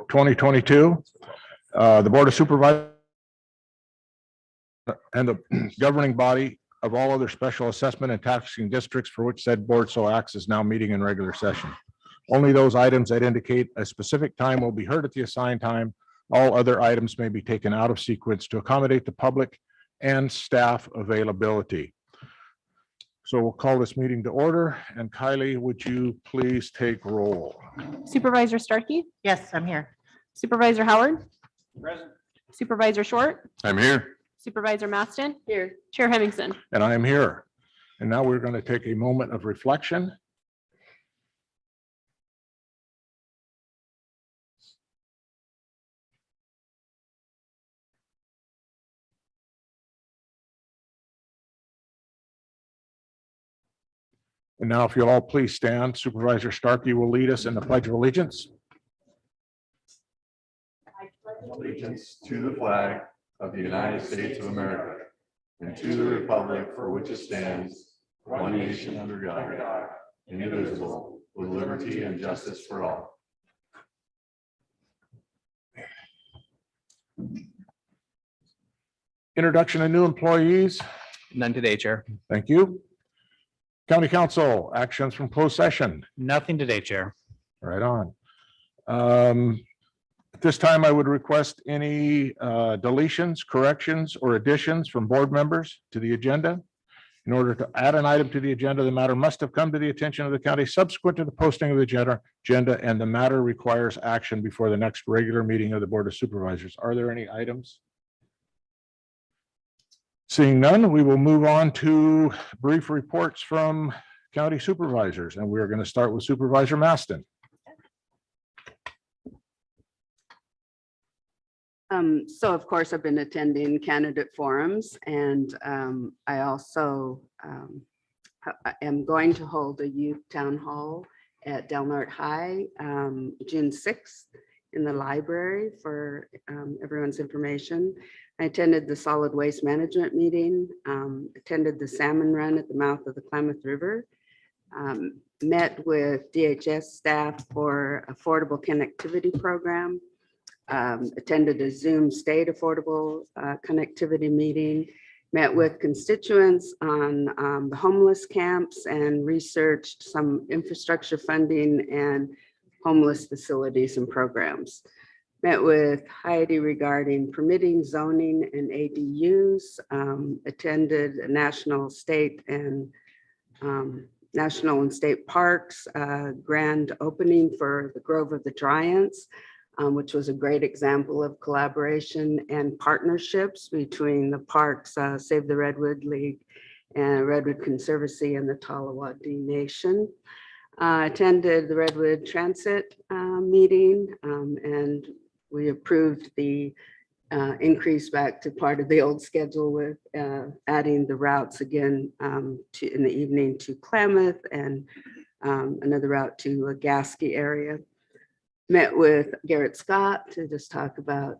2022. The Board of Supervisors and the governing body of all other special assessment and taxing districts for which said board so acts is now meeting in regular session. Only those items that indicate a specific time will be heard at the assigned time. All other items may be taken out of sequence to accommodate the public and staff availability. So we'll call this meeting to order. And Kylie, would you please take roll? Supervisor Starkey? Yes, I'm here. Supervisor Howard? Present. Supervisor Short? I'm here. Supervisor Maston? Here. Chair Hemmingson? And I am here. And now we're going to take a moment of reflection. And now if you'll all please stand, Supervisor Starkey will lead us in the Pledge of Allegiance. Allegiance to the flag of the United States of America and to the republic for which it stands, one nation under God, indivisible, with liberty and justice for all. Introduction of new employees. None today, Chair. Thank you. County Council, actions from closed session. Nothing today, Chair. Right on. At this time, I would request any deletions, corrections, or additions from board members to the agenda. In order to add an item to the agenda, the matter must have come to the attention of the county subsequent to the posting of the agenda, and the matter requires action before the next regular meeting of the Board of Supervisors. Are there any items? Seeing none, we will move on to brief reports from county supervisors, and we're going to start with Supervisor Maston. So of course, I've been attending candidate forums, and I also am going to hold a youth town hall at Del Norte High, June 6th in the library for everyone's information. I attended the solid waste management meeting, attended the salmon run at the mouth of the Klamath River, met with DHS staff for affordable connectivity program, attended a Zoom state affordable connectivity meeting, met with constituents on the homeless camps, and researched some infrastructure funding and homeless facilities and programs. Met with Heidi regarding permitting, zoning, and ADUs, attended a national, state, and parks grand opening for the Grove of the Giants, which was a great example of collaboration and partnerships between the parks, Save the Redwood League, and Redwood Conservancy, and the Talawadi Nation. Attended the Redwood Transit meeting, and we approved the increase back to part of the old schedule with adding the routes again in the evening to Klamath, and another route to a Gasky area. Met with Garrett Scott to just talk about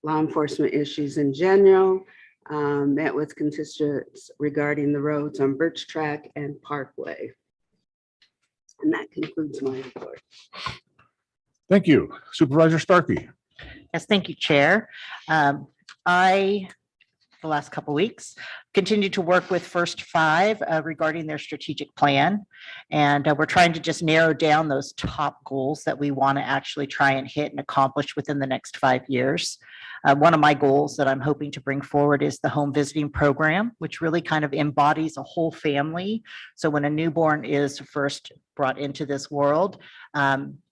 law enforcement issues in general. Met with constituents regarding the roads on Birch Track and Parkway. And that concludes my report. Thank you. Supervisor Starkey. Yes, thank you, Chair. The last couple of weeks, continued to work with First Five regarding their strategic plan. And we're trying to just narrow down those top goals that we want to actually try and hit and accomplish within the next 5 years. One of my goals that I'm hoping to bring forward is the home visiting program, which really kind of embodies a whole family. So when a newborn is first brought into this world,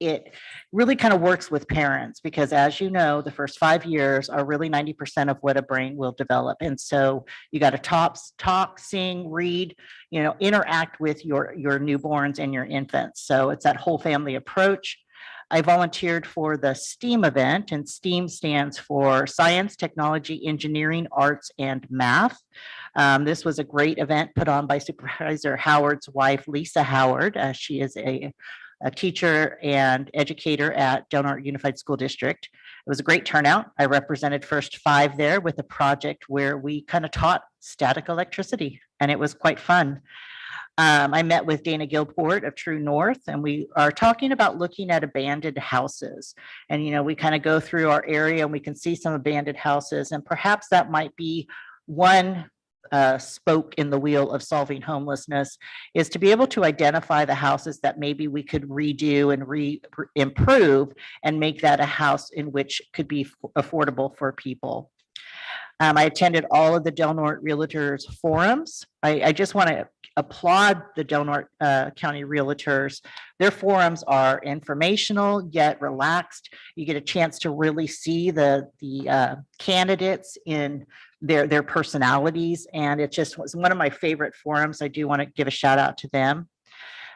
it really kind of works with parents, because as you know, the first 5 years are really 90% of what a brain will develop. And so you got to talk, sing, read, interact with your newborns and your infants. So it's that whole family approach. I volunteered for the STEAM event, and STEAM stands for Science, Technology, Engineering, Arts, and Math. This was a great event put on by Supervisor Howard's wife, Lisa Howard. She is a teacher and educator at Del Norte Unified School District. It was a great turnout. I represented First Five there with a project where we kind of taught static electricity, and it was quite fun. I met with Dana Gilport of True North, and we are talking about looking at abandoned houses. And, we kind of go through our area and we can see some abandoned houses, and perhaps that might be one spoke in the wheel of solving homelessness, is to be able to identify the houses that maybe we could redo and improve and make that a house in which could be affordable for people. I attended all of the Del Norte Realtors forums. I just want to applaud the Del Norte County Realtors. Their forums are informational yet relaxed. You get a chance to really see the candidates in their personalities, and it just was one of my favorite forums. I do want to give a shout out to them.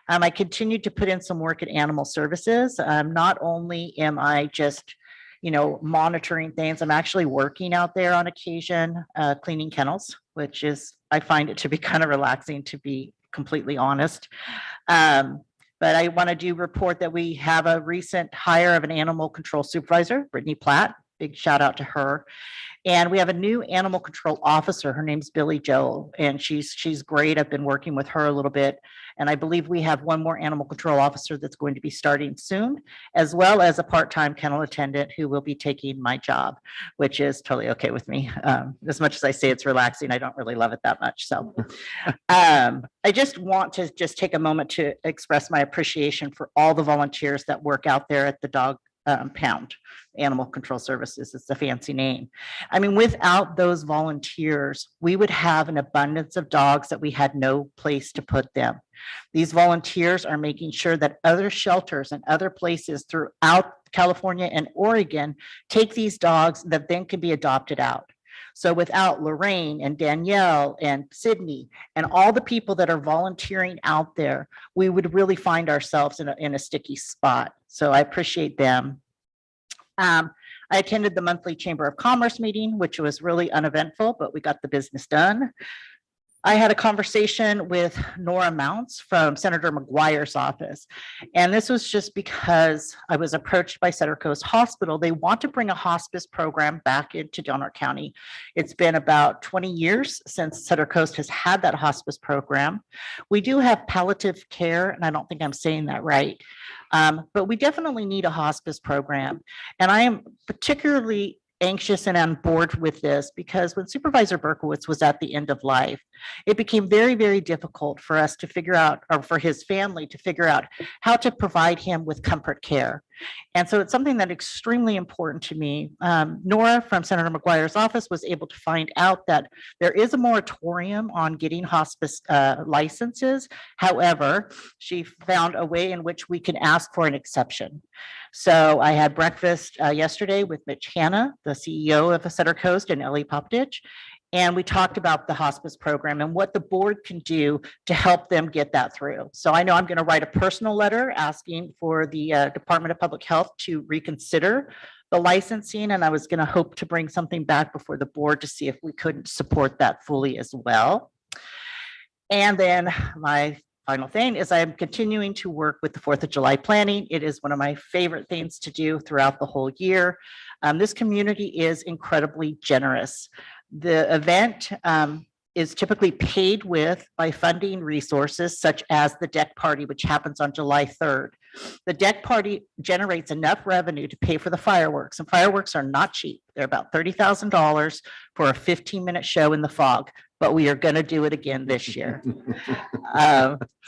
I continued to put in some work at Animal Services. Not only am I just monitoring things, I'm actually working out there on occasion, cleaning kennels, which is, I find it to be kind of relaxing, to be completely honest. But I want to report that we have a recent hire of an animal control supervisor, Brittany Platt. Big shout out to her. And we have a new animal control officer. Her name's Billy Joe, and she's great. I've been working with her a little bit. And I believe we have one more animal control officer that's going to be starting soon, as well as a part-time kennel attendant who will be taking my job, which is totally okay with me. As much as I say it's relaxing, I don't really love it that much. So I just want to take a moment to express my appreciation for all the volunteers that work out there at the dog pound. Animal Control Services is the fancy name. I mean, without those volunteers, we would have an abundance of dogs that we had no place to put them. These volunteers are making sure that other shelters and other places throughout California and Oregon take these dogs that then can be adopted out. So without Lorraine and Danielle and Sydney and all the people that are volunteering out there, we would really find ourselves in a sticky spot. So I appreciate them. I attended the monthly Chamber of Commerce meeting, which was really uneventful, but we got the business done. I had a conversation with Nora Mounts from Senator McGuire's office. And this was just because I was approached by Cedar Coast Hospital. They want to bring a hospice program back into Del Norte County. It's been about 20 years since Cedar Coast has had that hospice program. We do have palliative care, and I don't think I'm saying that right. But we definitely need a hospice program. And I am particularly anxious and on board with this because when Supervisor Berkowitz was at the end of life, it became very, very difficult for us to figure out, or for his family to figure out how to provide him with comfort care. And so it's something that's extremely important to me. Nora from Senator McGuire's office was able to find out that there is a moratorium on getting hospice licenses. However, she found a way in which we can ask for an exception. So I had breakfast yesterday with Mitch Hanna, the CEO of Cedar Coast, and Ellie Popditch. And we talked about the hospice program and what the board can do to help them get that through. So I know I'm going to write a personal letter asking for the Department of Public Health to reconsider the licensing. And I was going to hope to bring something back before the board to see if we couldn't support that fully as well. And then my final thing is I'm continuing to work with the 4th of July planning. It is one of my favorite things to do throughout the whole year. This community is incredibly generous. The event is typically paid by funding resources such as the deck party, which happens on July 3rd. The deck party generates enough revenue to pay for the fireworks, and fireworks are not cheap. They're about $30,000 for a 15-minute show in the fog, but we are going to do it again this year.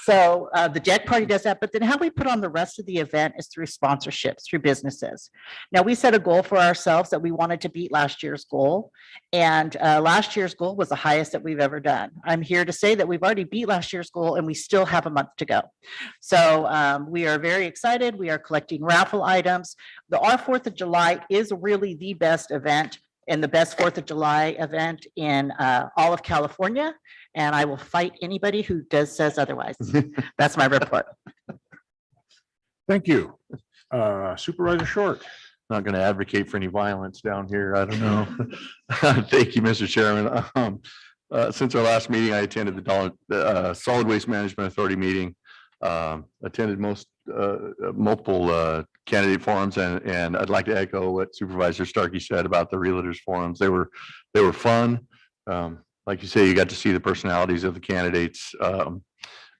So the deck party does that, but then how we put on the rest of the event is through sponsorships, through businesses. Now, we set a goal for ourselves that we wanted to beat last year's goal, and last year's goal was the highest that we've ever done. I'm here to say that we've already beat last year's goal, and we still have a month to go. So we are very excited. We are collecting raffle items. Our 4th of July is really the best event and the best 4th of July event in all of California. And I will fight anybody who says otherwise. That's my report. Thank you. Supervisor Short. Not going to advocate for any violence down here. I don't know. Thank you, Mr. Chairman. Since our last meeting, I attended the Solid Waste Management Authority meeting. Attended multiple candidate forums, and I'd like to echo what Supervisor Starkey said about the realtors forums. They were fun. Like you say, you got to see the personalities of the candidates.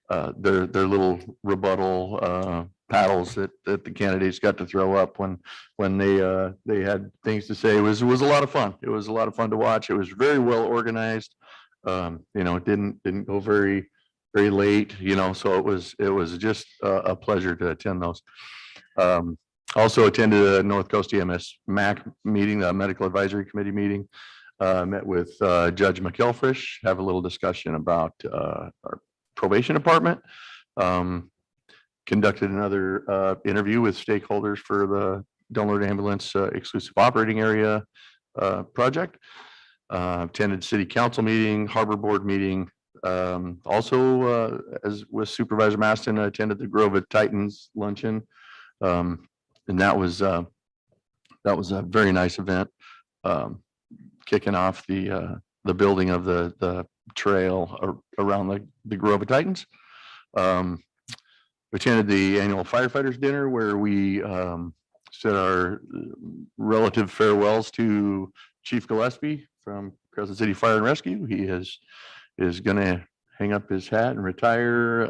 their little rebuttal paddles that the candidates got to throw up when they had things to say. It was a lot of fun. It was a lot of fun to watch. It was very well organized. It didn't go very late, so it was just a pleasure to attend those. Also attended the North Coast EMS MAC meeting, the Medical Advisory Committee meeting. Met with Judge McElfresh, have a little discussion about our probation department. Conducted another interview with stakeholders for the Del Norte Ambulance exclusive operating area project. Attended city council meeting, harbor board meeting. Also, as with Supervisor Maston, I attended the Grove of Titans luncheon. And that was a very nice event. Kicking off the building of the trail around the Grove of Titans. We attended the annual Firefighters dinner where we said our relative farewells to Chief Gillespie from Crescent City Fire and Rescue. He is going to hang up his hat and retire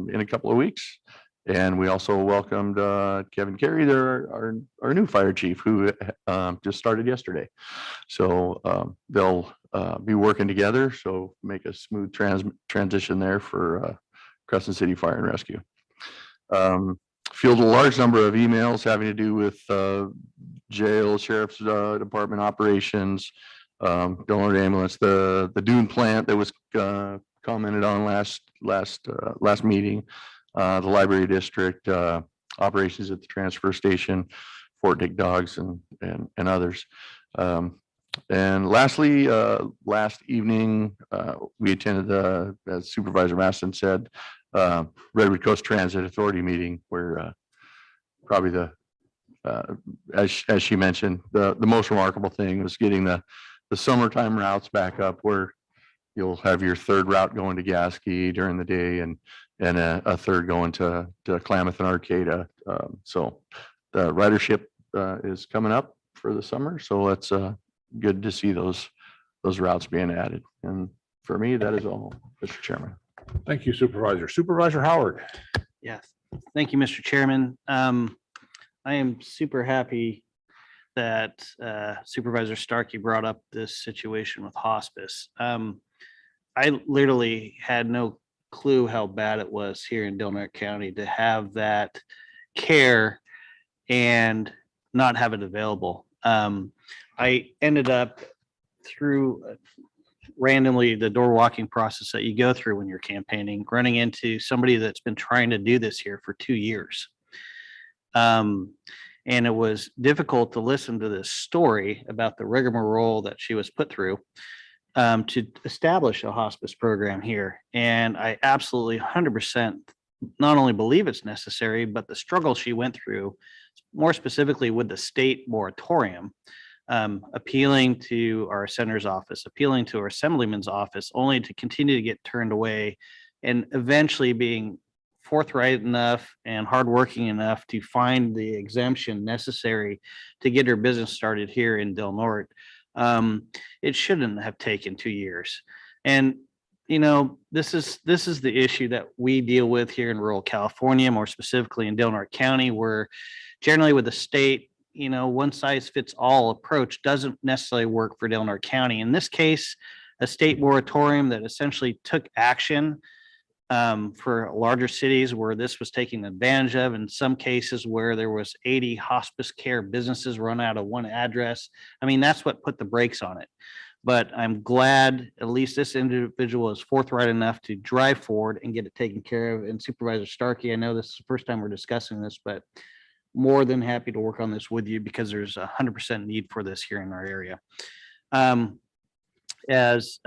in a couple of weeks. And we also welcomed Kevin Carey, our new fire chief, who just started yesterday. So they'll be working together, so make a smooth transition there for Crescent City Fire and Rescue. Fielded a large number of emails having to do with jail, sheriff's department operations, Del Norte Ambulance, the Dune plant that was commented on last meeting. The library district, operations at the transfer station, Fort Dick Dogs, and others. And lastly, last evening, we attended as Supervisor Maston said, Redwood Coast Transit Authority meeting, where probably as she mentioned, the most remarkable thing was getting the summertime routes back up, where you'll have your third route going to Gasky during the day and a third going to Klamath and Arcata. So the ridership is coming up for the summer. So it's good to see those routes being added. And for me, that is all, Mr. Chairman. Thank you, Supervisor. Supervisor Howard. Yes, thank you, Mr. Chairman. I am super happy that Supervisor Starkey brought up this situation with hospice. I literally had no clue how bad it was here in Del Norte County to have that care and not have it available. I ended up through randomly the door walking process that you go through when you're campaigning, running into somebody that's been trying to do this here for 2 years. And it was difficult to listen to this story about the rigmarole that she was put through to establish a hospice program here. And I absolutely 100% not only believe it's necessary, but the struggle she went through, more specifically with the state moratorium, appealing to our senator's office, appealing to our assemblyman's office, only to continue to get turned away, and eventually being forthright enough and hardworking enough to find the exemption necessary to get her business started here in Del Norte. It shouldn't have taken 2 years. And this is the issue that we deal with here in rural California, more specifically in Del Norte County, where generally with the state, one size fits all approach doesn't necessarily work for Del Norte County. In this case, a state moratorium that essentially took action for larger cities where this was taken advantage of, in some cases where there was 80 hospice care businesses run out of one address. I mean, that's what put the brakes on it. But I'm glad at least this individual is forthright enough to drive forward and get it taken care of. And Supervisor Starkey, I know this is the first time we're discussing this, but more than happy to work on this with you because there's 100% need for this here in our area. As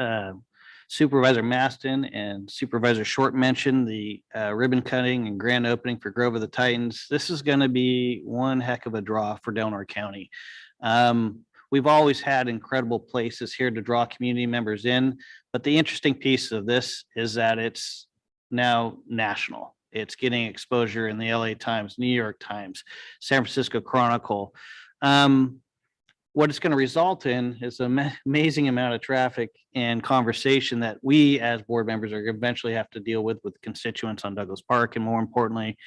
Supervisor Maston and Supervisor Short mentioned, the ribbon cutting and grand opening for Grove of the Titans. This is going to be one heck of a draw for Del Norte County. We've always had incredible places here to draw community members in, but the interesting piece of this is that it's now national. It's getting exposure in the LA Times, New York Times, San Francisco Chronicle. what it's going to result in is an amazing amount of traffic and conversation that we as board members are gonna eventually have to deal with constituents on Douglas Park, and more importantly,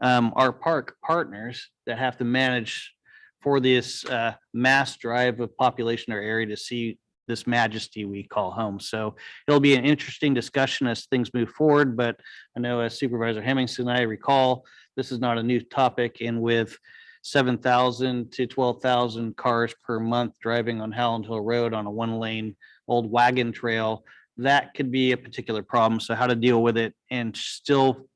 our park partners that have to manage for this mass drive of population or area to see this majesty we call home. So it'll be an interesting discussion as things move forward, but I know as Supervisor Hemmingson and I recall, this is not a new topic, and with 7,000 to 12,000 cars per month driving on Howland Hill Road on a one-lane old wagon trail, that could be a particular problem. So how to deal with it and still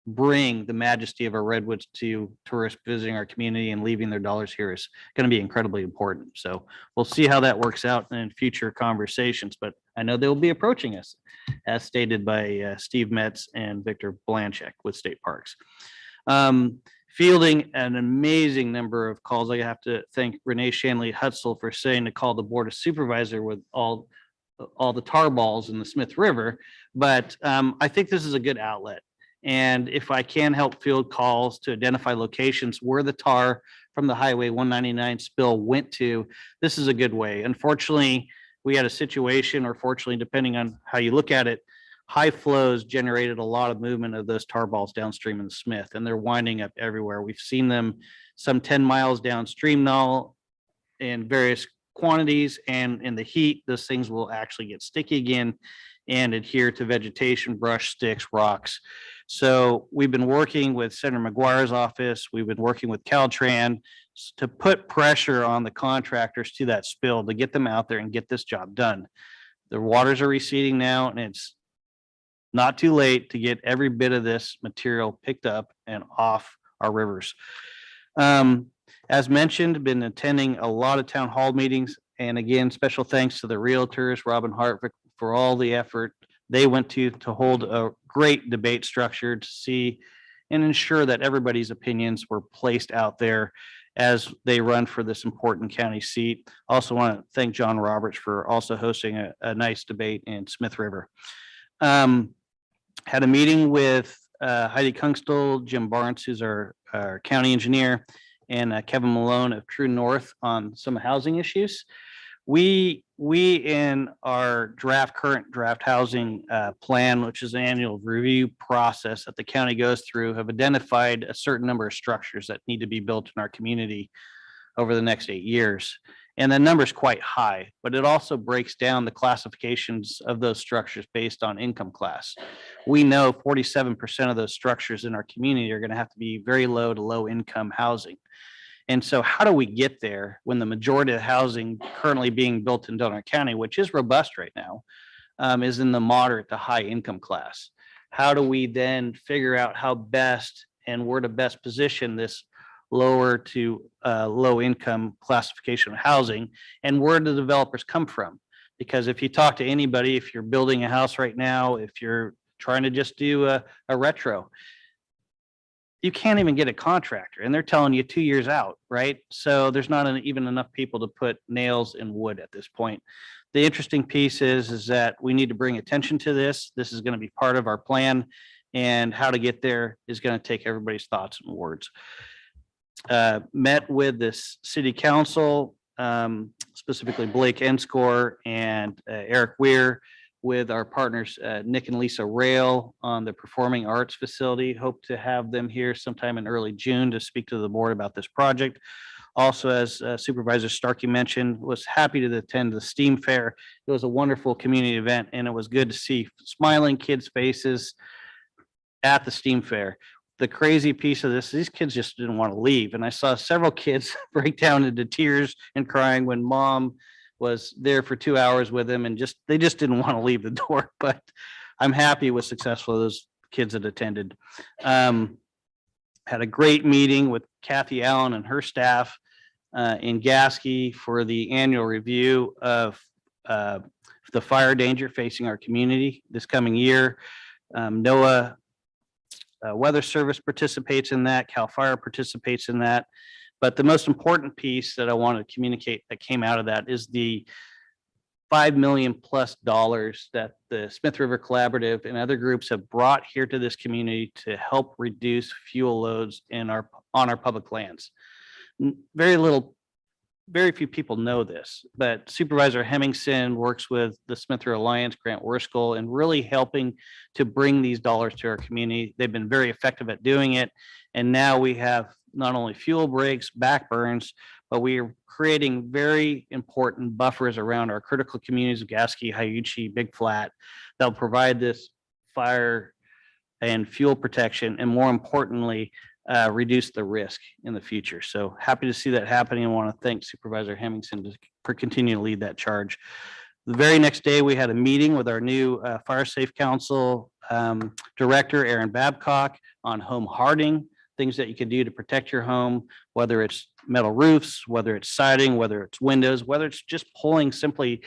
bring the majesty of our redwoods to tourists visiting our community and leaving their dollars here is going to be incredibly important. So we'll see how that works out in future conversations, but I know they'll be approaching us as stated by Steve Metz and Victor Blanchek with State Parks. Fielding an amazing number of calls. I have to thank Renee Shanley Hutzel for saying to call the Board of Supervisor with all the tar balls in the Smith River. But I think this is a good outlet. And if I can help field calls to identify locations where the tar from the Highway 199 spill went to, this is a good way. Unfortunately, we had a situation, or fortunately, depending on how you look at it, high flows generated a lot of movement of those tar balls downstream in the Smith, and they're winding up everywhere. We've seen them some 10 miles downstream now in various quantities, and in the heat, those things will actually get sticky again and adhere to vegetation, brush, sticks, rocks. So we've been working with Senator McGuire's office. We've been working with Caltrans to put pressure on the contractors to that spill to get them out there and get this job done. The waters are receding now, and it's not too late to get every bit of this material picked up and off our rivers. As mentioned, been attending a lot of town hall meetings. And again, special thanks to the realtors, Robin Hartvick, for all the effort they went to hold a great debate structure to see and ensure that everybody's opinions were placed out there as they run for this important county seat. Also want to thank John Roberts for also hosting a nice debate in Smith River. Had a meeting with Heidi Kungstel, Jim Barnes, who's our county engineer, and Kevin Malone of True North on some housing issues. We in our current draft housing plan, which is an annual review process that the county goes through, have identified a certain number of structures that need to be built in our community over the next 8 years. And the number is quite high, but it also breaks down the classifications of those structures based on income class. We know 47% of those structures in our community are going to have to be very low to low income housing. And so how do we get there when the majority of the housing currently being built in Delaware County, which is robust right now, is in the moderate to high income class? How do we then figure out how best and where to best position this lower to low income classification of housing, and where do the developers come from? Because if you talk to anybody, if you're building a house right now, if you're trying to just do a retro, you can't even get a contractor, and they're telling you 2 years out, right? So there's not even enough people to put nails in wood at this point. The interesting piece is that we need to bring attention to this. This is going to be part of our plan, and how to get there is going to take everybody's thoughts and words. Met with this city council, specifically Blake Enscore and Eric Weir, with our partners, Nick and Lisa Rail on the Performing Arts Facility. Hope to have them here sometime in early June to speak to the board about this project. Also, as Supervisor Starkey mentioned, was happy to attend the STEAM Fair. It was a wonderful community event, and it was good to see smiling kids' faces at the STEAM Fair. The crazy piece of this, these kids just didn't want to leave. And I saw several kids break down into tears and crying when mom was there for 2 hours with them, and they just didn't want to leave the door. But I'm happy it was successful, those kids that attended. Had a great meeting with Kathy Allen and her staff in Gasky for the annual review of the fire danger facing our community this coming year. NOAA Weather Service participates in that. CAL FIRE participates in that. But the most important piece that I want to communicate that came out of that is the $5 million+ that the Smith River Collaborative and other groups have brought here to this community to help reduce fuel loads on our public lands. Very little very few people know this, but Supervisor Hemmingson works with the Smith River Alliance, Grant Worskell, and really helping to bring these dollars to our community. They've been very effective at doing it. And now we have not only fuel breaks, backburns, but we are creating very important buffers around our critical communities of Gasky, Hyuchi, Big Flat that'll provide this fire and fuel protection, and more importantly, reduce the risk in the future. So happy to see that happening. I want to thank Supervisor Hemmingson for continuing to lead that charge. The very next day, we had a meeting with our new Fire Safe Council Director, Aaron Babcock, on home hardening, things that you can do to protect your home, whether it's metal roofs, whether it's siding, whether it's windows, whether it's just pulling simply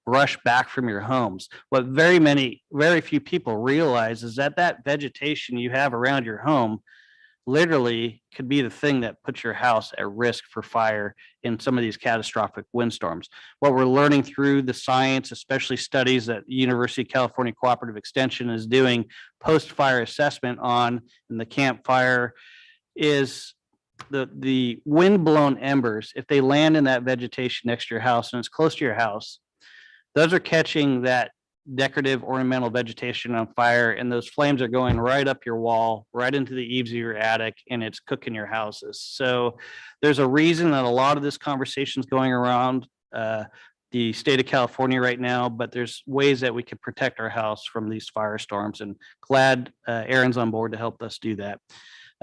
brush back from your homes. What very few people realize is that that vegetation you have around your home literally could be the thing that puts your house at risk for fire in some of these catastrophic windstorms. What we're learning through the science, especially studies that University of California Cooperative Extension is doing post-fire assessment on in the Camp Fire, is the wind-blown embers, if they land in that vegetation next to your house and it's close to your house, those are catching that decorative ornamental vegetation on fire, and those flames are going right up your wall, right into the eaves of your attic, and it's cooking your houses. So there's a reason that a lot of this conversation is going around the state of California right now, but there's ways that we can protect our house from these firestorms, and glad Aaron's on board to help us do that.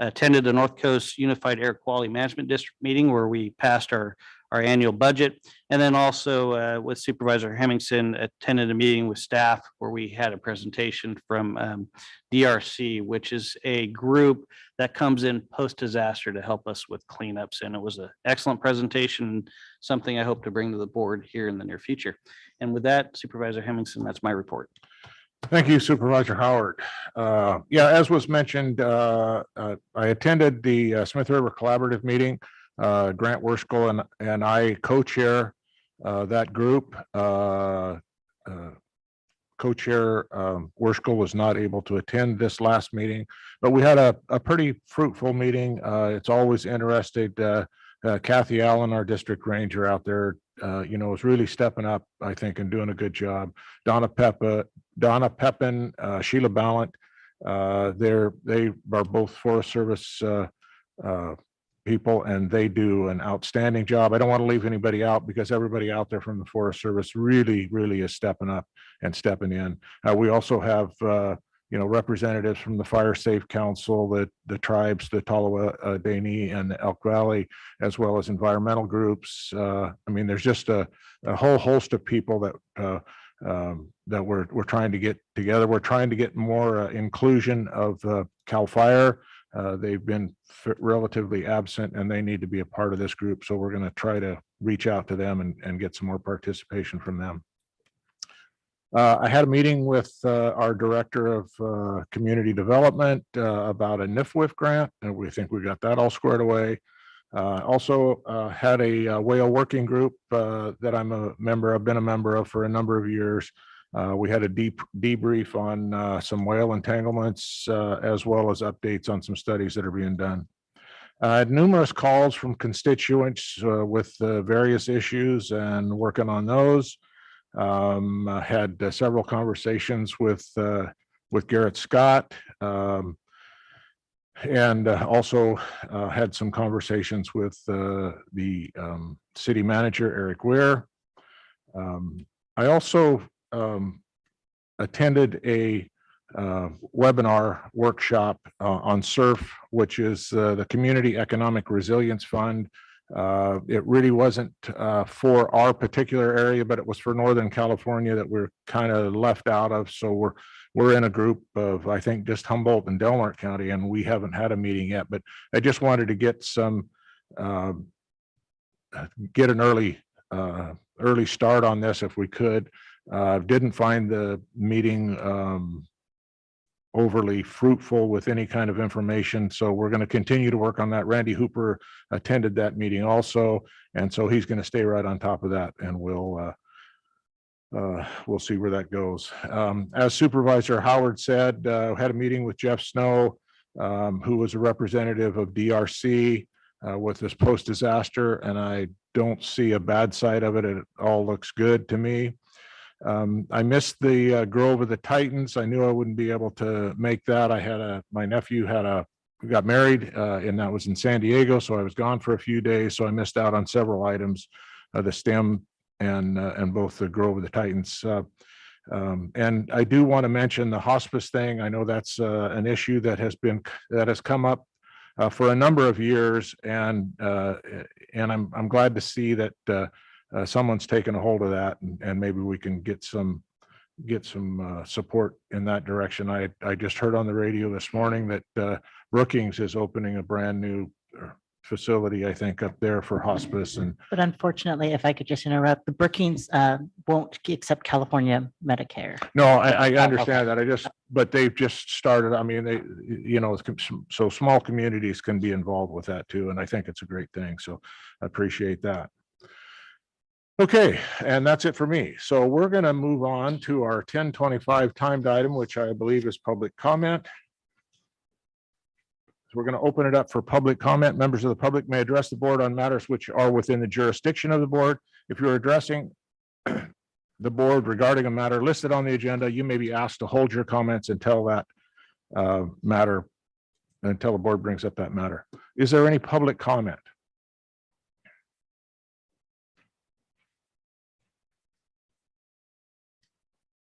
Attended the North Coast Unified Air Quality Management District meeting where we passed our annual budget. And then also with Supervisor Hemmingson, attended a meeting with staff where we had a presentation from DRC, which is a group that comes in post-disaster to help us with cleanups. And it was an excellent presentation, something I hope to bring to the board here in the near future. And with that, Supervisor Hemmingson, that's my report. Thank you, Supervisor Howard. Yeah, as was mentioned, I attended the Smith River Collaborative meeting. Grant Worskell and I co-chair that group. Co-chair Worskell was not able to attend this last meeting, but we had a pretty fruitful meeting. It's always interesting. Kathy Allen, our district ranger out there, is really stepping up, I think, and doing a good job. Donna Pepin, Sheila Ballant, they are both Forest Service people, and they do an outstanding job. I don't want to leave anybody out because everybody out there from the Forest Service really is stepping up and stepping in. We also have representatives from the Fire Safe Council, the tribes, the Tolowa Dani and the Elk Valley, as well as environmental groups. There's just a whole host of people that we're trying to get together. We're trying to get more inclusion of Cal Fire. They've been relatively absent, and they need to be a part of this group. So we're going to try to reach out to them and get some more participation from them. I had a meeting with our director of community development about a NIFWIF grant, and we think we got that all squared away. Also had a whale working group that I'm a member. I've been a member of for a number of years. We had a deep debrief on some whale entanglements, as well as updates on some studies that are being done. I had numerous calls from constituents with various issues and working on those. I had several conversations with Garrett Scott, and also had some conversations with the city manager, Eric Weir. I also attended a webinar workshop on SURF, which is the Community Economic Resilience Fund. It really wasn't for our particular area, but it was for Northern California that we're kind of left out of. So we're in a group of, I think, just Humboldt and Delmar County, and we haven't had a meeting yet. But I just wanted to get some get an early start on this if we could. Didn't find the meeting overly fruitful with any kind of information. So we're going to continue to work on that. Randy Hooper attended that meeting also. And so he's going to stay right on top of that, and we'll see where that goes. As Supervisor Howard said, had a meeting with Jeff Snow, who was a representative of DRC with this post-disaster. And I don't see a bad side of it. It all looks good to me. I missed the Grove of the Titans. I knew I wouldn't be able to make that. My nephew got married, and that was in San Diego, so I was gone for a few days, so I missed out on several items, the STEM and both the Grove of the Titans. And I do want to mention the hospice thing. I know that's an issue that has come up for a number of years, and I'm glad to see that someone's taken a hold of that, and maybe we can get some support in that direction. I just heard on the radio this morning that Brookings is opening a brand new facility, I think, up there for hospice. But unfortunately, if I could just interrupt, the Brookings won't accept California Medicare. No, I understand that. But they've just started. I mean, so small communities can be involved with that too. And I think it's a great thing. So I appreciate that. Okay, and that's it for me. So we're going to move on to our 10:25 timed item, which I believe is public comment. So we're going to open it up for public comment. Members of the public may address the board on matters which are within the jurisdiction of the board. If you're addressing the board regarding a matter listed on the agenda, you may be asked to hold your comments until that matter, until the board brings up that matter. Is there any public comment?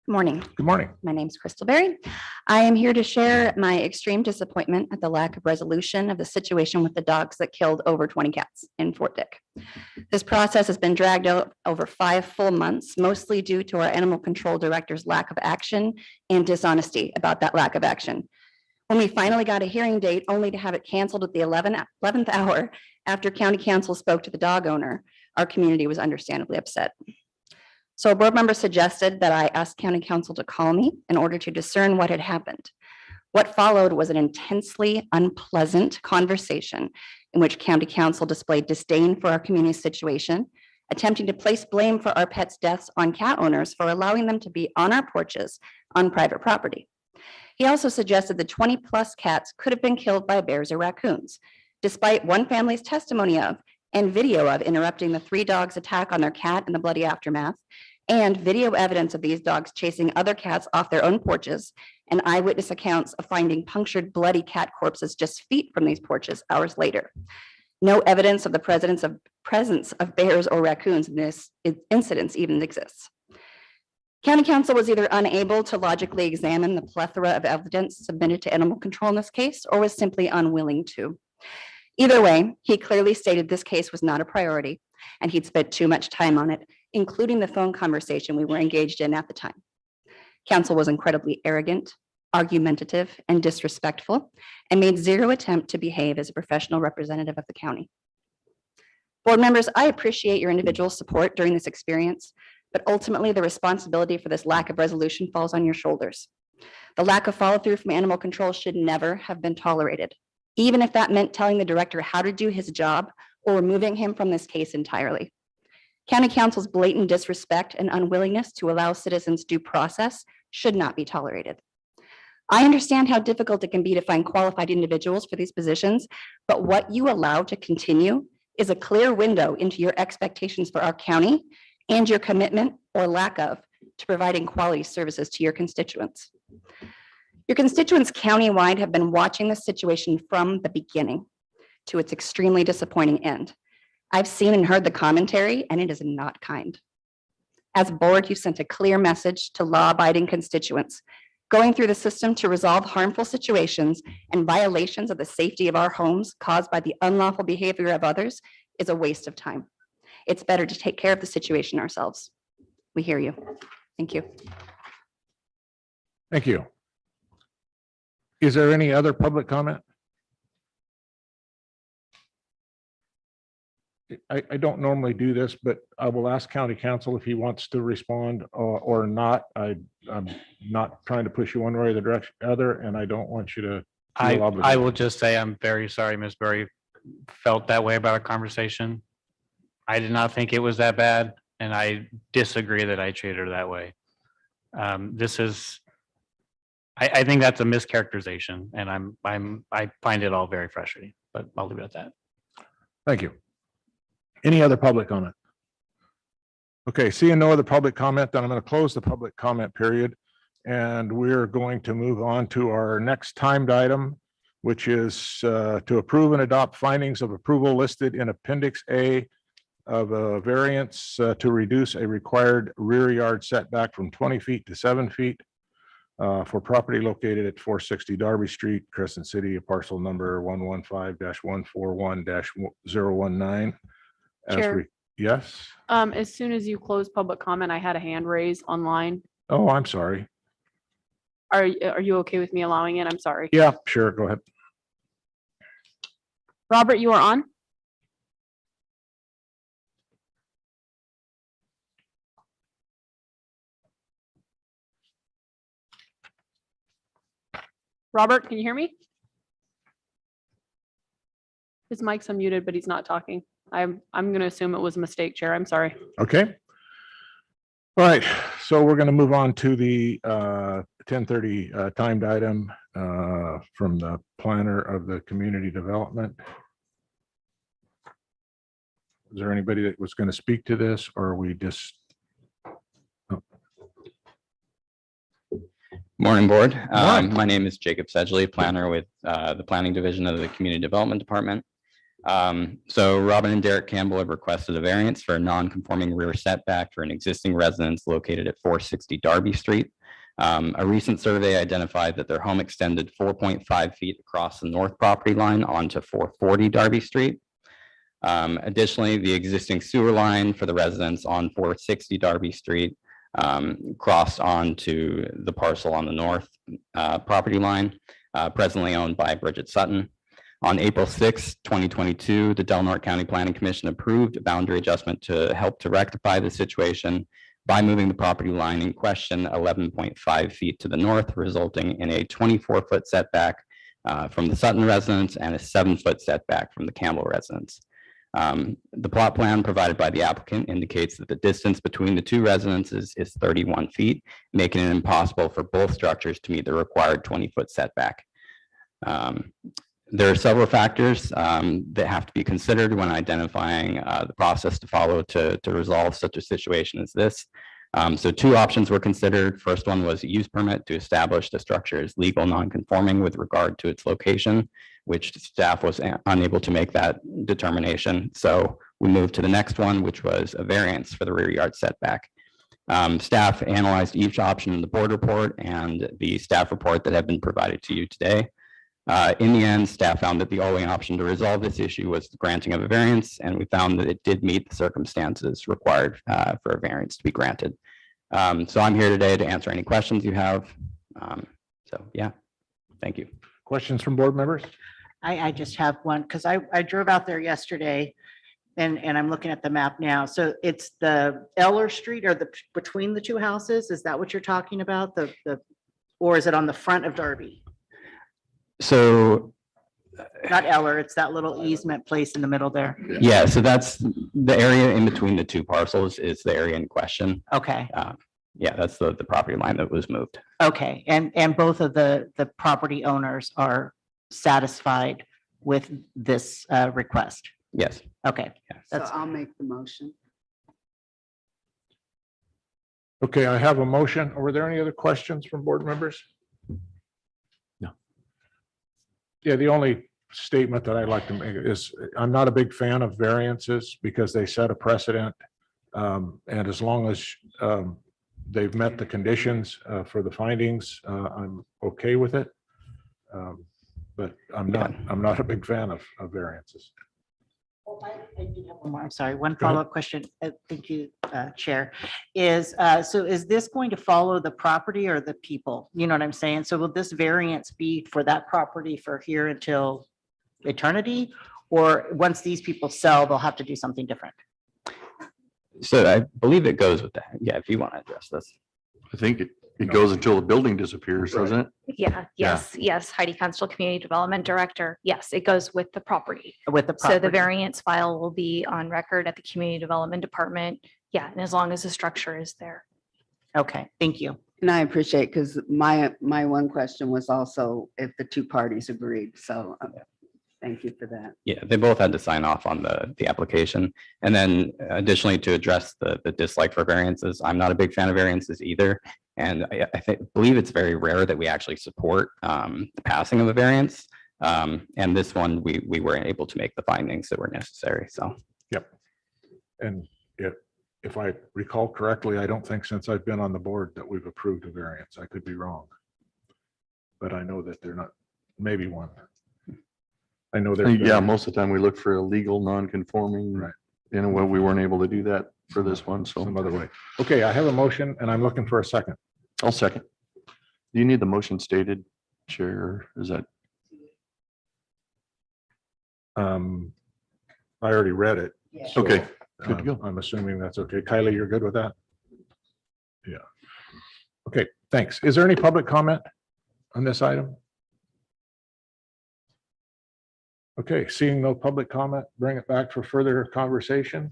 Morning. Good morning. My name's Crystal Berry. I am here to share my extreme disappointment at the lack of resolution of the situation with the dogs that killed over 20 cats in Fort Dick. This process has been dragged out over 5 full months, mostly due to our animal control director's lack of action and dishonesty about that lack of action. When we finally got a hearing date, only to have it canceled at the 11th hour after county council spoke to the dog owner, our community was understandably upset. So a board member suggested that I ask county council to call me in order to discern what had happened. What followed was an intensely unpleasant conversation in which county council displayed disdain for our community situation, attempting to place blame for our pets' deaths on cat owners for allowing them to be on our porches on private property. He also suggested the 20+ cats could have been killed by bears or raccoons, despite one family's testimony of and video of interrupting the 3 dogs' attack on their cat in the bloody aftermath, and video evidence of these dogs chasing other cats off their own porches, and eyewitness accounts of finding punctured, bloody cat corpses just feet from these porches hours later. No evidence of the presence of bears or raccoons in this incident even exists. County council was either unable to logically examine the plethora of evidence submitted to animal control in this case, or was simply unwilling to. Either way, he clearly stated this case was not a priority and he'd spent too much time on it, including the phone conversation we were engaged in at the time. Council was incredibly arrogant, argumentative, and disrespectful, and made zero attempt to behave as a professional representative of the county. Board members, I appreciate your individual support during this experience, but ultimately the responsibility for this lack of resolution falls on your shoulders. The lack of follow through from animal control should never have been tolerated, even if that meant telling the director how to do his job or removing him from this case entirely. County council's blatant disrespect and unwillingness to allow citizens due process should not be tolerated. I understand how difficult it can be to find qualified individuals for these positions, but what you allow to continue is a clear window into your expectations for our county and your commitment or lack of to providing quality services to your constituents. Your constituents countywide have been watching this situation from the beginning to its extremely disappointing end. I've seen and heard the commentary, and it is not kind. As a board, you sent a clear message to law-abiding constituents. Going through the system to resolve harmful situations and violations of the safety of our homes caused by the unlawful behavior of others is a waste of time. It's better to take care of the situation ourselves. We hear you. Thank you. Thank you. Is there any other public comment? I don't normally do this, but I will ask county council if he wants to respond or not. I'm not trying to push you one way or the other, and I don't want you to. I will just say I'm very sorry Ms. Berry felt that way about our conversation. I did not think it was that bad, and I disagree that I treated her that way. I think that's a mischaracterization, and I find it all very frustrating, but I'll leave it at that. Thank you. Any other public comment? Okay, seeing no other public comment, then I'm going to close the public comment period. And we're going to move on to our next timed item, which is to approve and adopt findings of approval listed in Appendix A of a variance to reduce a required rear yard setback from 20 feet to 7 feet for property located at 460 Darby Street, Crescent City, parcel number 115-141-019. Chair. Yes. As soon as you close public comment, I had a hand raised online. Oh, I'm sorry. Are you okay with me allowing it? I'm sorry. Yeah, sure. Go ahead. Robert, you are on. Robert, can you hear me? His mic's unmuted, but he's not talking. I'm going to assume it was a mistake, Chair. I'm sorry. Okay. All right, so we're going to move on to the 10:30 timed item from the planner of the community development. Is there anybody that was going to speak to this, or are we just? Morning, Board. Morning. My name is Jacob Sedgley, planner with the Planning Division of the Community Development Department. So Robin and Derek Campbell have requested a variance for a non-conforming rear setback for an existing residence located at 460 Darby Street. A recent survey identified that their home extended 4.5 feet across the north property line onto 440 Darby Street. Additionally, the existing sewer line for the residence on 460 Darby Street crossed onto the parcel on the north property line, presently owned by Bridget Sutton. On April 6, 2022, the Del Norte County Planning Commission approved a boundary adjustment to help to rectify the situation by moving the property line in question 11.5 feet to the north, resulting in a 24-foot setback from the Sutton residence and a 7-foot setback from the Campbell residence. The plot plan provided by the applicant indicates that the distance between the two residences is 31 feet, making it impossible for both structures to meet the required 20-foot setback. There are several factors that have to be considered when identifying the process to follow to resolve such a situation as this. So two options were considered. First one was a use permit to establish the structure as legal non-conforming with regard to its location, which staff was unable to make that determination. So we moved to the next one, which was a variance for the rear yard setback. Staff analyzed each option in the board report and the staff report that have been provided to you today. In the end, staff found that the only option to resolve this issue was the granting of a variance, and we found that it did meet the circumstances required for a variance to be granted. So I'm here today to answer any questions you have. So yeah, thank you. Questions from board members? I just have one, because I drove out there yesterday and I'm looking at the map now. So it's the Eller Street or the between the two houses? Is that what you're talking about? Or is it on the front of Darby? So Not Eller, it's that little easement place in the middle there. yeah, so that's the area in between the two parcels is the area in question. Okay, Yeah, that's the property line that was moved. okay. And both of the property owners are satisfied with this request? Yes. Okay, Yes. So that's, I'll make the motion. Okay, I have a motion. Were there any other questions from board members? No. Yeah, the only statement that I'd like to make is I'm not a big fan of variances because they set a precedent. And as long as they've met the conditions for the findings, I'm okay with it. But I'm not a big fan of variances. I do have one more. I'm sorry, one Go ahead. follow-up question. Thank you, Chair. So is this going to follow the property or the people? You know what I'm saying? So will this variance be for that property for here until eternity? Or once these people sell, they'll have to do something different? So I believe it goes with that. Yeah, if you want to address this. I think it goes until the building disappears, doesn't it? Yeah, yes. Heidi Constable, Community Development Director. Yes, it goes with the property. With the So the property? variance file will be on record at the Community Development Department. Yeah, and as long as the structure is there. Okay, thank you. And I appreciate, because my one question was also if the two parties agreed, so. Thank you for that. Yeah, they both had to sign off on the application. And then additionally, to address the dislike for variances, I'm not a big fan of variances either. And believe it's very rare that we actually support the passing of a variance. And this one, we were able to make the findings that were necessary, so. Yep. And if I recall correctly, I don't think since I've been on the board that we've approved a variance. I could be wrong. But I know that they're not, maybe one. I know they're. Yeah, most of the time we look for a legal non-conforming. Right. You know, we weren't able to do that for this one, so Some other way. Okay, I have a motion and I'm looking for a second. I'll second. Do you need the motion stated, Chair? Or is that? I already read it. so, Okay, good to go. I'm assuming that's okay. Kylie, you're good with that? Yeah. Okay, thanks. Is there any public comment on this item? Okay, seeing no public comment, bring it back for further conversation.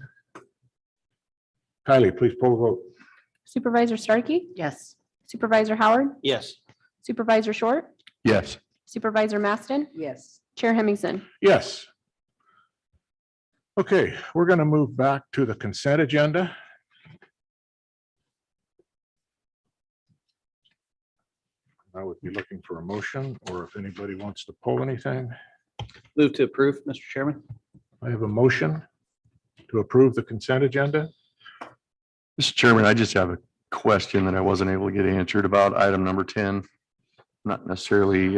Kylie, please pull the vote. Supervisor Starkey, Yes. Supervisor Howard, Yes. Supervisor Short, Yes. Supervisor Maston, Yes. Chair Hemmingson. Yes. Okay, we're going to move back to the consent agenda. I would be looking for a motion, or if anybody wants to pull anything. Move to approve, Mr. Chairman. I have a motion to approve the consent agenda. Mr. Chairman, I just have a question that I wasn't able to get answered about item number 10. Not necessarily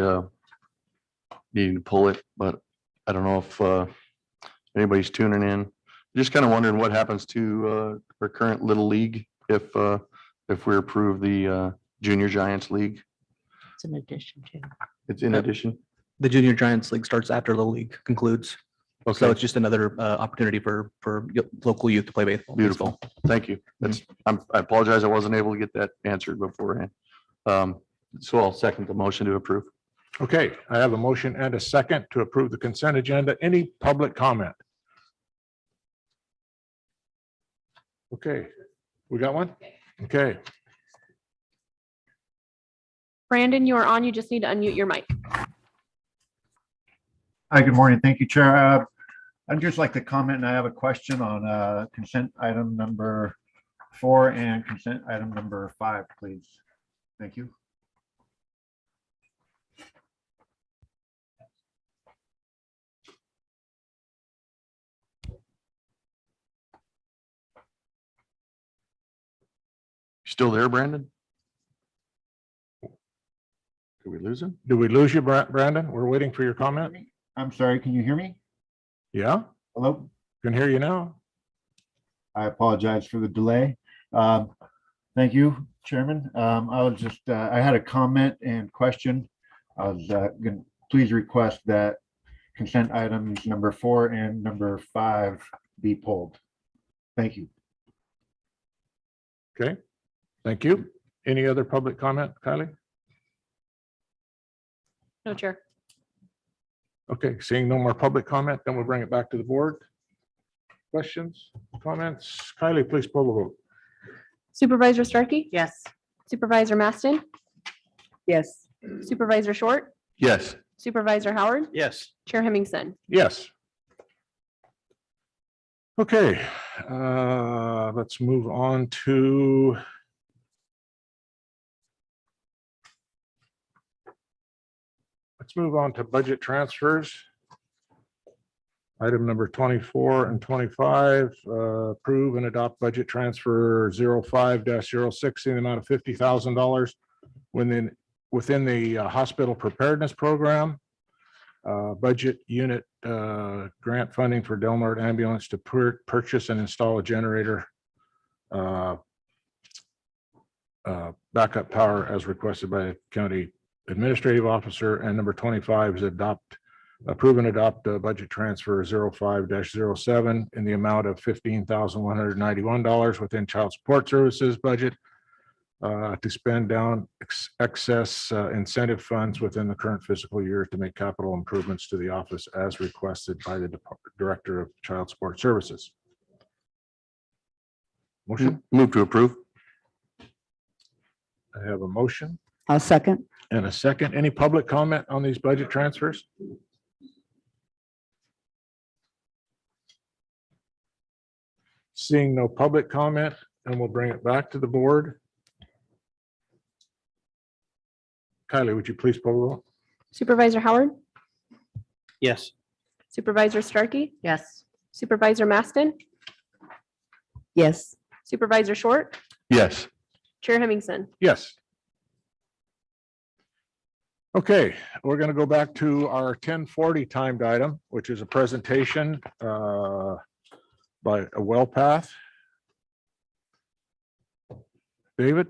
needing to pull it, but I don't know if anybody's tuning in. Just kind of wondering what happens to our current Little League if we approve the Junior Giants League. It's an addition to. It's in addition. The Junior Giants League starts after the league concludes. So Okay, it's just another opportunity for local youth to play baseball. beautiful. Thank you. That's, I apologize. I wasn't able to get that answered beforehand. So I'll second the motion to approve. Okay, I have a motion and a second to approve the consent agenda. Any public comment? Okay, we got one? Okay, Brandon, you are on. You just need to unmute your mic. Hi, good morning. Thank you, Chair. I'd just like to comment, and I have a question on consent item number 4 and consent item number 5, please. Thank you. Still there, Brandon? Did we lose him? do we lose you, Brandon? We're waiting for your comment. I'm sorry, can you hear me? Yeah, Hello? can hear you now. I apologize for the delay. Thank you, Chairman. I was just, I had a comment and question. I was going to please request that consent items number 4 and number 5 be pulled. Thank you. Okay, thank you. Any other public comment, Kylie? No, Chair. Okay, seeing no more public comment, then we'll bring it back to the board. Questions, comments? Kylie, please pull the vote. Supervisor Starkey, Yes. Supervisor Maston, Yes. Supervisor Short, Yes. Supervisor Howard, Yes. Chair Hemmingson. Yes. Okay, let's move on to budget transfers. Item number 24 and 25, approve and adopt budget transfer 05-06 in the amount of $50,000 within the hospital preparedness program. Budget unit grant funding for Del Norte Ambulance to purchase and install a generator backup power as requested by the county administrative officer. And number 25 is approve and adopt a budget transfer 05-07 in the amount of $15,191 within child support services budget to spend down excess incentive funds within the current fiscal year to make capital improvements to the office as requested by the Director of Child Support Services. Motion, Move to approve. I have a motion I'll second. and a second. Any public comment on these budget transfers? Seeing no public comment, and we'll bring it back to the board. Kylie, would you please poll the roll? Supervisor Howard, Yes. Supervisor Starkey, Yes. Supervisor Maston, Yes. Supervisor Short, Yes. Chair Hemmingson. Yes. Okay, we're going to go back to our 10:40 timed item, which is a presentation by a well path. David?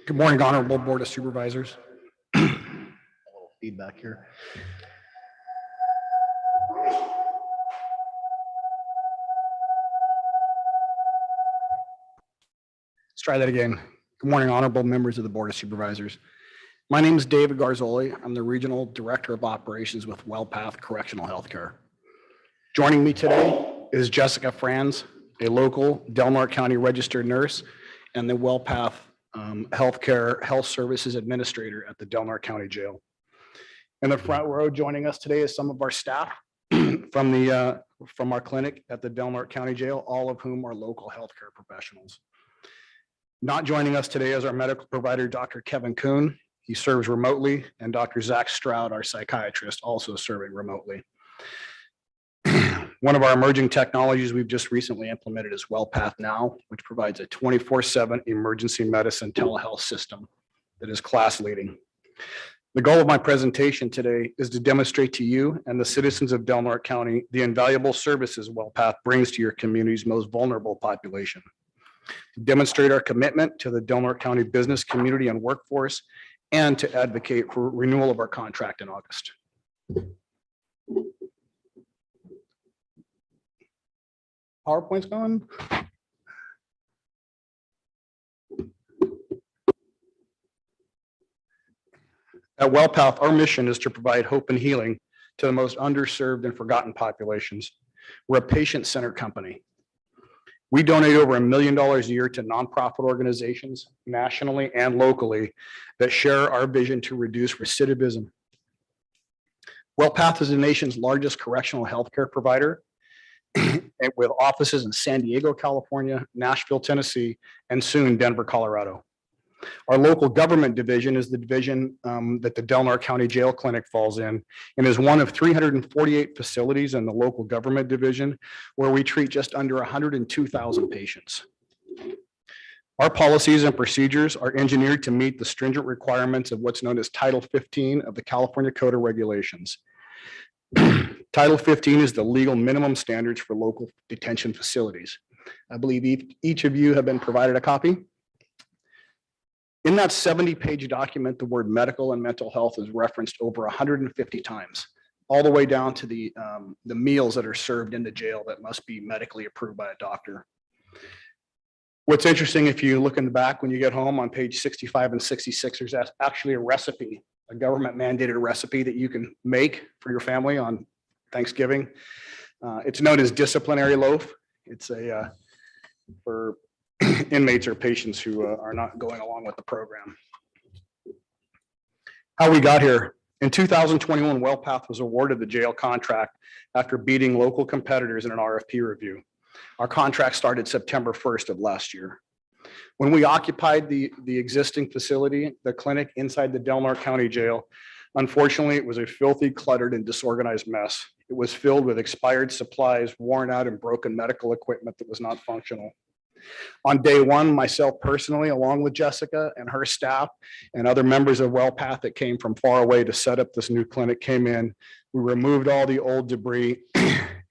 Good morning, Honorable Board of Supervisors. A little feedback here. Let's try that again. Good morning, honorable members of the Board of Supervisors. My name is David Garzoli. I'm the Regional Director of Operations with WellPath Correctional Healthcare. Joining me today is Jessica Franz, a local Del Norte County registered nurse and the WellPath Healthcare Health Services Administrator at the Del Norte County Jail. In the front row joining us today is some of our staff from our clinic at the Del Norte County Jail, all of whom are local healthcare professionals. Not joining us today is our medical provider, Dr. Kevin Kuhn. He serves remotely, and Dr. Zach Stroud, our psychiatrist, also serving remotely. One of our emerging technologies we've just recently implemented is WellPath Now, which provides a 24/7 emergency medicine telehealth system that is class leading. The goal of my presentation today is to demonstrate to you and the citizens of Del Norte County the invaluable services WellPath brings to your community's most vulnerable population. To demonstrate our commitment to the Del Norte County business community and workforce, and to advocate for renewal of our contract in August. PowerPoint's going. At WellPath, our mission is to provide hope and healing to the most underserved and forgotten populations. We're a patient-centered company. We donate over $1 million a year to nonprofit organizations nationally and locally that share our vision to reduce recidivism. WellPath is the nation's largest correctional healthcare provider with offices in San Diego, California, Nashville, Tennessee, and soon Denver, Colorado. Our local government division is the division that the Del Norte County Jail Clinic falls in, and is one of 348 facilities in the local government division where we treat just under 102,000 patients. Our policies and procedures are engineered to meet the stringent requirements of what's known as Title 15 of the California Code of Regulations. Title 15 is the legal minimum standards for local detention facilities. I believe each of you have been provided a copy. In that 70-page document, the word medical and mental health is referenced over 150 times, all the way down to the meals that are served in the jail that must be medically approved by a doctor. What's interesting, if you look in the back when you get home on page 65 and 66, there's actually a recipe, a government mandated recipe that you can make for your family on Thanksgiving. It's known as disciplinary loaf. It's for inmates or patients who are not going along with the program. How we got here. In 2021, WellPath was awarded the jail contract after beating local competitors in an RFP review. Our contract started September 1st of last year. When we occupied the existing facility, the clinic inside the Del Norte County Jail, unfortunately, it was a filthy, cluttered, and disorganized mess. It was filled with expired supplies, worn out and broken medical equipment that was not functional. On day one, myself personally, along with Jessica and her staff and other members of WellPath that came from far away to set up this new clinic, came in. We removed all the old debris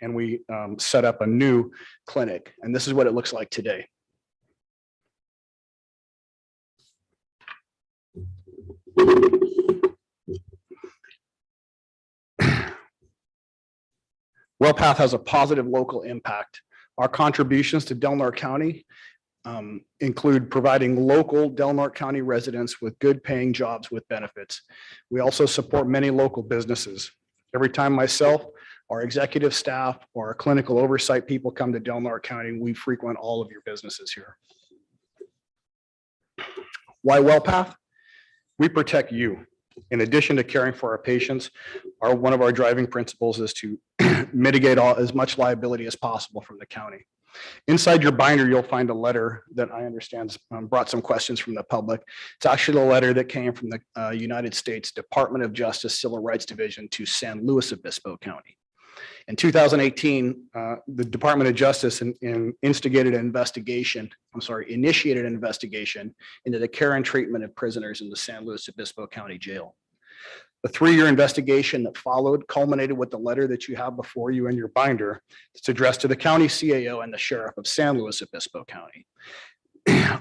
and we set up a new clinic. And this is what it looks like today. WellPath has a positive local impact. Our contributions to Del Norte County include providing local Del Norte County residents with good paying jobs with benefits. We also support many local businesses. Every time myself, our executive staff, or our clinical oversight people come to Del Norte County, we frequent all of your businesses here. Why WellPath? We protect you. In addition to caring for our patients, one of our driving principles is to mitigate as much liability as possible from the county. Inside your binder, you'll find a letter that I understand brought some questions from the public. It's actually a letter that came from the United States Department of Justice Civil Rights Division to San Luis Obispo County. In 2018, the Department of Justice initiated an investigation into the care and treatment of prisoners in the San Luis Obispo County Jail. The 3-year investigation that followed culminated with the letter that you have before you in your binder. It's addressed to the county CAO and the sheriff of San Luis Obispo County.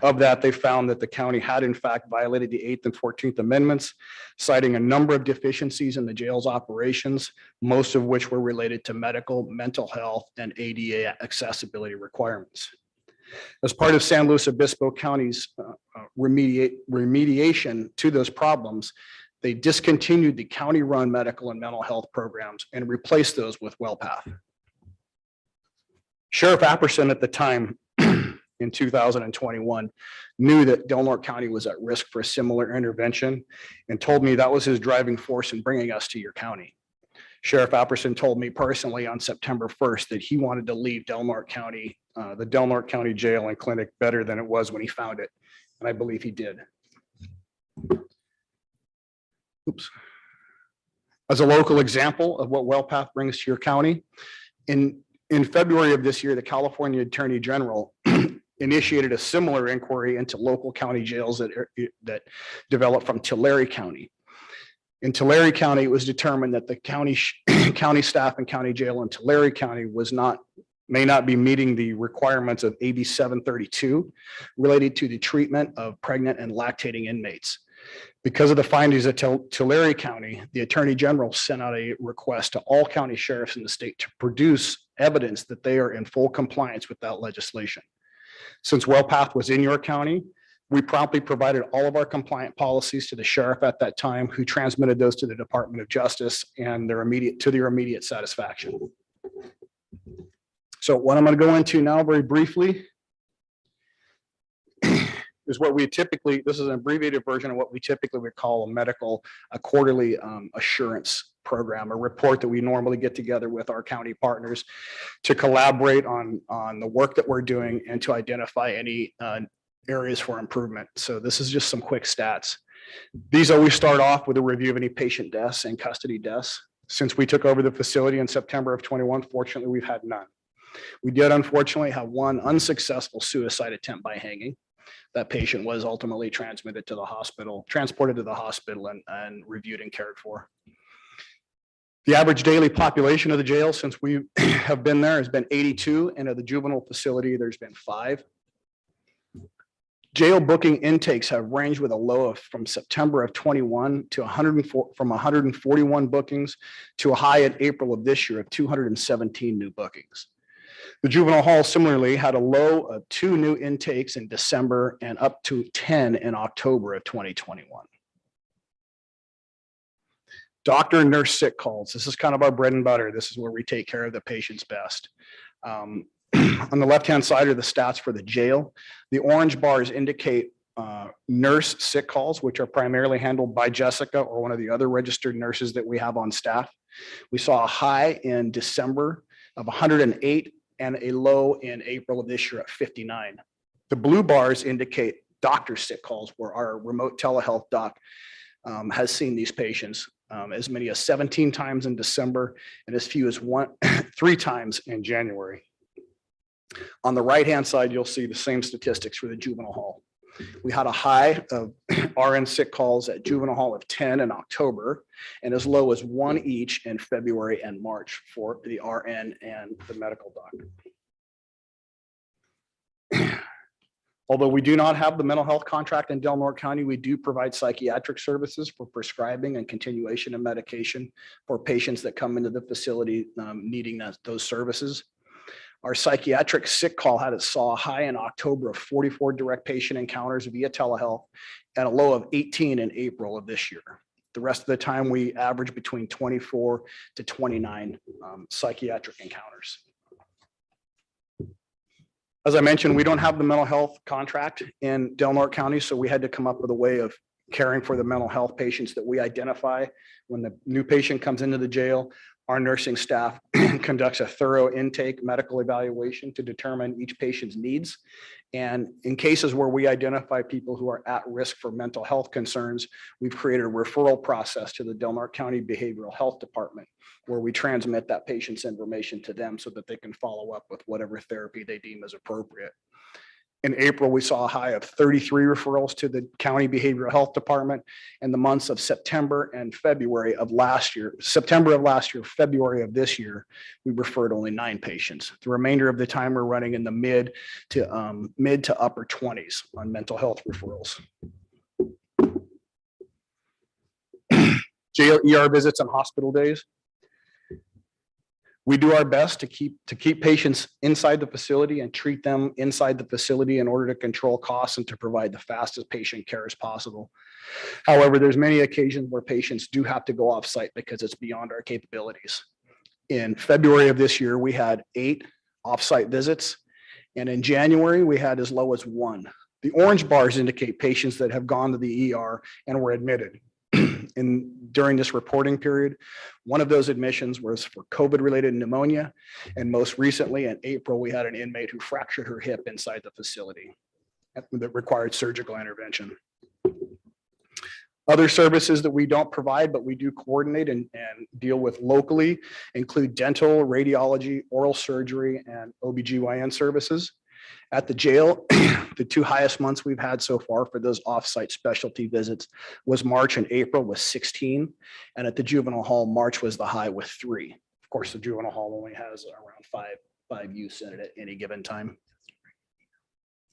Of that, they found that the county had in fact violated the 8th and 14th Amendments, citing a number of deficiencies in the jail's operations, most of which were related to medical, mental health, and ADA accessibility requirements. As part of San Luis Obispo County's remediation to those problems, they discontinued the county-run medical and mental health programs and replaced those with WellPath. Sheriff Apperson at the time in 2021 knew that Del Norte County was at risk for a similar intervention and told me that was his driving force in bringing us to your county. Sheriff Apperson told me personally on September 1st that he wanted to leave Del Norte County, the Del Norte County Jail and Clinic better than it was when he found it. And I believe he did. Oops. As a local example of what WellPath brings to your county, in February of this year, the California Attorney General initiated a similar inquiry into local county jails that developed from Tulare County. In Tulare County, it was determined that the county staff and county jail in Tulare County may not be meeting the requirements of AB 732 related to the treatment of pregnant and lactating inmates. Because of the findings at Tulare County, the Attorney General sent out a request to all county sheriffs in the state to produce evidence that they are in full compliance with that legislation. Since WellPath was in your county, we promptly provided all of our compliant policies to the sheriff at that time, who transmitted those to the Department of Justice and their immediate satisfaction. So what I'm going to go into now very briefly is what we typically, this is an abbreviated version of what we typically would call a quarterly assurance program, a report that we normally get together with our county partners to collaborate on the work that we're doing and to identify any areas for improvement. So this is just some quick stats. These always start off with a review of any patient deaths and custody deaths. Since we took over the facility in September of 21, fortunately, we've had none. We did unfortunately have one unsuccessful suicide attempt by hanging. That patient was ultimately transported to the hospital and reviewed and cared for. The average daily population of the jail since we have been there has been 82, and of the juvenile facility, there's been 5. Jail booking intakes have ranged with a low of from September of 21 to 141 bookings to a high in April of this year of 217 new bookings. The juvenile hall similarly had a low of 2 new intakes in December and up to 10 in October of 2021. Doctor and nurse sick calls. This is kind of our bread and butter. This is where we take care of the patients best. On the left-hand side are the stats for the jail. The orange bars indicate nurse sick calls, which are primarily handled by Jessica or one of the other registered nurses that we have on staff. We saw a high in December of 108 and a low in April of this year at 59. The blue bars indicate doctor sick calls, where our remote telehealth doc has seen these patients as many as 17 times in December and as few as 3 times in January. On the right-hand side, you'll see the same statistics for the juvenile hall. We had a high of RN sick calls at juvenile hall of 10 in October and as low as 1 each in February and March for the RN and the medical doctor. Although we do not have the mental health contract in Del Norte County, we do provide psychiatric services for prescribing and continuation of medication for patients that come into the facility needing those services. Our psychiatric sick call saw a high in October of 44 direct patient encounters via telehealth and a low of 18 in April of this year. The rest of the time, we average between 24 to 29 psychiatric encounters. As I mentioned, we don't have the mental health contract in Del Norte County, so we had to come up with a way of caring for the mental health patients that we identify. When the new patient comes into the jail, our nursing staff conducts a thorough intake medical evaluation to determine each patient's needs. And in cases where we identify people who are at risk for mental health concerns, we've created a referral process to the Del Norte County Behavioral Health Department, where we transmit that patient's information to them so that they can follow up with whatever therapy they deem as appropriate. In April, we saw a high of 33 referrals to the county behavioral health department. In the months of September and February of last year, February of this year, we referred only 9 patients. The remainder of the time, we're running in the mid to upper 20s on mental health referrals. Jail ER visits and hospital days. We do our best to keep patients inside the facility and treat them inside the facility in order to control costs and to provide the fastest patient care as possible. However, there's many occasions where patients do have to go off-site because it's beyond our capabilities. In February of this year, we had 8 off-site visits, and in January, we had as low as 1. The orange bars indicate patients that have gone to the ER and were admitted. During this reporting period, one of those admissions was for COVID-related pneumonia. And most recently in April, we had an inmate who fractured her hip inside the facility that required surgical intervention. Other services that we don't provide, but we do coordinate and deal with locally include dental, radiology, oral surgery, and OBGYN services. At the jail, the 2 highest months we've had so far for those off-site specialty visits was March and April with 16. And at the juvenile hall, March was the high with 3. Of course, the juvenile hall only has around 5 youths in it at any given time.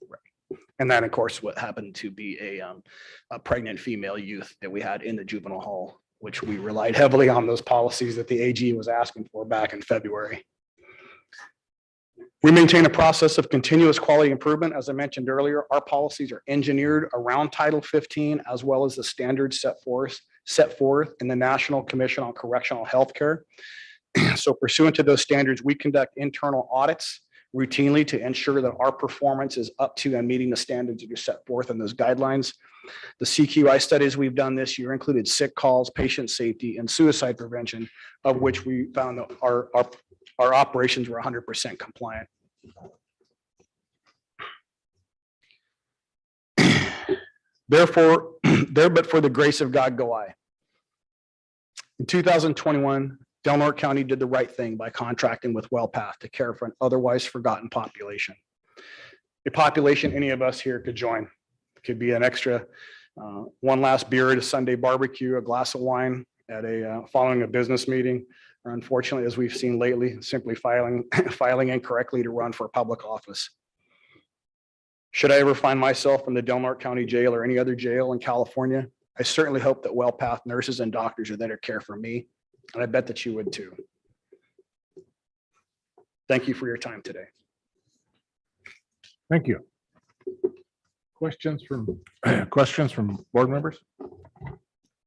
Right. And that, of course, what happened to be a pregnant female youth that we had in the juvenile hall, which we relied heavily on those policies that the AG was asking for back in February. We maintain a process of continuous quality improvement. As I mentioned earlier, our policies are engineered around Title 15 as well as the standards set forth in the National Commission on Correctional Healthcare. So pursuant to those standards, we conduct internal audits routinely to ensure that our performance is up to and meeting the standards that are set forth in those guidelines. The CQI studies we've done this year included sick calls, patient safety, and suicide prevention, of which we found that our operations were 100% compliant. Therefore, there but for the grace of God go I. In 2021, Del Norte County did the right thing by contracting with WellPath to care for an otherwise forgotten population. A population any of us here could join. It could be an extra one last beer at a Sunday barbecue, a glass of wine at following a business meeting, or unfortunately, as we've seen lately, simply filing incorrectly to run for public office. Should I ever find myself in the Del Norte County Jail or any other jail in California, I certainly hope that WellPath nurses and doctors are there to care for me, and I bet that you would too. Thank you for your time today. Thank you. Questions from board members?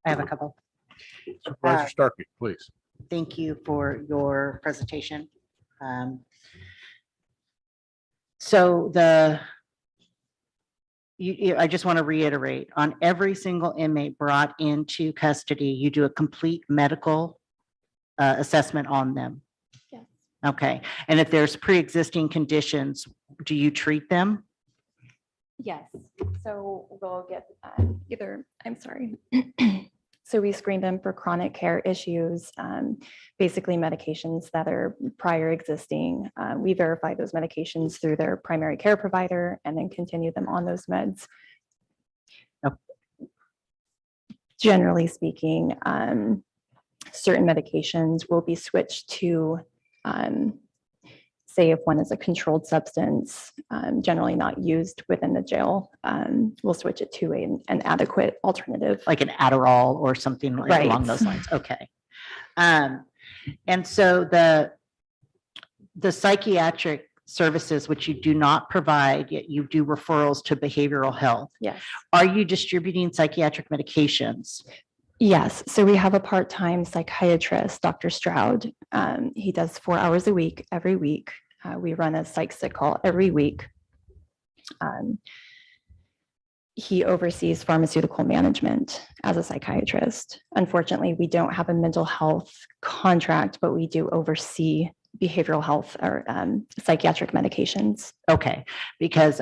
I have a couple. Supervisor Starkey, please. Thank you for your presentation. I just want to reiterate, on every single inmate brought into custody, you do a complete medical assessment on them. Yes. Okay, and if there's pre-existing conditions, do you treat them? Yes, so we'll get So we screen them for chronic care issues, basically medications that are prior existing. We verify those medications through their primary care provider and then continue them on those meds. Yep. Generally speaking, certain medications will be switched to, say if one is a controlled substance, generally not used within the jail, we'll switch it to an adequate alternative. Like an Adderall or something like Right. along those lines. Okay. And so the psychiatric services, which you do not provide, yet you do referrals to behavioral health. Yes. Are you distributing psychiatric medications? Yes, so we have a part-time psychiatrist, Dr. Stroud. He does 4 hours a week, every week. We run a psych sick call every week. He oversees pharmaceutical management as a psychiatrist. Unfortunately, we don't have a mental health contract, but we do oversee behavioral health or psychiatric medications. Okay, because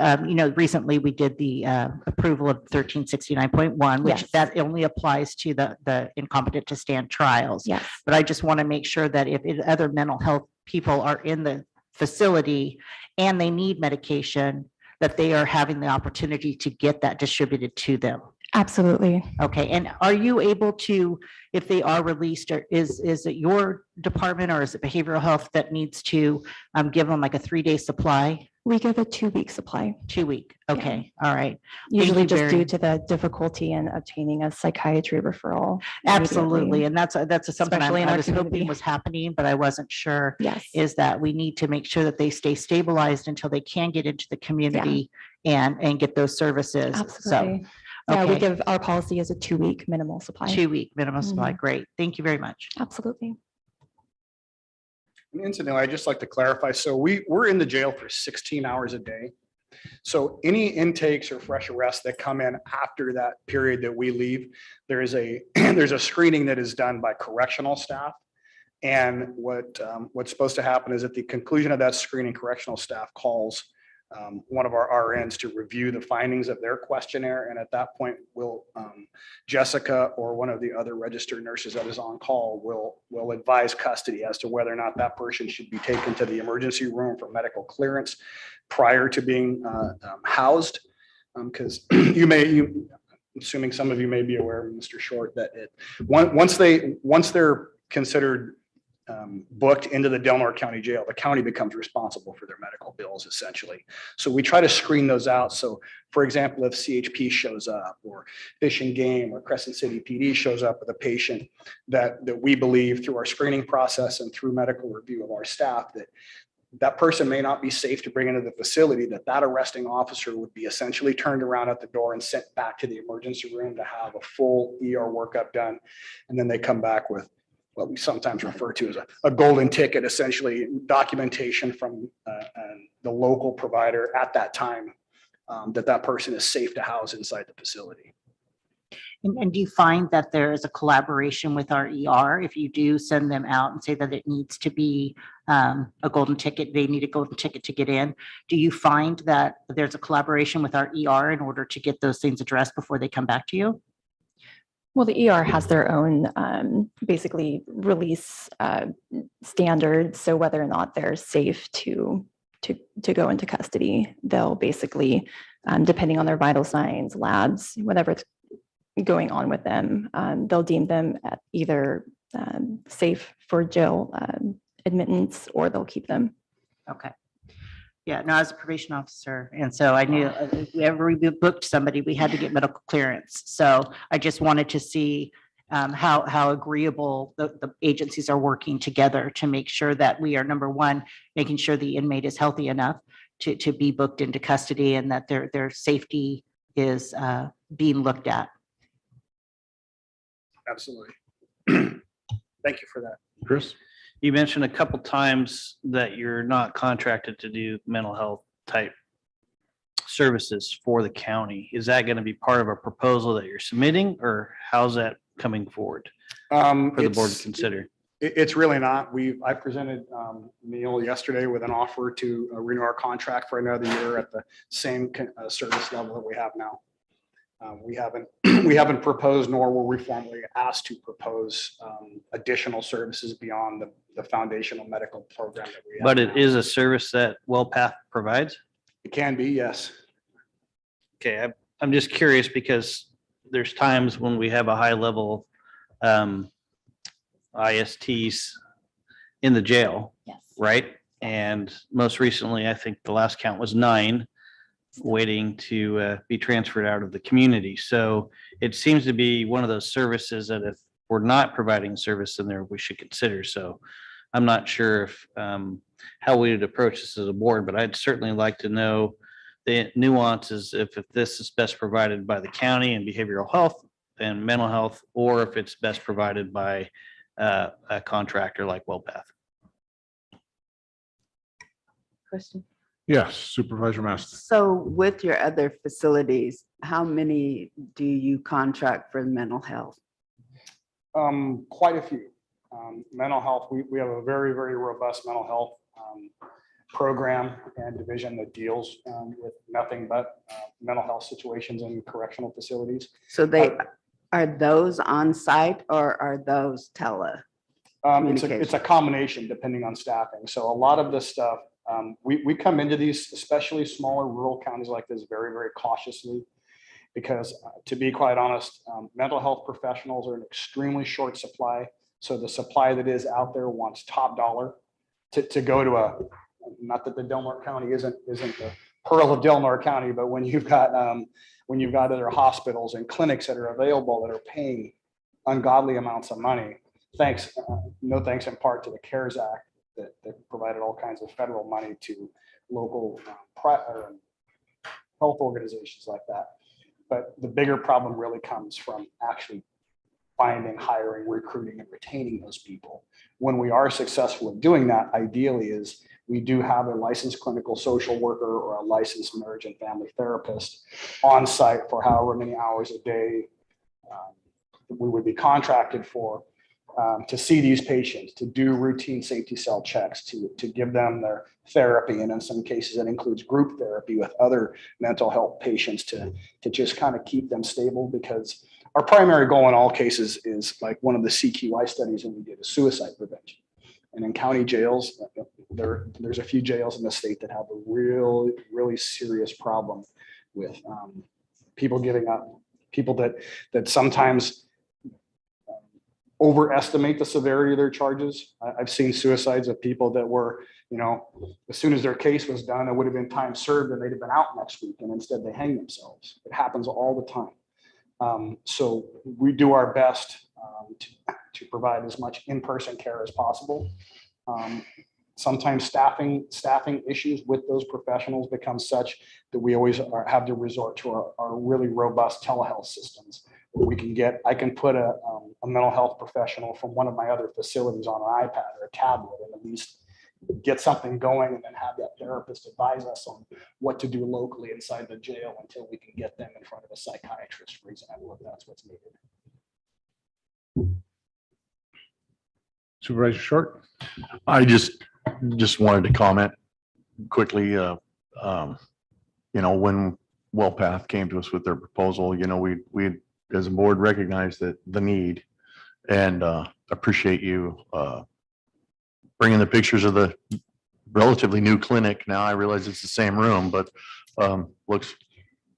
recently we did the approval of 1369.1, which Yes. that only applies to the incompetent to stand trials. Yes. But I just want to make sure that if other mental health people are in the facility and they need medication, that they are having the opportunity to get that distributed to them? Absolutely. Okay, and are you able to, if they are released, or is it your department or is it behavioral health that needs to give them like a 3-day supply? We give a 2-week supply, 2-week, okay, all right. usually you just very- due to the difficulty in obtaining a psychiatry referral. Absolutely, immediately. and that's something Especially in I our was hoping community. was happening, but I wasn't sure. Yes. Is that we need to make sure that they stay stabilized until they can get into the community and get those services. So, Absolutely. Yeah, we okay. give, our policy is a 2-week minimal supply. 2-week minimum supply, great, thank you very much. Absolutely. And incidentally, I'd just like to clarify, so we're in the jail for 16 hours a day. So any intakes or fresh arrests that come in after that period that we leave, there is there's a screening that is done by correctional staff. And what's supposed to happen is at the conclusion of that screening, correctional staff calls one of our RNs to review the findings of their questionnaire. And at that point, Jessica or one of the other registered nurses that is on call will advise custody as to whether or not that person should be taken to the emergency room for medical clearance prior to being housed. Because assuming some of you may be aware, Mr. Short, that once they're considered booked into the Del Norte County Jail, the county becomes responsible for their medical bills essentially. So we try to screen those out. So for example, if CHP shows up or Fish and Game or Crescent City PD shows up with a patient that we believe through our screening process and through medical review of our staff that person may not be safe to bring into the facility, that arresting officer would be essentially turned around at the door and sent back to the emergency room to have a full ER workup done. And then they come back with what we sometimes refer to as a golden ticket, essentially documentation from the local provider at that time that person is safe to house inside the facility. And do you find that there is a collaboration with our ER? If you do send them out and say that it needs to be a golden ticket, they need a golden ticket to get in. Do you find that there's a collaboration with our ER in order to get those things addressed before they come back to you? Well, the ER has their own basically release standards. So whether or not they're safe to go into custody, they'll basically, depending on their vital signs, labs, whatever's going on with them, they'll deem them either safe for jail admittance or they'll keep them. Okay. Yeah, no, I was a probation officer. And so I knew whenever we booked somebody, we had to get medical clearance. So I just wanted to see how agreeable the agencies are working together to make sure that we are, number one, making sure the inmate is healthy enough to be booked into custody and that their safety is being looked at. Absolutely. Thank you for that. Chris? You mentioned a couple times that you're not contracted to do mental health type services for the county. Is that going to be part of a proposal that you're submitting, or how's that coming forward for the board to consider? It's really not. I presented Neil yesterday with an offer to renew our contract for another year at the same service level that we have now. We haven't proposed, nor were we formally asked to propose additional services beyond the foundational medical program that we have. But it now. is a service that WellPath provides? It can be, yes. Okay, I'm just curious because there's times when we have a high level ISTs in the jail, Yes. right? And most recently, I think the last count was 9 waiting to be transferred out of the community. So it seems to be one of those services that if we're not providing service in there, we should consider. So I'm not sure if how we would approach this as a board, but I'd certainly like to know the nuances if this is best provided by the county and behavioral health and mental health, or if it's best provided by a contractor like WellPath. Question. Yes, Supervisor Master. So with your other facilities, how many do you contract for mental health? Quite a few. Mental health, we have a very, very robust mental health program and division that deals with nothing but mental health situations in correctional facilities. So are those on site or are those It's a combination depending on staffing. So a lot of this stuff We come into these, especially smaller rural counties like this, very, very cautiously. Because to be quite honest, mental health professionals are in extremely short supply. So the supply that is out there wants top dollar to go to a, not that the Delmar County isn't the pearl of Delmar County, but when you've got other hospitals and clinics that are available that are paying ungodly amounts of money, no thanks in part to the CARES Act that provided all kinds of federal money to local health organizations like that. But the bigger problem really comes from actually finding, hiring, recruiting, and retaining those people. When we are successful in doing that, ideally is we do have a licensed clinical social worker or a licensed marriage and family therapist on site for however many hours a day we would be contracted for to see these patients, to do routine safety cell checks, to give them their therapy. And in some cases, that includes group therapy with other mental health patients to just kind of keep them stable, because our primary goal in all cases is like one of the CQI studies that we did is suicide prevention. And in county jails, there's a few jails in the state that have a really serious problem with people giving up, people that sometimes overestimate the severity of their charges. I've seen suicides of people that were, as soon as their case was done, it would have been time served and they'd have been out next week, and instead they hang themselves. It happens all the time. So we do our best to provide as much in-person care as possible. Sometimes staffing issues with those professionals become such that we always have to resort to our really robust telehealth systems. I can put a mental health professional from one of my other facilities on an iPad or a tablet and at least get something going, and then have that therapist advise us on what to do locally inside the jail until we can get them in front of a psychiatrist, for example, if that's what's needed. Supervisor Short. I just wanted to comment quickly, when WellPath came to us with their proposal, we as a board recognize that the need, and appreciate you bringing the pictures of the relatively new clinic. Now I realize it's the same room, but looks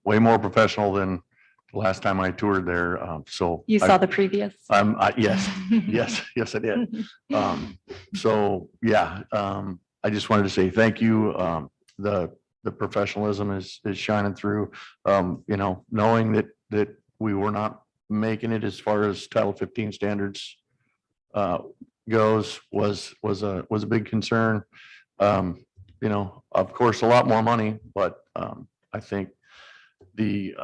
way more professional than the last time I toured there. So You saw the previous? Yes, I did. I just wanted to say thank you. The professionalism is shining through. Knowing that we were not making it as far as Title 15 standards goes was a big concern. Of course, a lot more money, but I think the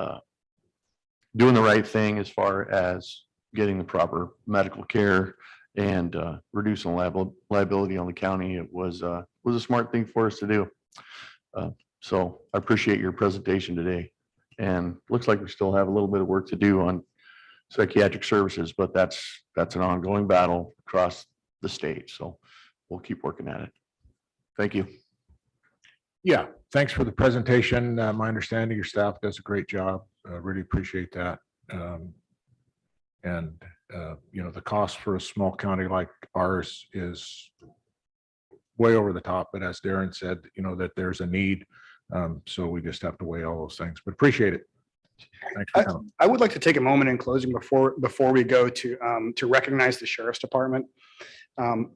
doing the right thing as far as getting the proper medical care and reducing liability on the county, it was a smart thing for us to do. So I appreciate your presentation today, and looks like we still have a little bit of work to do on psychiatric services, but that's an ongoing battle across the state. So we'll keep working at it. Thank you. Yeah, thanks for the presentation. My understanding, your staff does a great job. Really appreciate that. The cost for a small county like ours is way over the top. But as Darren said, that there's a need. So we just have to weigh all those things. But appreciate it. Thanks for coming. I would like to take a moment in closing before we go to recognize the Sheriff's Department.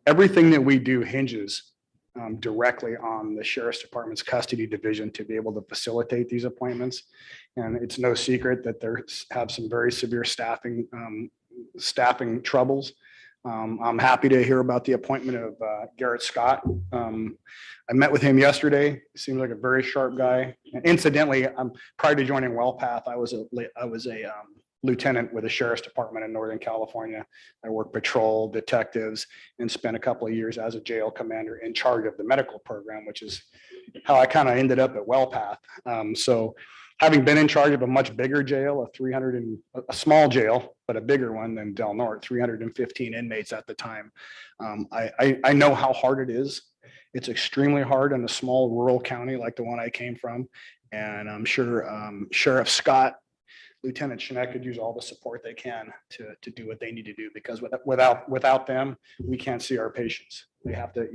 Everything that we do hinges directly on the Sheriff's Department's custody division to be able to facilitate these appointments. And it's no secret that they have some very severe staffing troubles. I'm happy to hear about the appointment of Garrett Scott. I met with him yesterday. He seems like a very sharp guy. And incidentally, prior to joining WellPath, I was a lieutenant with the Sheriff's Department in Northern California. I worked patrol, detectives, and spent a couple of years as a jail commander in charge of the medical program, which is how I kind of ended up at WellPath. So having been in charge of a much bigger jail, a small jail, but a bigger one than Del Norte, 315 inmates at the time, I know how hard it is. It's extremely hard in a small rural county like the one I came from. And I'm sure Sheriff Scott, Lieutenant Schneck could use all the support they can to do what they need to do, because without them, we can't see our patients. They have to.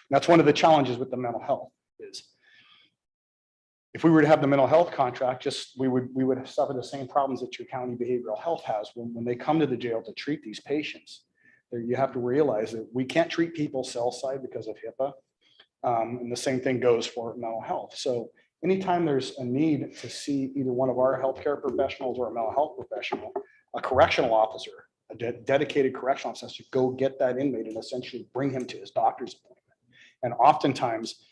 That's one of the challenges with the mental health is. If we were to have the mental health contract, just we would suffer the same problems that your county behavioral health has when they come to the jail to treat these patients. You have to realize that we can't treat people cell side because of HIPAA. And the same thing goes for mental health. So anytime there's a need to see either one of our healthcare professionals or a mental health professional, a correctional officer, a dedicated correctional officer to go get that inmate and essentially bring him to his doctor's appointment. And oftentimes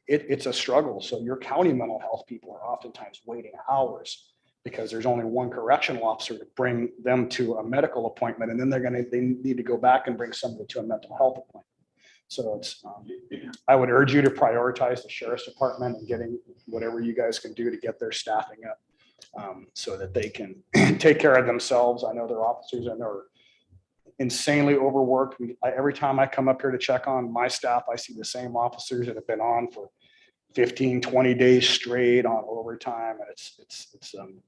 it's a struggle. So your county mental health people are oftentimes waiting hours because there's only one correctional officer to bring them to a medical appointment. And then they need to go back and bring somebody to a mental health appointment. So it's, I would urge you to prioritize the sheriff's department and getting whatever you guys can do to get their staffing up so that they can take care of themselves. I know their officers and they're insanely overworked. Every time I come up here to check on my staff, I see the same officers that have been on for 15, 20 days straight on overtime. And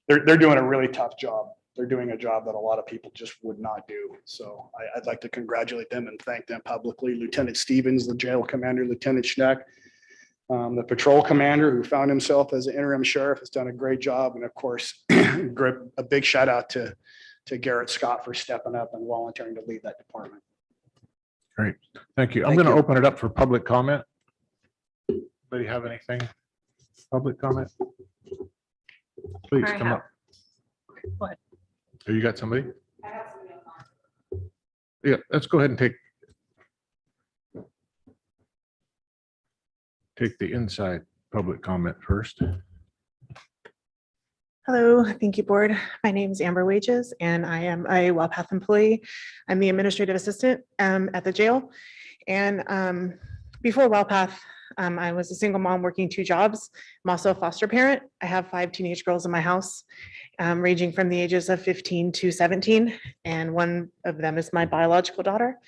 they're doing a really tough job. They're doing a job that a lot of people just would not do. So I'd like to congratulate them and thank them publicly. Lieutenant Stevens, the jail commander, Lieutenant Schneck, the patrol commander who found himself as an interim sheriff has done a great job. And of course, a big shout out to Garrett Scott for stepping up and volunteering to lead that department. Great. Thank you. I'm going to open it up for public comment. Anybody have anything? Public comment? Please come up. What? Oh, you got somebody? Yeah, let's go ahead and take the inside public comment first. Hello, thank you, board. My name is Amber Wages, and I am a WellPath employee. I'm the administrative assistant at the jail. And before WellPath, I was a single mom working 2 jobs. I'm also a foster parent. I have 5 teenage girls in my house, ranging from the ages of 15 to 17. And one of them is my biological daughter.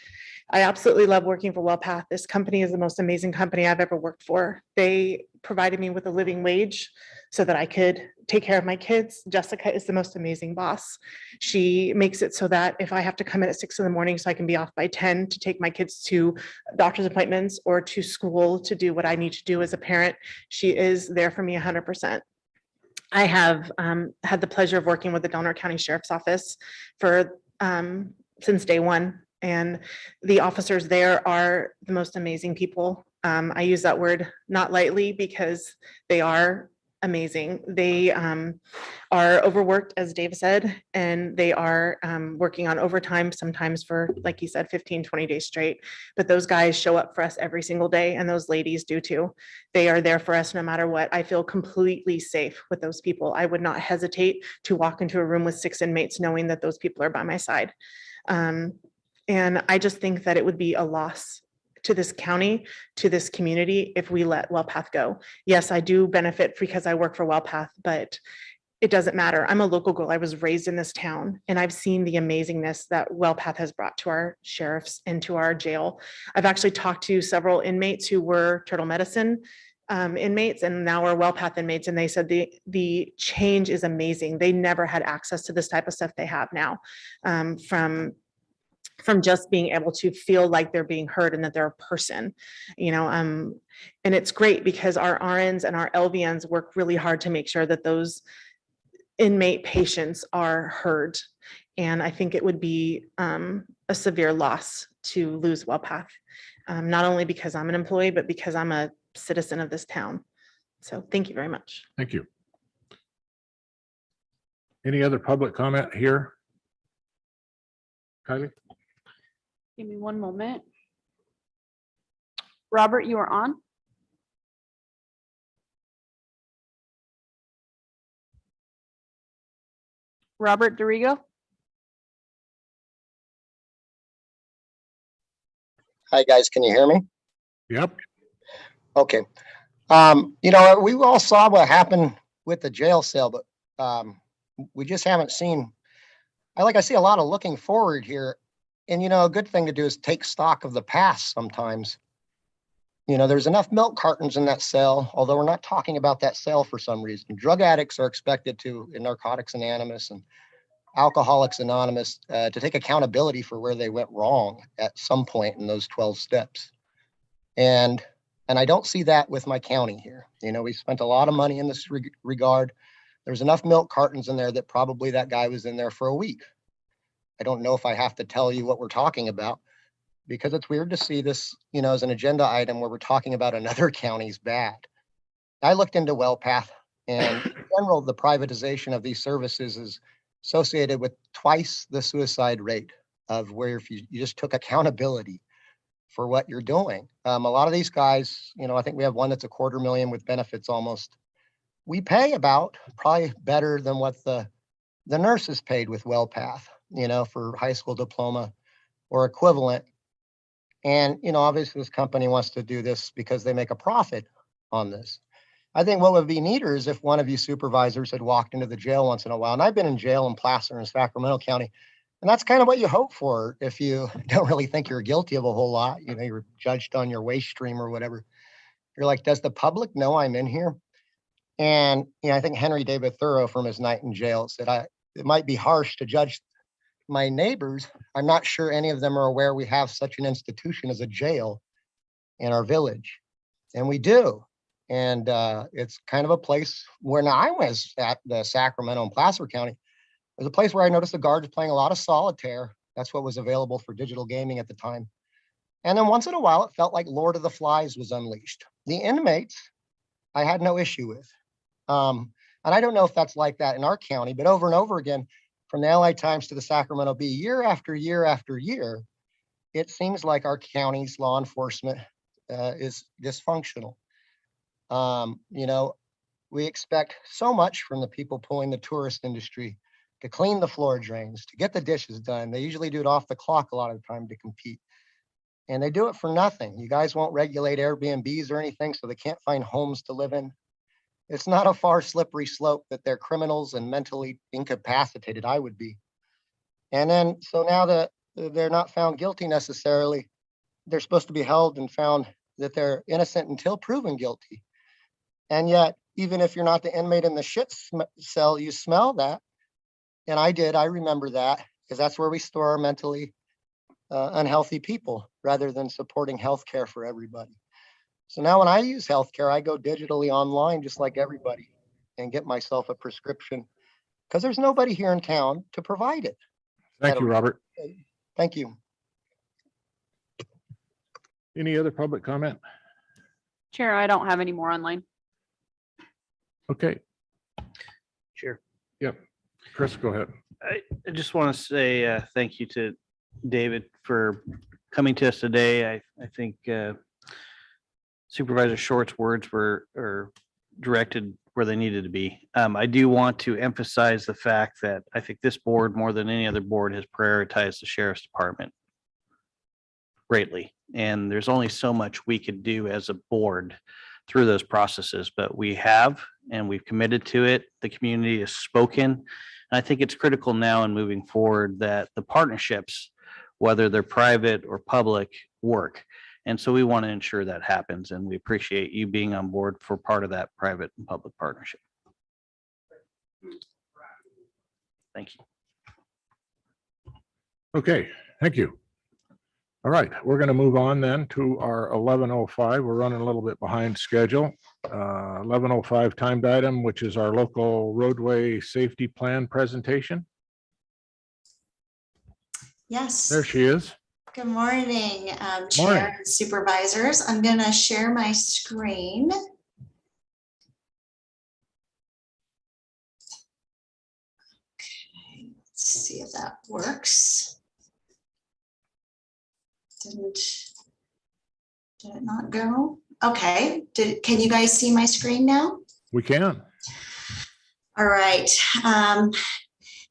I absolutely love working for WellPath. This company is the most amazing company I've ever worked for. They provided me with a living wage so that I could take care of my kids. Jessica is the most amazing boss. She makes it so that if I have to come in at 6 in the morning so I can be off by 10 to take my kids to doctor's appointments or to school to do what I need to do as a parent, she is there for me 100%. I have had the pleasure of working with the Delaware County Sheriff's Office for since day one. And the officers there are the most amazing people. I use that word not lightly because they are amazing. They are overworked, as Dave said, and they are working on overtime sometimes for, like he said, 15, 20 days straight. But those guys show up for us every single day, and those ladies do too. They are there for us no matter what. I feel completely safe with those people. I would not hesitate to walk into a room with 6 inmates knowing that those people are by my side. And I just think that it would be a loss to this county, to this community, if we let WellPath go. Yes, I do benefit because I work for WellPath, but it doesn't matter. I'm a local girl. I was raised in this town, and I've seen the amazingness that WellPath has brought to our sheriffs and to our jail. I've actually talked to several inmates who were Turtle Medicine inmates and now are WellPath inmates, and they said the change is amazing. They never had access to this type of stuff they have now, from just being able to feel like they're being heard and that they're a person, and it's great because our RNs and our LVNs work really hard to make sure that those inmate patients are heard. And I think it would be a severe loss to lose WellPath, not only because I'm an employee, but because I'm a citizen of this town. So thank you very much. Thank you. Any other public comment here? Kylie? Give me one moment. Robert, you are on. Robert Dorigo. Hi, guys. Can you hear me? Yep. Okay. We all saw what happened with the jail cell, but we just haven't seen, I see a lot of looking forward here. And, a good thing to do is take stock of the past sometimes. There's enough milk cartons in that cell, although we're not talking about that cell for some reason. Drug addicts are expected to, in Narcotics Anonymous and Alcoholics Anonymous, to take accountability for where they went wrong at some point in those 12 steps. And And I don't see that with my county here. You know, we spent a lot of money in this regard. There's enough milk cartons in there that probably that guy was in there for a week. I don't know if I have to tell you what we're talking about, because it's weird to see this, you know, as an agenda item where we're talking about another county's bad. I looked into WellPath, and in general, the privatization of these services is associated with twice the suicide rate of where if you just took accountability for what you're doing. A lot of these guys, you know, I think we have one that's $250,000 with benefits almost. We pay about probably better than what the nurses paid with WellPath, you know, for high school diploma or equivalent. And, you know, obviously this company wants to do this because they make a profit on this. I think what would be neater is if one of you supervisors had walked into the jail once in a while. And I've been in jail in Placer and Sacramento County. And that's kind of what you hope for if you don't really think you're guilty of a whole lot. You know, you're judged on your waste stream or whatever. You're like, does the public know I'm in here? And, you know, I think Henry David Thoreau from his night in jail said, it might be harsh to judge my neighbors. I'm not sure any of them are aware we have such an institution as a jail in our village. And we do. And it's kind of a place where now I was at the Sacramento and Placer County. There's a place where I noticed the guards playing a lot of solitaire. That's what was available for digital gaming at the time. And then once in a while, it felt like Lord of the Flies was unleashed. The inmates, I had no issue with. And I don't know if that's like that in our county, but over and over again, from the LA Times to the Sacramento Bee, year after year after year, it seems like our county's law enforcement is dysfunctional. You know, we expect so much from the people pulling the tourist industry to clean the floor drains, to get the dishes done. They usually do it off the clock a lot of the time to compete. And they do it for nothing. You guys won't regulate Airbnbs or anything, so they can't find homes to live in. It's not a far slippery slope that they're criminals and mentally incapacitated. I would be. And then, so now that they're not found guilty necessarily, they're supposed to be held and found that they're innocent until proven guilty. And yet, even if you're not the inmate in the shit cell, you smell that. And I remember that, because that's where we store our mentally unhealthy people rather than supporting healthcare for everybody. So now when I use healthcare, I go digitally online just like everybody and get myself a prescription because there's nobody here in town to provide it. Thank you, Robert. Thank you. Any other public comment? Chair, I don't have any more online. Okay. Sure. Yep. Chris, go ahead. I just want to say thank you to David for coming to us today. I think Supervisor Short's words were directed where they needed to be. I do want to emphasize the fact that I think this board, more than any other board, has prioritized the Sheriff's Department greatly. And there's only so much we could do as a board through those processes, but we have, and we've committed to it. The community has spoken. And I think it's critical now in moving forward that the partnerships, whether they're private or public, work. And so we want to ensure that happens. And we appreciate you being on board for part of that private and public partnership. Thank you. Okay, thank you. All right, we're going to move on then to our 11:05. We're running a little bit behind schedule. 11:05 timed item, which is our local roadway safety plan presentation. Yes. There she is. Good morning, Morning. Chair and Supervisors. I'm going to share my screen. Okay, let's see if that works. Did it not go? Okay, can you guys see my screen now? We can. All right.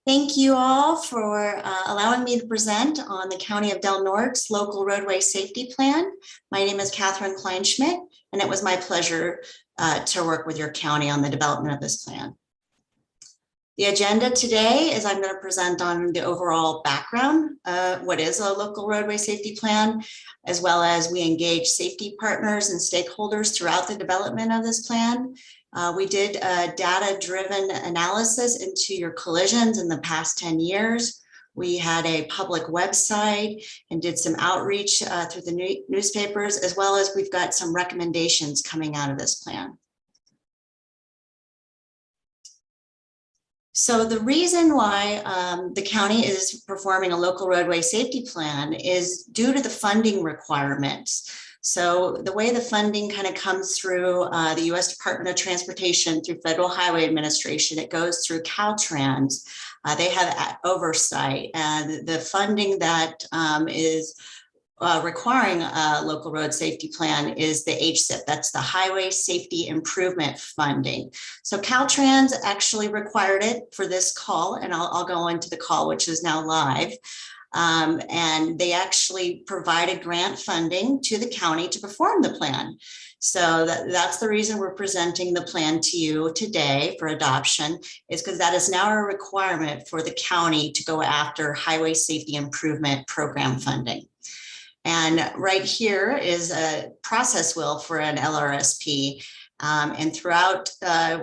Thank you all for allowing me to present on the County of Del Norte's local roadway safety plan. My name is Catherine Kleinschmidt, and it was my pleasure to work with your county on the development of this plan. The agenda today is I'm going to present on the overall background, what is a local roadway safety plan, as well as we engage safety partners and stakeholders throughout the development of this plan. We did a data-driven analysis into your collisions in the past 10 years. We had a public website and did some outreach through the newspapers, as well as we've got some recommendations coming out of this plan. So the reason why the county is performing a local roadway safety plan is due to the funding requirements. So the way the funding kind of comes through the U.S. Department of Transportation through Federal Highway Administration, it goes through Caltrans. They have oversight, and the funding that is requiring a local road safety plan is the HSIP. That's the Highway Safety Improvement Funding. So Caltrans actually required it for this call, and I'll go into the call, which is now live. And they actually provided grant funding to the county to perform the plan. So that's the reason we're presenting the plan to you today for adoption, is because that is now a requirement for the county to go after Highway Safety Improvement Program funding. And right here is a process wheel for an LRSP. And throughout,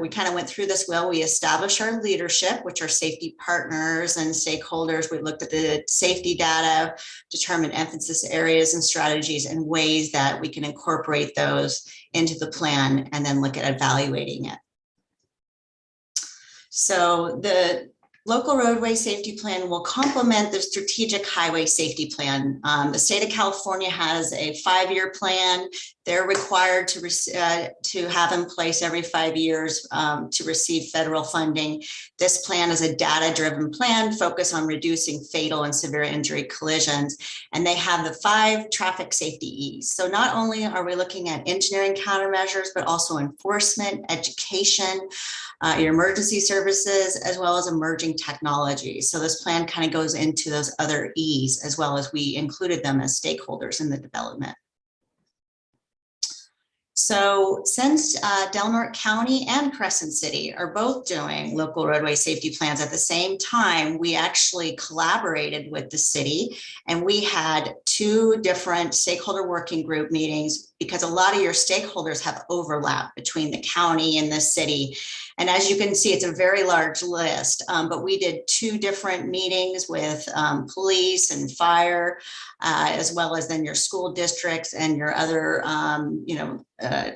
we kind of went through this wheel. We established our leadership, which are safety partners and stakeholders. We looked at the safety data, determined emphasis areas and strategies and ways that we can incorporate those into the plan, and then look at evaluating it. So the local roadway safety plan will complement the strategic highway safety plan. The state of California has a 5-year plan. They're required to have in place every 5 years to receive federal funding. This plan is a data-driven plan focused on reducing fatal and severe injury collisions. And they have the 5 traffic safety E's. So not only are we looking at engineering countermeasures, but also enforcement, education, your emergency services, as well as emerging technologies. So this plan kind of goes into those other E's, as well as we included them as stakeholders in the development. So since Del Norte County and Crescent City are both doing local roadway safety plans at the same time, we actually collaborated with the city, and we had 2 different stakeholder working group meetings, because a lot of your stakeholders have overlap between the county and the city. And as you can see, it's a very large list, but we did 2 different meetings with police and fire, as well as then your school districts and your other,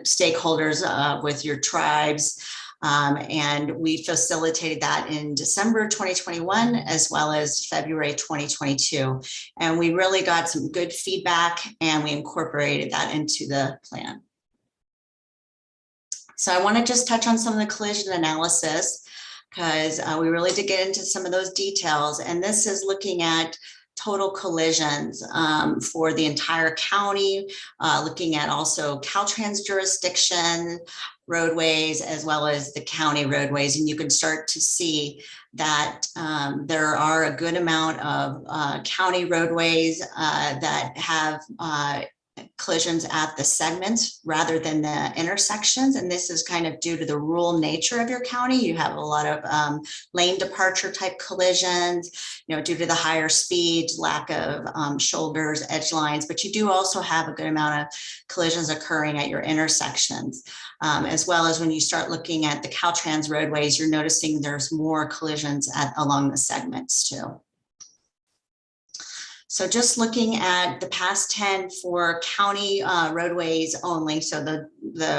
stakeholders with your tribes. And we facilitated that in December 2021, as well as February 2022. And we really got some good feedback, and we incorporated that into the plan. So I want to just touch on some of the collision analysis, because we really did get into some of those details. And this is looking at total collisions for the entire county, looking at also Caltrans jurisdiction, roadways, as well as the county roadways. And you can start to see that there are a good amount of county roadways that have collisions at the segments rather than the intersections. And this is kind of due to the rural nature of your county. You have a lot of lane departure type collisions, due to the higher speeds, lack of shoulders, edge lines, but you do also have a good amount of collisions occurring at your intersections. As well as when you start looking at the Caltrans roadways, you're noticing there's more collisions along the segments too. So just looking at the past 10 for county roadways only, so the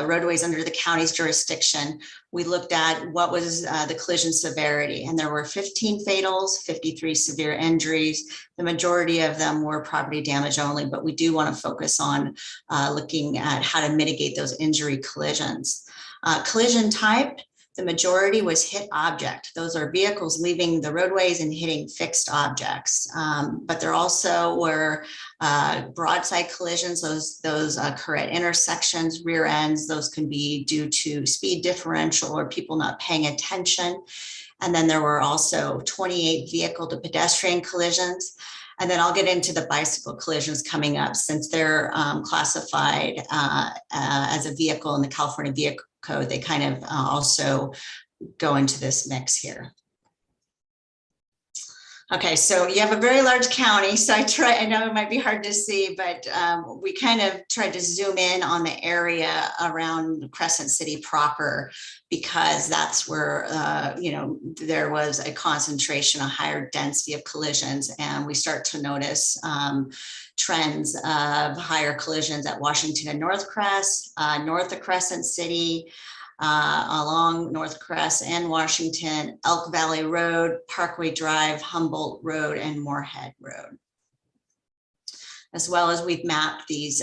roadways under the county's jurisdiction, we looked at what was the collision severity, and there were 15 fatals, 53 severe injuries. The majority of them were property damage only, but we do want to focus on looking at how to mitigate those injury collisions. Collision type, the majority was hit object. Those are vehicles leaving the roadways and hitting fixed objects. But there also were broadside collisions. Those occur at intersections, rear ends. Those can be due to speed differential or people not paying attention. And then there were also 28 vehicle-to-pedestrian collisions. And then I'll get into the bicycle collisions coming up, since they're classified as a vehicle in the California Vehicle Code. They kind of also go into this mix here. Okay, so you have a very large county, so I know it might be hard to see, but we kind of tried to zoom in on the area around Crescent City proper, because that's where, there was a concentration, a higher density of collisions, and we start to notice trends of higher collisions at Washington and North Crest, north of Crescent City, along North Crest and Washington, Elk Valley Road, Parkway Drive, Humboldt Road, and Moorhead Road. As well as we've mapped these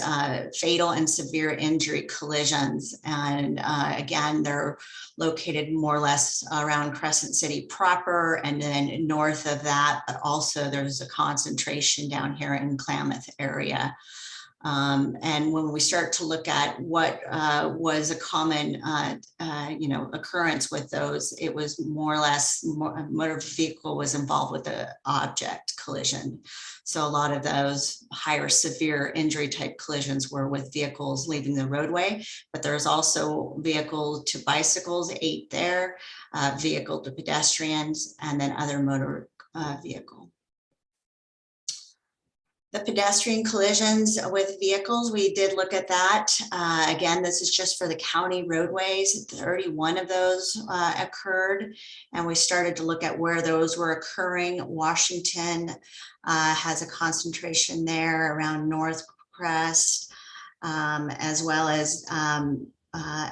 fatal and severe injury collisions. And again, they're located more or less around Crescent City proper, and then north of that, but also there's a concentration down here in Klamath area. And when we start to look at what was a common, occurrence with those, it was more or less a motor vehicle was involved with the object collision. So a lot of those higher severe injury type collisions were with vehicles leaving the roadway, but there's also vehicle to bicycles, 8 there, vehicle to pedestrians, and then other motor vehicle. The pedestrian collisions with vehicles, we did look at that. Again, this is just for the county roadways. 31 of those occurred, and we started to look at where those were occurring. Washington has a concentration there around North Crest, as well as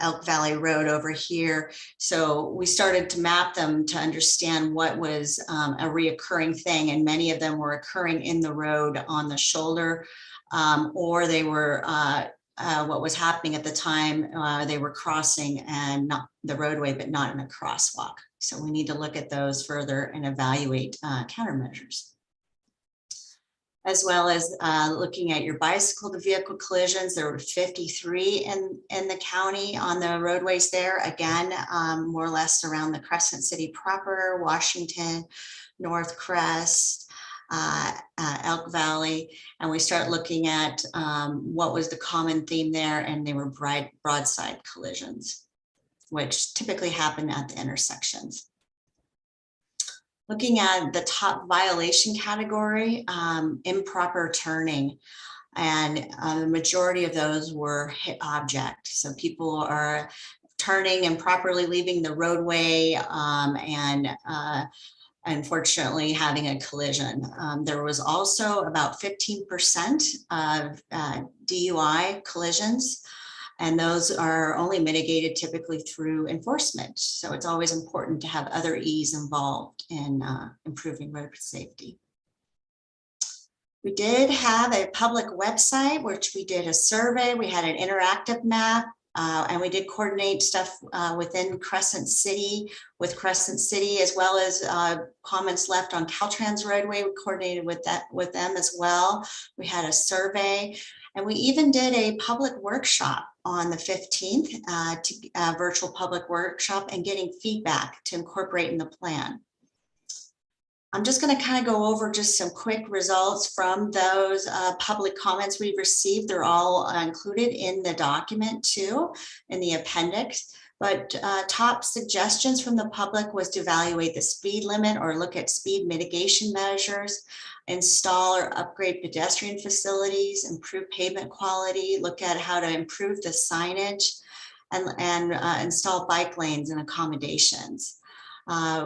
Elk Valley Road over here. So we started to map them to understand what was a reoccurring thing, and many of them were occurring in the road on the shoulder, or they were what was happening at the time, they were crossing and not the roadway, but not in a crosswalk. So we need to look at those further and evaluate countermeasures. As well as looking at your bicycle to vehicle collisions. There were 53 in the county on the roadways there. Again, more or less around the Crescent City proper, Washington, North Crest, Elk Valley. And we start looking at what was the common theme there, and they were broadside collisions, which typically happen at the intersections. Looking at the top violation category, improper turning, and the majority of those were hit object. So people are turning and improperly leaving the roadway, and unfortunately having a collision. There was also about 15% of DUI collisions, and those are only mitigated typically through enforcement. So it's always important to have other E's involved in improving road safety. We did have a public website, which we did a survey. We had an interactive map, and we did coordinate stuff within Crescent City, with Crescent City, as well as comments left on Caltrans roadway. We coordinated with them as well. We had a survey, and we even did a public workshop on the 15th, virtual public workshop, and getting feedback to incorporate in the plan. I'm just going to kind of go over just some quick results from those public comments we've received. They're all included in the document too, in the appendix. But top suggestions from the public was to evaluate the speed limit or look at speed mitigation measures, install or upgrade pedestrian facilities, improve pavement quality, look at how to improve the signage, and install bike lanes and accommodations.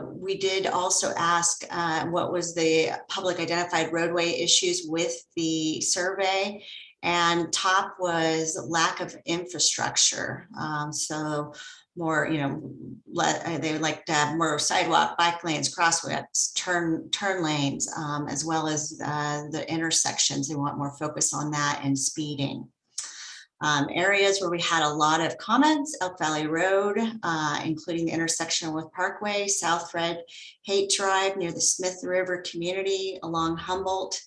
We did also ask what was the public identified roadway issues with the survey, and top was lack of infrastructure. So more, they would like to have more sidewalk, bike lanes, crosswalks, turn lanes, as well as the intersections. They want more focus on that and speeding. Areas where we had a lot of comments: Elk Valley Road, including the intersection with Parkway, South Red Haight Drive near the Smith River community, along Humboldt,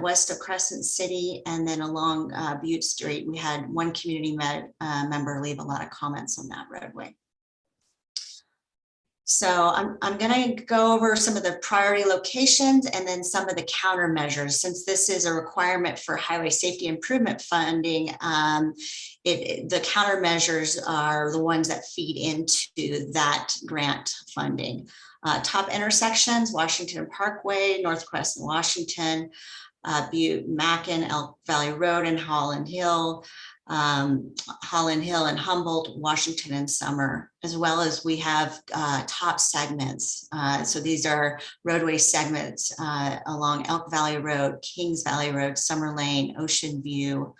west of Crescent City, and then along Butte Street. We had one community member leave a lot of comments on that roadway. So I'm going to go over some of the priority locations and then some of the countermeasures. Since this is a requirement for highway safety improvement funding, the countermeasures are the ones that feed into that grant funding. Top intersections: Washington Parkway, North Crescent, Washington, Butte, Mackin, Elk Valley Road, and Holland Hill and Humboldt, Washington, and Summer, as well as we have top segments. So these are roadway segments along Elk Valley Road, Kings Valley Road, Summer Lane, Ocean View,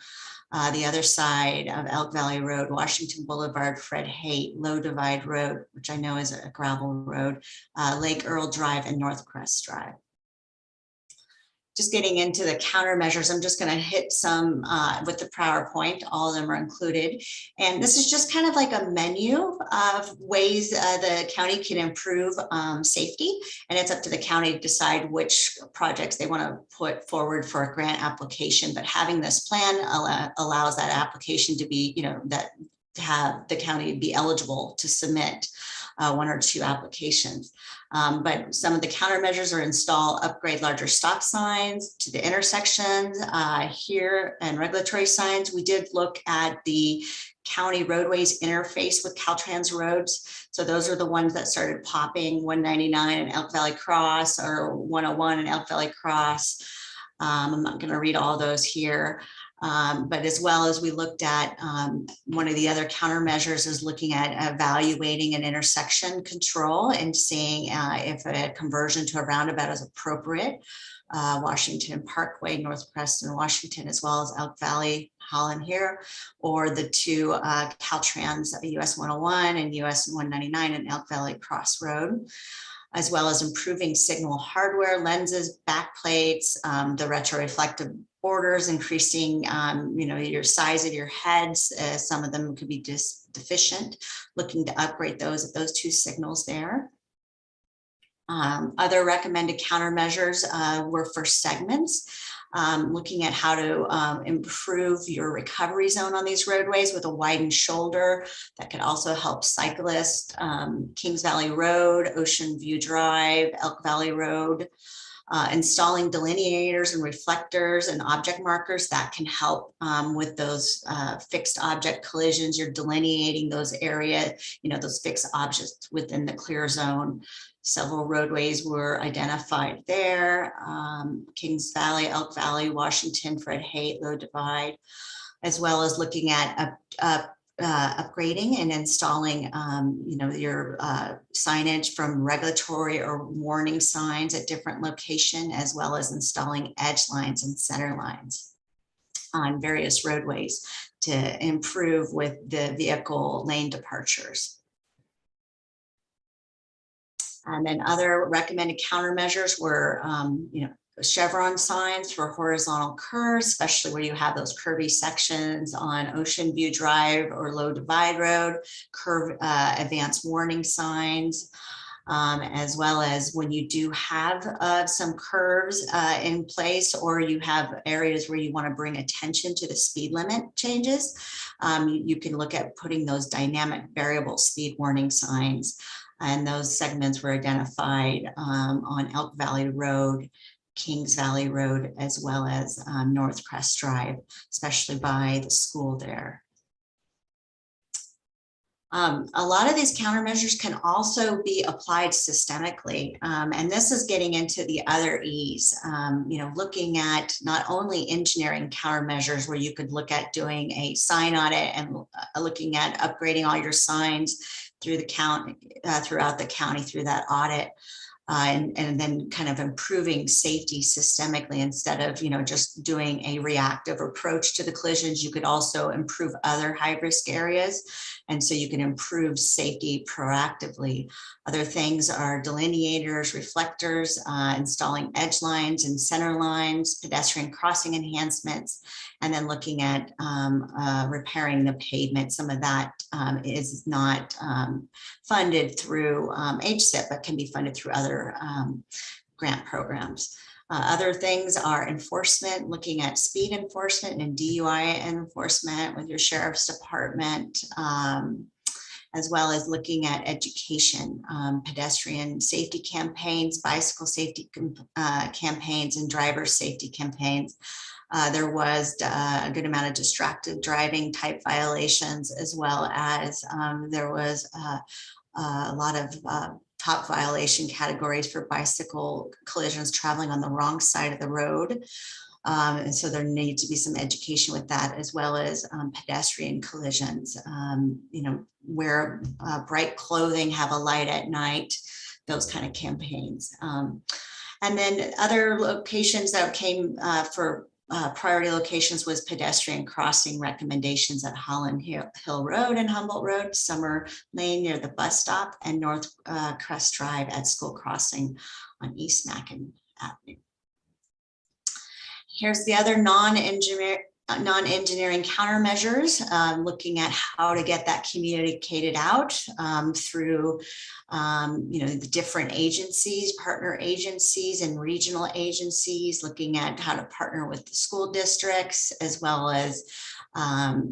the other side of Elk Valley Road, Washington Boulevard, Fred Haight, Low Divide Road, which I know is a gravel road, Lake Earl Drive, and North Crest Drive. Just getting into the countermeasures, I'm just going to hit some with the PowerPoint. All of them are included. And this is just kind of like a menu of ways the county can improve safety. And it's up to the county to decide which projects they want to put forward for a grant application. But having this plan allows that application to be, that have the county be eligible to submit one or two applications. But some of the countermeasures are install, upgrade larger stop signs to the intersections here, and regulatory signs. We did look at the county roadways interface with Caltrans roads. So those are the ones that started popping, 199 and Elk Valley Cross, or 101 and Elk Valley Cross. I'm not going to read all those here. But as well as we looked at one of the other countermeasures is looking at evaluating an intersection control and seeing if a conversion to a roundabout is appropriate. Washington Parkway, North Crescent, Washington, as well as Elk Valley, Holland here, or the two Caltrans, US 101 and US 199 and Elk Valley Cross Road, as well as improving signal hardware, lenses, backplates, the retroreflective borders, increasing your size of your heads. Some of them could be deficient, looking to upgrade those two signals there. Other recommended countermeasures were for segments, looking at how to improve your recovery zone on these roadways with a widened shoulder that could also help cyclists. Kings Valley Road, Ocean View Drive, Elk Valley Road, installing delineators and reflectors and object markers that can help with those fixed object collisions. You're delineating those areas, those fixed objects within the clear zone. Several roadways were identified there: Kings Valley, Elk Valley, Washington, Fred Haight, Low Divide, as well as looking at upgrading and installing, your signage from regulatory or warning signs at different locations, as well as installing edge lines and center lines on various roadways to improve with the vehicle lane departures. And then other recommended countermeasures were, chevron signs for horizontal curves, especially where you have those curvy sections on Ocean View Drive or Low Divide Road, curve advanced warning signs, as well as when you do have some curves in place, or you have areas where you want to bring attention to the speed limit changes, you can look at putting those dynamic variable speed warning signs. And those segments were identified on Elk Valley Road, Kings Valley Road, as well as North Crest Drive, especially by the school there. A lot of these countermeasures can also be applied systemically, and this is getting into the other E's, looking at not only engineering countermeasures where you could look at doing a sign audit and looking at upgrading all your signs through the county, throughout the county through that audit, and then kind of improving safety systemically instead of, just doing a reactive approach to the collisions. You could also improve other high risk areas. And so you can improve safety proactively. Other things are delineators, reflectors, installing edge lines and center lines, pedestrian crossing enhancements, and then looking at repairing the pavement. Some of that is not funded through HSIP, but can be funded through other grant programs. Other things are enforcement, looking at speed enforcement and DUI enforcement with your sheriff's department, as well as looking at education, pedestrian safety campaigns, bicycle safety campaigns, and driver safety campaigns. There was a good amount of distracted driving type violations, as well as there was a lot of top violation categories for bicycle collisions traveling on the wrong side of the road. And so there needs to be some education with that, as well as pedestrian collisions. You know, wear bright clothing, have a light at night, those kind of campaigns. And then other locations that came for priority locations was pedestrian crossing recommendations at Holland Hill Road and Humboldt Road, Summer Lane near the bus stop, and North Crest Drive at School Crossing on East Mackin Avenue. Here's the other non-engineering countermeasures, looking at how to get that communicated out through you know, the different agencies, partner agencies and regional agencies, looking at how to partner with the school districts, as well as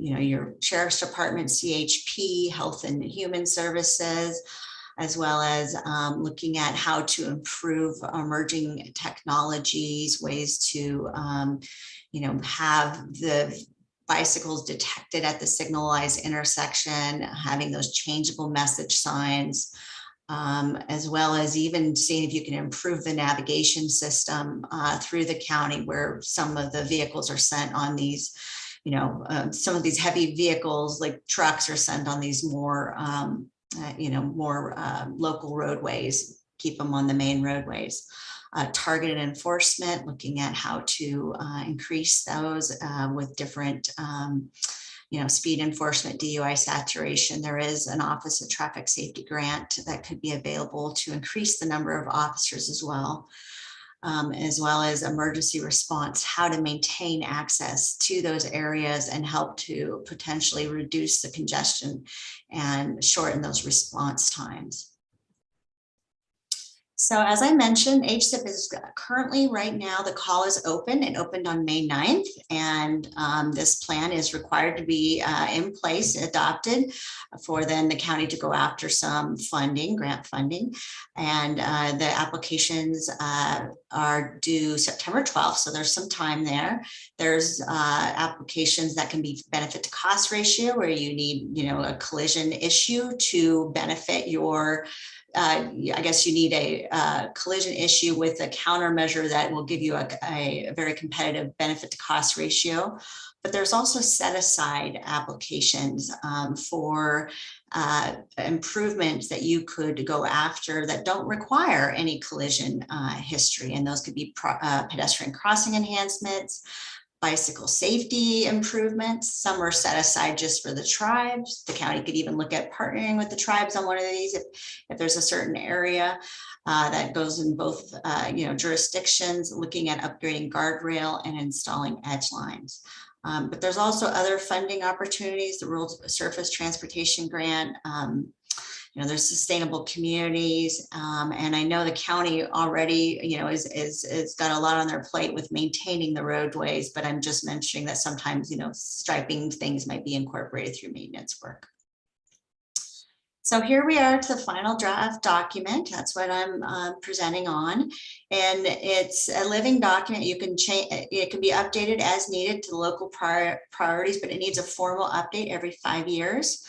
you know, your sheriff's department, CHP, Health and Human Services, as well as looking at how to improve emerging technologies, ways to you know, have the bicycles detected at the signalized intersection, having those changeable message signs, as well as even seeing if you can improve the navigation system through the county, where some of the vehicles are sent on these, you know, some of these heavy vehicles like trucks are sent on these more, you know, more local roadways, keep them on the main roadways. Targeted enforcement, looking at how to increase those with different, you know, speed enforcement, DUI saturation. There is an Office of Traffic Safety grant that could be available to increase the number of officers as well as emergency response, how to maintain access to those areas and help to potentially reduce the congestion and shorten those response times. So as I mentioned, HSIP is currently right now, the call is open. It opened on May 9th, and this plan is required to be in place, adopted, for then the county to go after some funding, grant funding. And the applications are due September 12th, so there's some time there. There's applications that can be benefit to cost ratio, where you need, you know, a collision issue to benefit your I guess you need a collision issue with a countermeasure that will give you a very competitive benefit to cost ratio. But there's also set aside applications for improvements that you could go after that don't require any collision history. And those could be pedestrian crossing enhancements, bicycle safety improvements. Some are set aside just for the tribes. The county could even look at partnering with the tribes on one of these if there's a certain area that goes in both you know, jurisdictions, looking at upgrading guardrail and installing edge lines. But there's also other funding opportunities, the Rural Surface Transportation Grant. You know, there's sustainable communities, and I know the county already, you know, is got a lot on their plate with maintaining the roadways. But I'm just mentioning that sometimes, you know, striping things might be incorporated through maintenance work. So here we are to the final draft document. That's what I'm presenting on, and it's a living document. You can change; it can be updated as needed to the local priorities, but it needs a formal update every 5 years.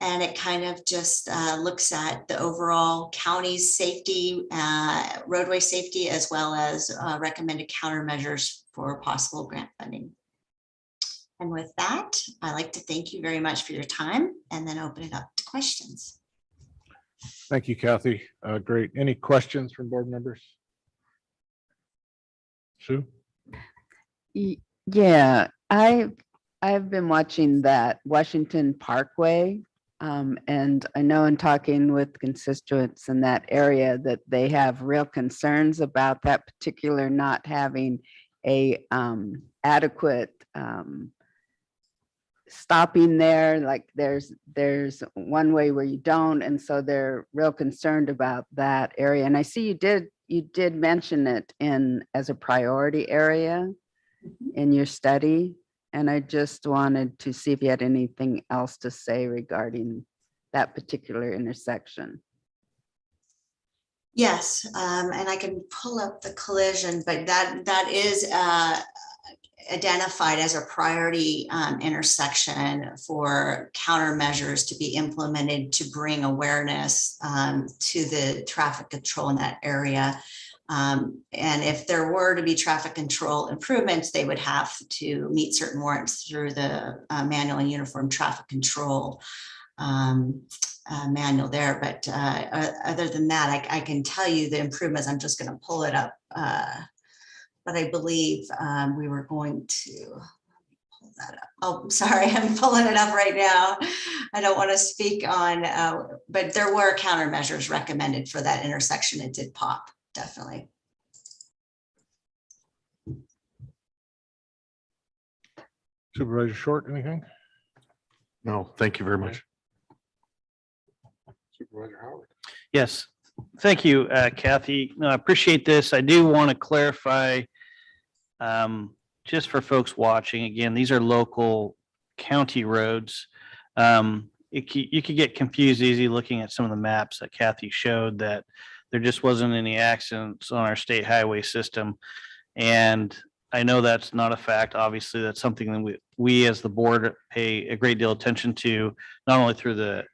And it kind of just looks at the overall county's safety, roadway safety, as well as recommended countermeasures for possible grant funding. And with that, I'd like to thank you very much for your time, and then open it up to questions. Thank you, Kathy. Great. Any questions from board members? Sue? Yeah, I've been watching that Washington Parkway. And I know in talking with constituents in that area that they have real concerns about that particular not having a adequate stopping there. Like there's one way where you don't, and so they're real concerned about that area. And I see you did mention it as a priority area in your study. And I just wanted to see if you had anything else to say regarding that particular intersection? Yes, and I can pull up the collision, but that is identified as a priority intersection for countermeasures to be implemented to bring awareness to the traffic control in that area. And if there were to be traffic control improvements, they would have to meet certain warrants through the manual and uniform traffic control manual there. But other than that, I can tell you the improvements. I'm just going to pull it up. But I believe we were going to pull that up. Oh, sorry, I'm pulling it up right now. I don't want to speak on, but there were countermeasures recommended for that intersection. It did pop, definitely. Supervisor Short, anything? No, thank you very much. Supervisor Howard. Yes, thank you, Kathy. No, I appreciate this. I do want to clarify, just for folks watching, again, these are local county roads. You could get confused easy looking at some of the maps that Kathy showed that there just wasn't any accidents on our state highway system. And I know that's not a fact. Obviously, that's something that we as the board pay a great deal of attention to, not only through the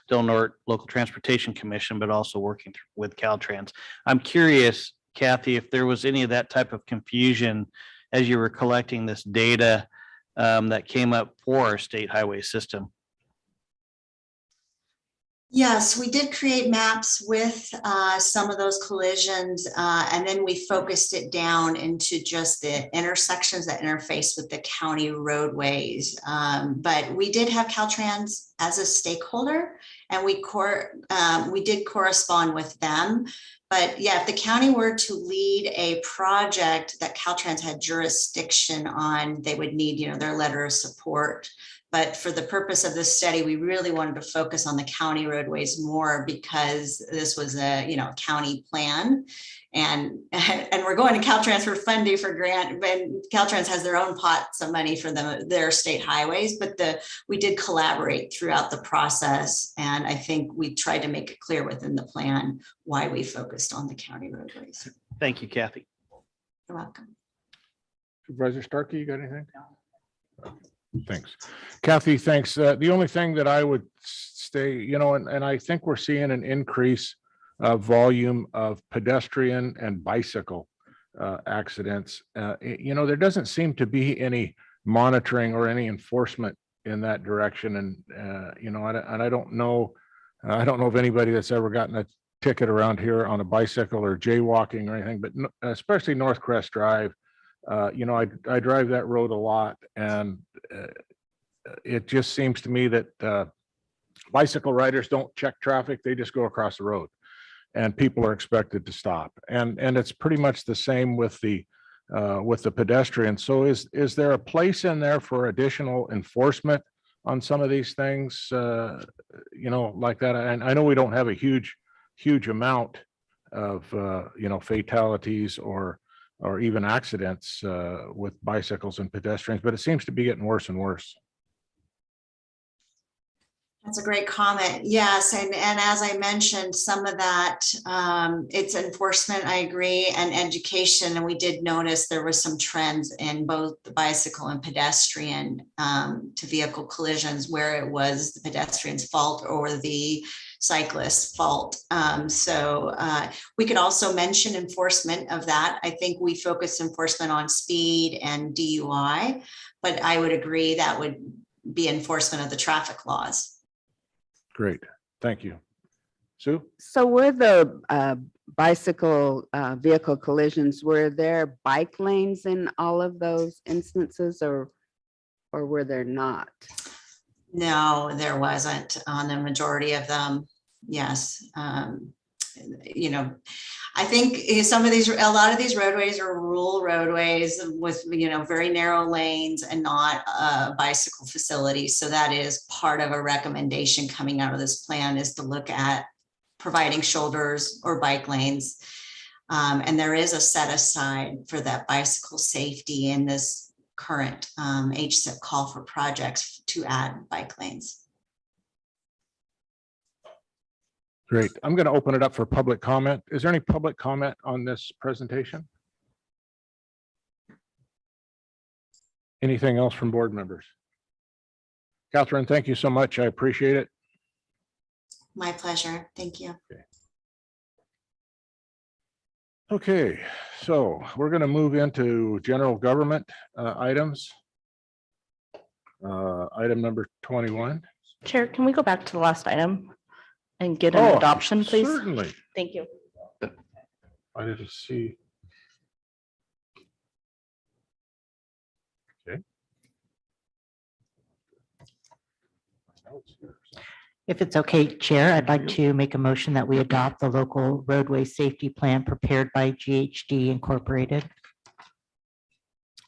Del Norte Local Transportation Commission, but also working with Caltrans. I'm curious, Kathy, if there was any of that type of confusion as you were collecting this data that came up for our state highway system. Yes, we did create maps with some of those collisions, and then we focused it down into just the intersections that interface with the county roadways. But we did have Caltrans as a stakeholder, and we did correspond with them. But yeah, if the county were to lead a project that Caltrans had jurisdiction on, they would need, their letter of support. But for the purpose of this study, we really wanted to focus on the county roadways more because this was a, county plan. And we're going to Caltrans for funding for grant, but Caltrans has their own pots of money for their state highways, but we did collaborate throughout the process. And I think we tried to make it clear within the plan why we focused on the county roadways. Thank you, Kathy. You're welcome. Supervisor Starkey, you got anything? Thanks. Kathy, thanks. The only thing that I would say, and I think we're seeing an increase volume of pedestrian and bicycle accidents. There doesn't seem to be any monitoring or any enforcement in that direction. And, I don't know of anybody that's ever gotten a ticket around here on a bicycle or jaywalking or anything, but especially North Crest Drive. I drive that road a lot, and it just seems to me that bicycle riders don't check traffic. They just go across the road, and people are expected to stop. And it's pretty much the same with the pedestrians. So is there a place in there for additional enforcement on some of these things, like that? And I know we don't have a huge amount of, fatalities or even accidents with bicycles and pedestrians, but it seems to be getting worse and worse. That's a great comment. Yes, and as I mentioned, some of that, it's enforcement, I agree, and education. And we did notice there was some trends in both the bicycle and pedestrian to vehicle collisions where it was the pedestrian's fault or the cyclist's fault. So we could also mention enforcement of that. I think we focus enforcement on speed and DUI, but I would agree that would be enforcement of the traffic laws. Great, thank you. Sue? So were the bicycle vehicle collisions, were there bike lanes in all of those instances, or were there not? No, there wasn't on the majority of them. Yes. I think a lot of these roadways are rural roadways with, very narrow lanes and not bicycle facilities. So that is part of a recommendation coming out of this plan, is to look at providing shoulders or bike lanes. And there is a set aside for that bicycle safety in this current HSIP call for projects to add bike lanes. Great. I'm going to open it up for public comment. Is there any public comment on this presentation? Anything else from board members? Catherine, thank you so much. I appreciate it. My pleasure. Thank you. Okay, so we're going to move into general government items. Item number 21. Chair, can we go back to the last item and get an Oh, adoption, please? certainly. Thank you. I didn't see. Okay. If it's okay, Chair, I'd like to make a motion that we adopt the local roadway safety plan prepared by GHD Incorporated.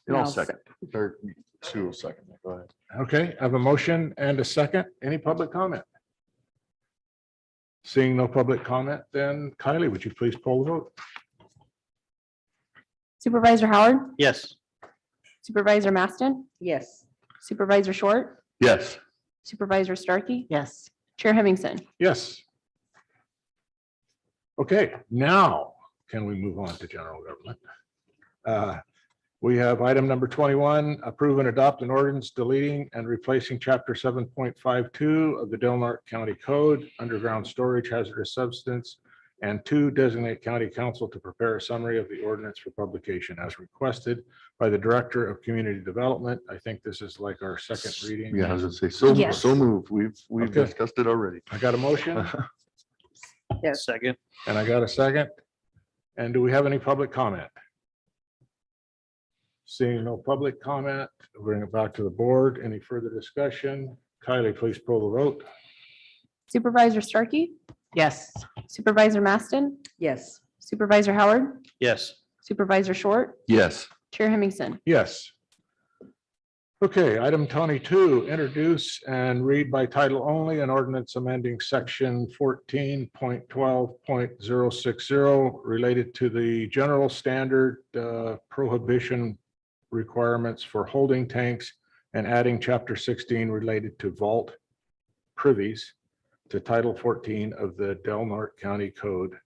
And I'll second, or Sue will second. Go ahead. Okay, I have a motion and a second. Any public comment? Seeing no public comment, then Kylie, would you please poll the vote? Supervisor Howard, Yes. Supervisor Maston, Yes. Supervisor Short, Yes. Supervisor Starkey, Yes. Chair Hemmingson. Yes. Okay, now can we move on to general government? We have item number 21, approve and adopt an ordinance deleting and replacing chapter 7.52 of the Del Norte County Code, underground storage hazardous substance, and 2, designate county council to prepare a summary of the ordinance for publication as requested by the Director of Community Development. I think this is like our second reading. Yeah, I was gonna say, so, Yes. so moved. We've Okay. discussed it already. I got a motion Yes. Second. and I got a second. And do we have any public comment? Seeing no public comment, bring it back to the board. Any further discussion? Kylie, please pull the vote. Supervisor Starkey, Yes. Supervisor Maston, Yes. Supervisor Howard, Yes. Supervisor Short, Yes. Chair Hemmingson. Yes. Okay, item 22, introduce and read by title only an ordinance amending section 14.12.060 related to the general standard prohibition requirements for holding tanks and adding chapter 16 related to vault privies to title 14 of the Del Norte County Code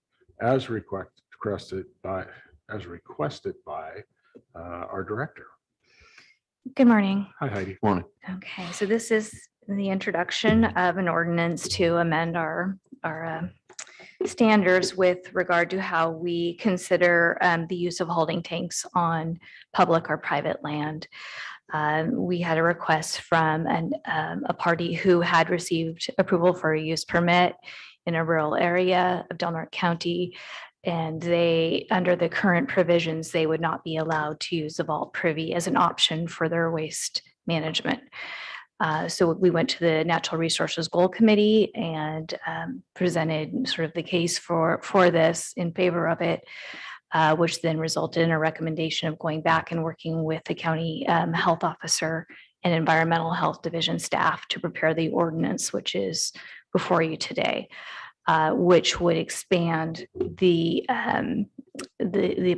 as requested by our director. Good morning. Hi, Heidi. Morning. Okay, so this is the introduction of an ordinance to amend our standards with regard to how we consider the use of holding tanks on public or private land. We had a request from a party who had received approval for a use permit in a rural area of Del Norte County. And they, under the current provisions, they would not be allowed to use the vault privy as an option for their waste management. So we went to the Natural Resources Goal Committee and presented sort of the case for this in favor of it, which then resulted in a recommendation of going back and working with the county health officer and environmental health division staff to prepare the ordinance, which is before you today. Which would expand the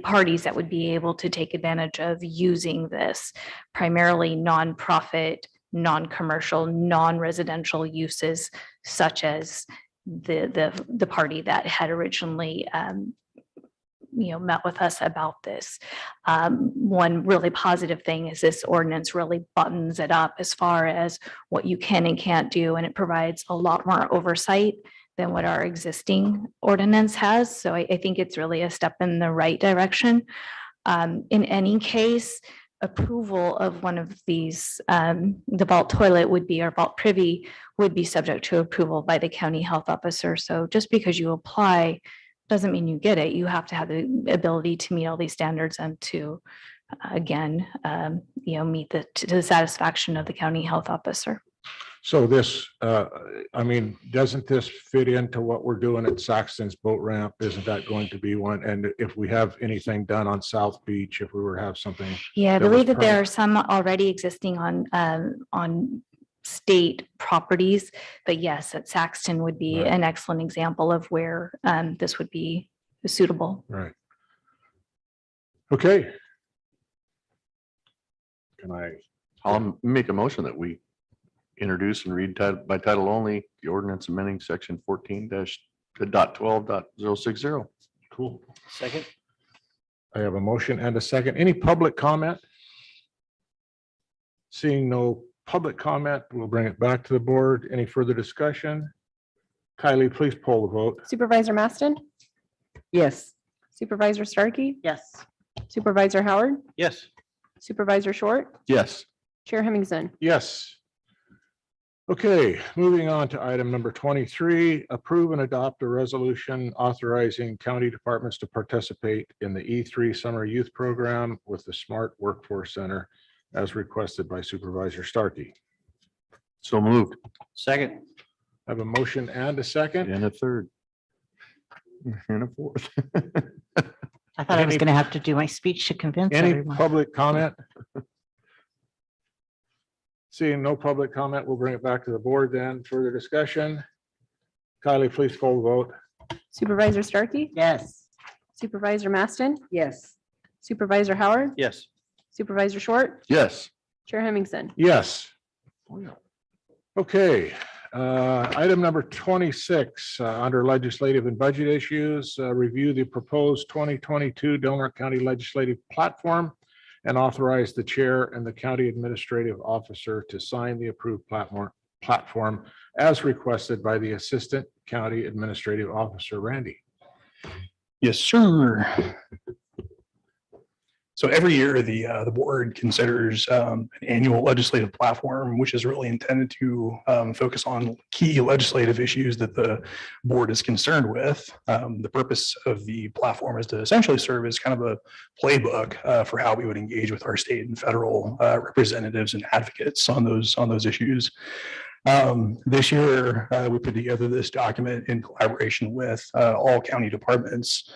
parties that would be able to take advantage of using this, primarily nonprofit, non-commercial, non-residential uses, such as the party that had originally met with us about this. One really positive thing is this ordinance really buttons it up as far as what you can and can't do, and it provides a lot more oversight than what our existing ordinance has. So I think it's really a step in the right direction. In any case, approval of one of these, the vault toilet would be, or vault privy would be subject to approval by the county health officer. So just because you apply doesn't mean you get it. You have to have the ability to meet all these standards and to, again, meet to the satisfaction of the county health officer. So this, doesn't this fit into what we're doing at Saxton's boat ramp? Isn't that going to be one? And if we have anything done on South Beach, if we were to have something. Yeah, I that was believe that there are permanent. some already existing on state properties, but yes, at Saxton would be Right. an excellent example of where this would be suitable. Right. Okay. I'll make a motion that we introduce and read by title only, the ordinance amending section .12.060. Cool. Second. I have a motion and a second. Any public comment? Seeing no public comment, we'll bring it back to the board. Any further discussion? Kylie, please poll the vote. Supervisor Maston, Yes. Supervisor Starkey, Yes. Supervisor Howard, Yes. Supervisor Short, Yes. Chair Hemmingson. Yes. Okay, moving on to item number 23, approve and adopt a resolution authorizing county departments to participate in the E3 Summer Youth Program with the Smart Workforce Center as requested by Supervisor Starkey. So moved. Second. I have a motion and a second. And a third. And a fourth. I thought I was Any- going to have to do my speech to convince Any everyone. public comment? Seeing no public comment, we'll bring it back to the board then. Further discussion? Kylie, please poll the vote. Supervisor Starkey, Yes. Supervisor Maston, Yes. Supervisor Howard, Yes. Supervisor Short, Yes. Chair Hemmingson. Yes. Okay, item number 26, under legislative and budget issues, review the proposed 2022 Delaware County Legislative Platform and authorize the chair and the county administrative officer to sign the approved platform as requested by the Assistant County Administrative Officer, Randy. Yes, sir. So every year, the board considers an annual legislative platform, which is really intended to focus on key legislative issues that the board is concerned with. The purpose of the platform is to essentially serve as kind of a playbook for how we would engage with our state and federal representatives and advocates on those issues. This year, we put together this document in collaboration with all county departments.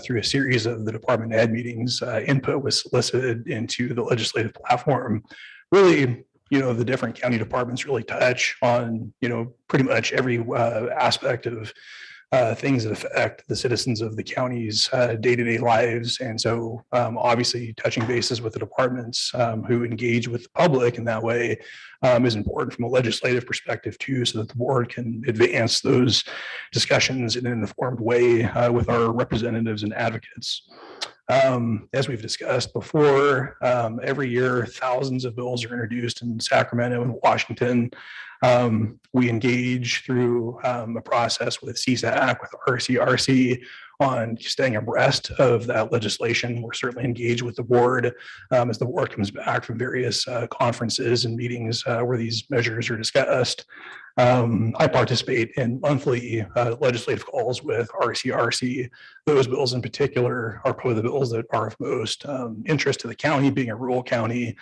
Through a series of the department head meetings, input was solicited into the legislative platform. Really, the different county departments really touch on, pretty much every aspect of things that affect the citizens of the county's day-to-day lives. And so obviously touching bases with the departments who engage with the public in that way is important from a legislative perspective too, so that the board can advance those discussions in an informed way with our representatives and advocates. As we've discussed before, every year thousands of bills are introduced in Sacramento and Washington. We engage through a process with CSAC, with RCRC on staying abreast of that legislation. We're certainly engaged with the board as the board comes back from various conferences and meetings where these measures are discussed. I participate in monthly legislative calls with RCRC. Those bills in particular are probably the bills that are of most interest to the county, being a rural county.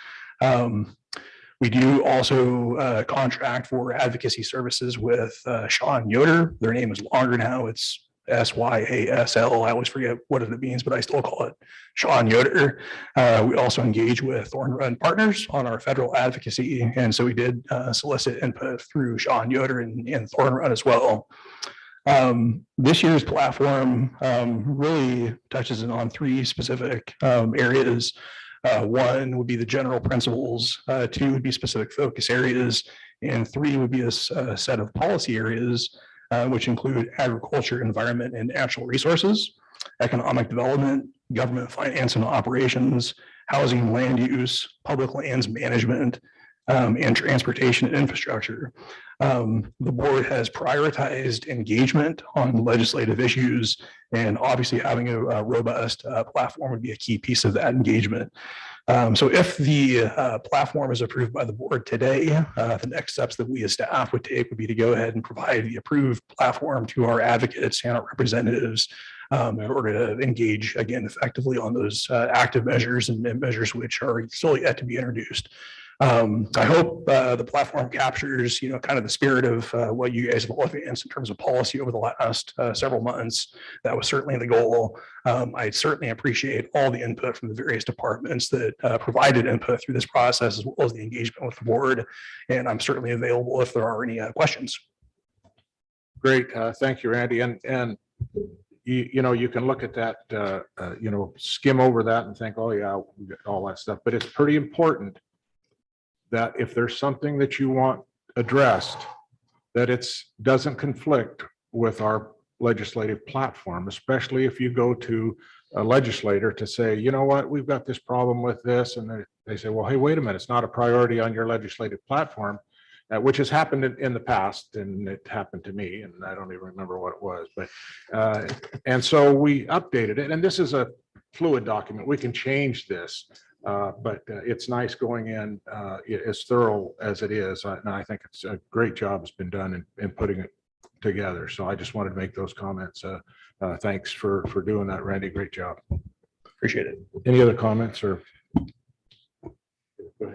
We do also contract for advocacy services with Sean Yoder. Their name is longer now. It's SYASL. I always forget what it means, but I still call it Sean Yoder. We also engage with Thorn Run Partners on our federal advocacy. And so we did solicit input through Sean Yoder and Thorn Run as well. This year's platform really touches on three specific areas. One would be the general principles, two would be specific focus areas, and three would be a set of policy areas, which include agriculture, environment, and natural resources, economic development, government finance and operations, housing and land use, public lands management, and transportation and infrastructure. The board has prioritized engagement on legislative issues, and obviously having a robust platform would be a key piece of that engagement. So if the platform is approved by the board today, the next steps that we as staff would take would be to go ahead and provide the approved platform to our advocates and our representatives in order to engage again effectively on those active measures and measures which are still yet to be introduced. I hope the platform captures, kind of the spirit of what you guys have all advanced in terms of policy over the last several months. That was certainly the goal. I certainly appreciate all the input from the various departments that provided input through this process, as well as the engagement with the board. And I'm certainly available if there are any questions. Great. Thank you, Randy. And you can look at that, skim over that and think, oh yeah, we got all that stuff, but it's pretty important that if there's something that you want addressed, that doesn't conflict with our legislative platform, especially if you go to a legislator to say, you know what, we've got this problem with this, and they say, well, hey, wait a minute, it's not a priority on your legislative platform, which has happened in the past, and it happened to me, and I don't even remember what it was, but and so we updated it, and this is a fluid document. We can change this, but it's nice going in as thorough as it is, and I think it's a great job has been done in putting it together. So I just wanted to make those comments. Thanks for doing that, Randy. Great job. Appreciate it. Any other comments or? Go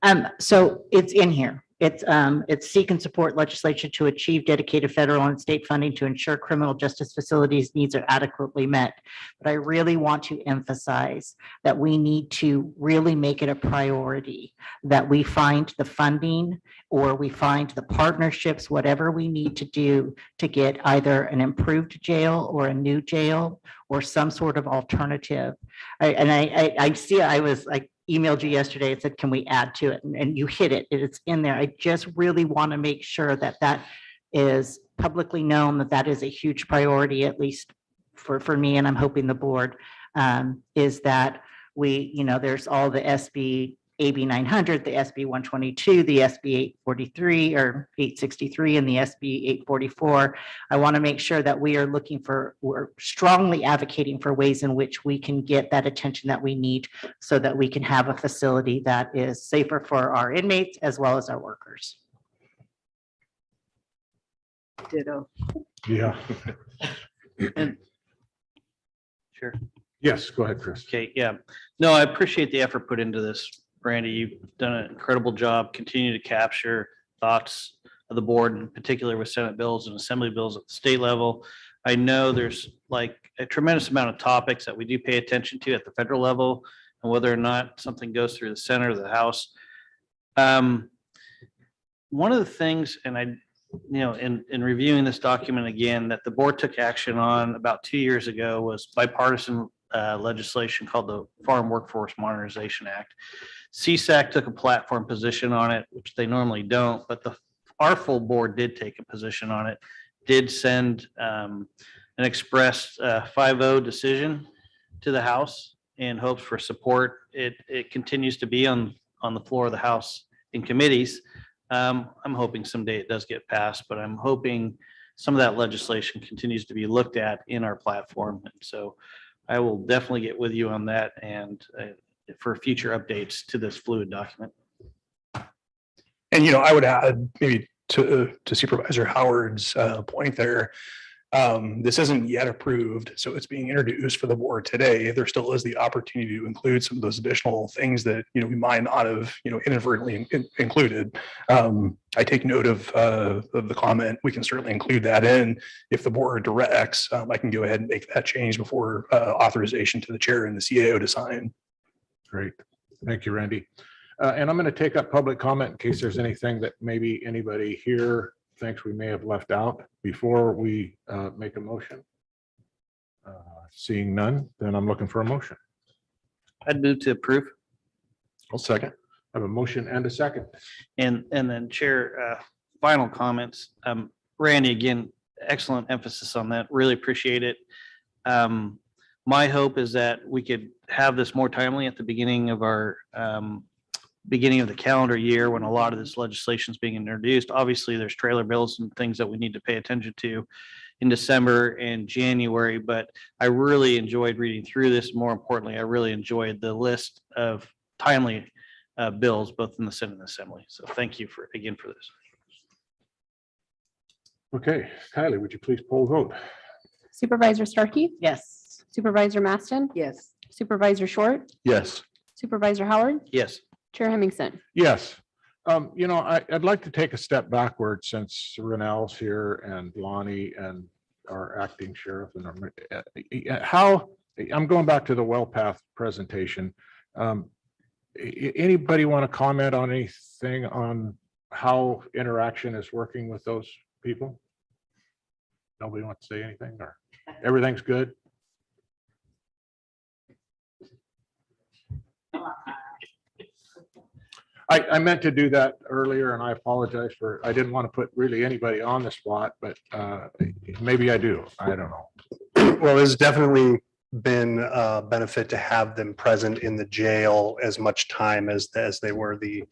ahead. So it's in here. It's seek and support legislation to achieve dedicated federal and state funding to ensure criminal justice facilities needs are adequately met. But I really want to emphasize that we need to really make it a priority that we find the funding or we find the partnerships, whatever we need to do to get either an improved jail or a new jail or some sort of alternative. I see, I was like, emailed you yesterday and said, can we add to it? And you hit it. It's in there. I just really want to make sure that that is publicly known, that that is a huge priority, at least for me, and I'm hoping the board, is that we, there's all the SB AB 900, the SB 122, the SB 843 or 863, and the SB 844. I want to make sure that we're strongly advocating for ways in which we can get that attention that we need so that we can have a facility that is safer for our inmates as well as our workers. Ditto. Yeah. Sure. Yes, go ahead, Chris. Okay, yeah. No, I appreciate the effort put into this, Randy. You've done an incredible job. Continue to capture thoughts of the board, in particular with Senate bills and Assembly bills at the state level. I know there's like a tremendous amount of topics that we do pay attention to at the federal level, and whether or not something goes through the Senate or the House. One of the things, and in reviewing this document again, that the board took action on about 2 years ago was bipartisan legislation called the Farm Workforce Modernization Act. CSAC took a platform position on it, which they normally don't, but our full board did take a position on it, did send an express 5-0 decision to the House in hopes for support. It continues to be on the floor of the House in committees. I'm hoping someday it does get passed, but I'm hoping some of that legislation continues to be looked at in our platform. And so I will definitely get with you on that and for future updates to this fluid document. And, I would add maybe to Supervisor Howard's point there, this isn't yet approved, so it's being introduced for the board today. There still is the opportunity to include some of those additional things that, we might not have, inadvertently included. I take note of the comment. We can certainly include that in if the board directs. I can go ahead and make that change before authorization to the chair and the CAO to sign. Great. Thank you, Randy. And I'm going to take up public comment in case there's anything that maybe anybody here thinks we may have left out before we make a motion. Seeing none, then I'm looking for a motion. I'd move to approve. I'll second. I have a motion and a second. And then Chair, final comments. Randy, again, excellent emphasis on that. Really appreciate it. My hope is that we could have this more timely at the beginning of our beginning of the calendar year when a lot of this legislation is being introduced. Obviously, there's trailer bills and things that we need to pay attention to in December and January, but I really enjoyed reading through this. More importantly, I really enjoyed the list of timely bills, both in the Senate and Assembly. So thank you again for this. Okay, Kylie, would you please poll vote? Supervisor Starkey? Yes. Supervisor Maston? Yes. Supervisor Short? Yes. Supervisor Howard? Yes. Chair Hemmingson? Yes. I'd like to take a step backward since Renell's here and Lonnie and our acting sheriff and I'm going back to the WellPath presentation. Anybody want to comment on anything on how interaction is working with those people? Nobody wants to say anything, or everything's good? I meant to do that earlier and I apologize I didn't want to put really anybody on the spot, but maybe I do. I don't know. Well, there's definitely been a benefit to have them present in the jail as much time as they were. The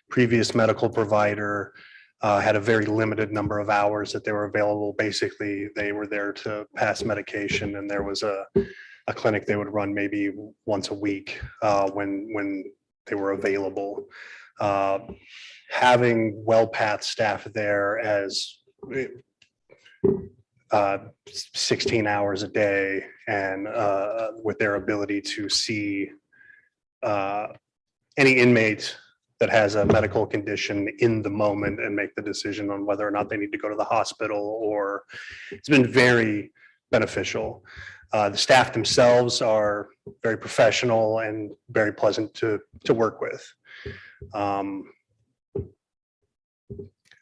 previous medical provider had a very limited number of hours that they were available. Basically, they were there to pass medication, and there was a clinic they would run maybe once a week when they were available. Having WellPath staff there as 16 hours a day and with their ability to see any inmate that has a medical condition in the moment and make the decision on whether or not they need to go to the hospital, or it's been very beneficial. The staff themselves are very professional and very pleasant to work with.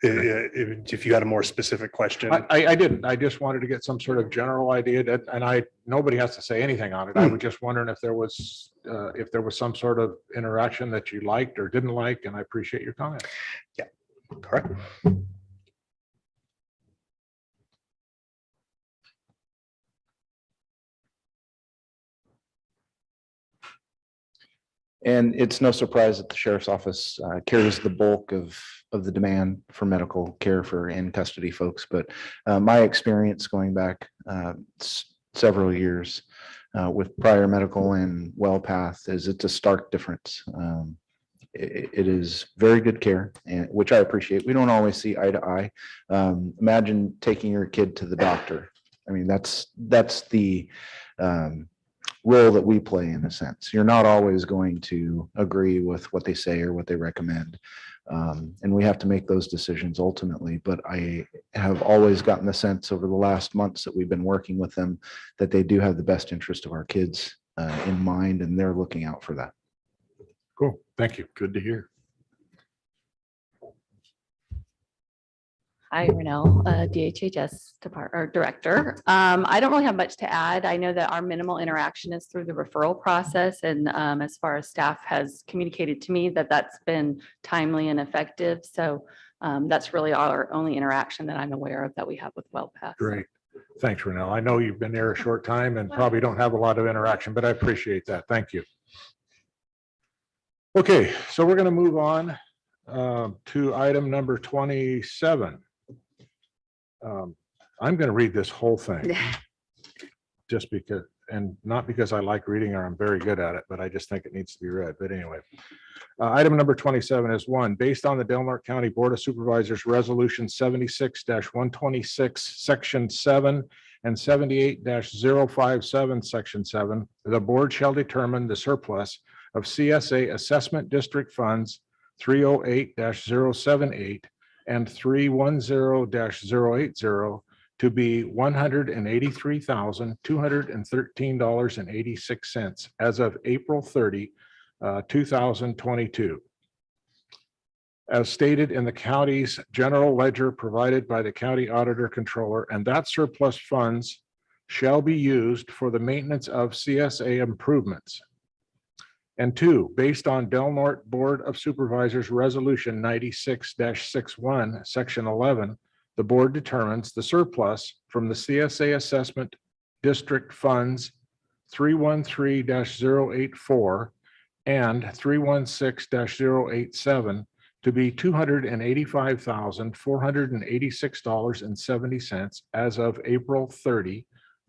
If you had a more specific question. I didn't. I just wanted to get some sort of general idea that, and nobody has to say anything on it. I was just wondering if there was some sort of interaction that you liked or didn't like, and I appreciate your comment. Yeah, correct. And it's no surprise that the sheriff's office carries the bulk of the demand for medical care for in custody folks. But my experience going back several years with prior medical and WellPath is it's a stark difference. It is very good care, and which I appreciate. We don't always see eye to eye. Imagine taking your kid to the doctor. I mean, that's the role that we play in a sense. You're not always going to agree with what they say or what they recommend. And we have to make those decisions ultimately. But I have always gotten the sense over the last months that we've been working with them that they do have the best interest of our kids in mind, and they're looking out for that. Cool. Thank you. Good to hear. Hi, Renelle, DHHS Director. I don't really have much to add. I know that our minimal interaction is through the referral process. And as far as staff has communicated to me that that's been timely and effective. So that's really our only interaction that I'm aware of that we have with WellPath. Great. Thanks, Renelle. I know you've been there a short time and probably don't have a lot of interaction, but I appreciate that. Thank you. Okay, so we're going to move on to item number 27. I'm going to read this whole thing just because, and not because I like reading or I'm very good at it, but I just think it needs to be read. But anyway, item number 27 is one, based on the Del Norte County Board of Supervisors Resolution 76-126, Section 7 and 78-057, Section 7, the board shall determine the surplus of CSA Assessment District Funds 308-078 and 310-080 to be $183,213.86 as of April 30, 2022. As stated in the county's general ledger provided by the county auditor controller, and that surplus funds shall be used for the maintenance of CSA improvements. And two, based on Del Norte Board of Supervisors Resolution 96-61, Section 11, the board determines the surplus from the CSA Assessment District Funds 313-084 and 316-087 to be $285,486.70 as of April 30,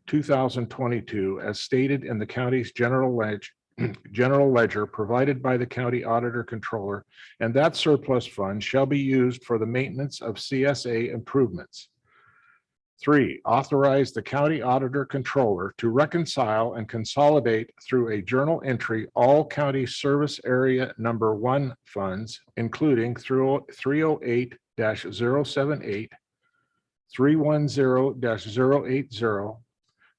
2022, as stated in the county's general ledger provided by the county auditor controller, and that surplus fund shall be used for the maintenance of CSA improvements. 3, authorize the county auditor controller to reconcile and consolidate through a journal entry all county service area number 1 funds, including 308-078, 310-080,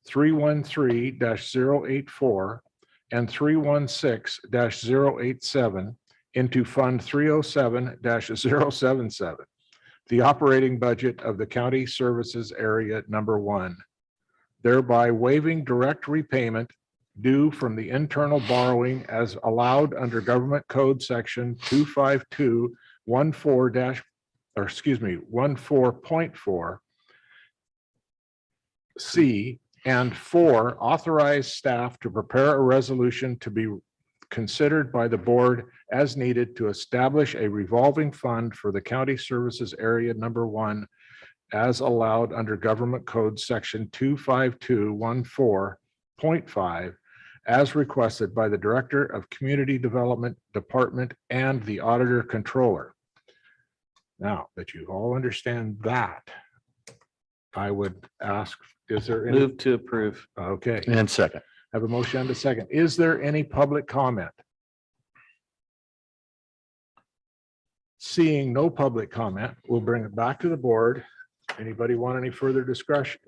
313-084, and 316-087 into Fund 307-077, the operating budget of the County Services Area Number 1, thereby waiving direct repayment due from the internal borrowing as allowed under Government Code Section 25214.4 C, and 4, authorize staff to prepare a resolution to be considered by the board as needed to establish a revolving fund for the county services area number 1 as allowed under Government Code Section 25214.5 as requested by the Director of Community Development Department and the Auditor Controller. Now that you all understand that, I would ask, is there any? Move to approve. Okay. And second. Have a motion and a second. Is there any public comment? Seeing no public comment, we'll bring it back to the board. Anybody want any further discussion?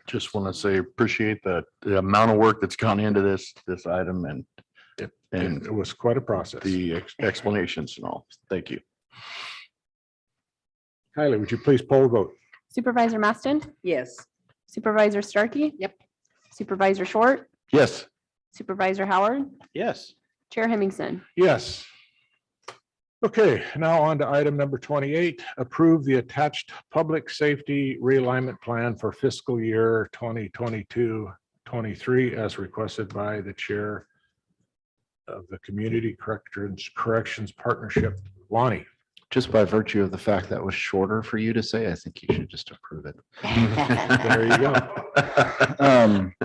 Just want to say, appreciate the amount of work that's gone into this item and It was quite a process. the explanations and all. Thank you. Kylie, would you please poll the vote? Supervisor Maston, Yes. Supervisor Starkey. Yep. Supervisor Short, Yes. Supervisor Howard, Yes. Chair Hemmingson. Yes. Okay, now on to item number 28, approve the attached public safety realignment plan for fiscal year 2022-23 as requested by the chair of the Community Corrections Partnership, Lonnie. Just by virtue of the fact that was shorter for you to say, I think you should just approve it. There you go.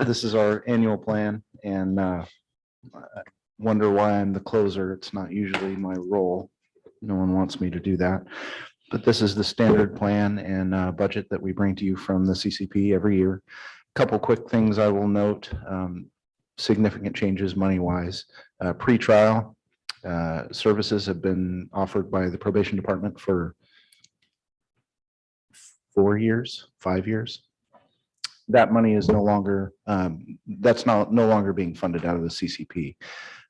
This is our annual plan, and I wonder why I'm the closer. It's not usually my role. No one wants me to do that. But this is the standard plan and budget that we bring to you from the CCP every year. Couple quick things I will note. Significant changes money-wise. Pre-trial services have been offered by the probation department for 4 years, 5 years. That money is no longer, that's no longer being funded out of the CCP.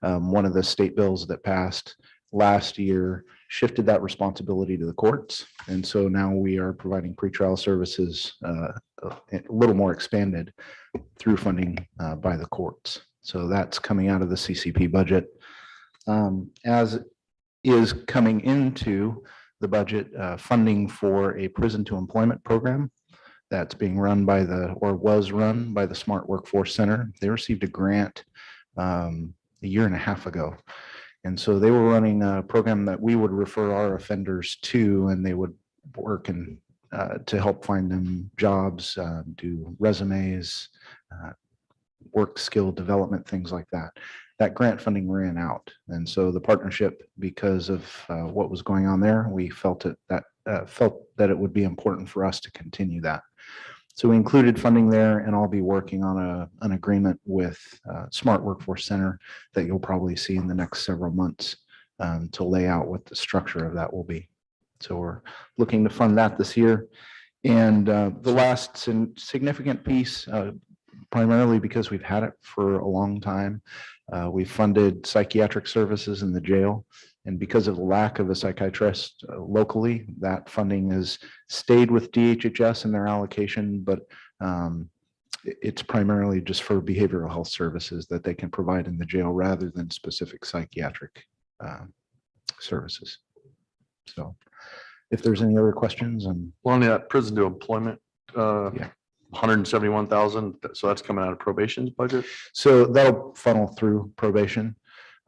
One of the state bills that passed last year shifted that responsibility to the courts. And so now we are providing pretrial services a little more expanded through funding by the courts. So that's coming out of the CCP budget. As is coming into the budget, funding for a prison to employment program that's being run by was run by the Smart Workforce Center. They received a grant a year and a half ago. And so they were running a program that we would refer our offenders to, and they would work and to help find them jobs, do resumes, work skill development, things like that. That grant funding ran out. And so the partnership, because of what was going on there, we felt that it would be important for us to continue that. So we included funding there, and I'll be working on an agreement with Smart Workforce Center that you'll probably see in the next several months to lay out what the structure of that will be. So we're looking to fund that this year. And the last significant piece, primarily because we've had it for a long time, we funded psychiatric services in the jail. And because of the lack of a psychiatrist locally, that funding has stayed with DHHS in their allocation, but it's primarily just for behavioral health services that they can provide in the jail rather than specific psychiatric services. So if there's any other questions on. Well, on that prison to employment, Yeah. 171,000. So that's coming out of probation's budget. So that'll funnel through probation.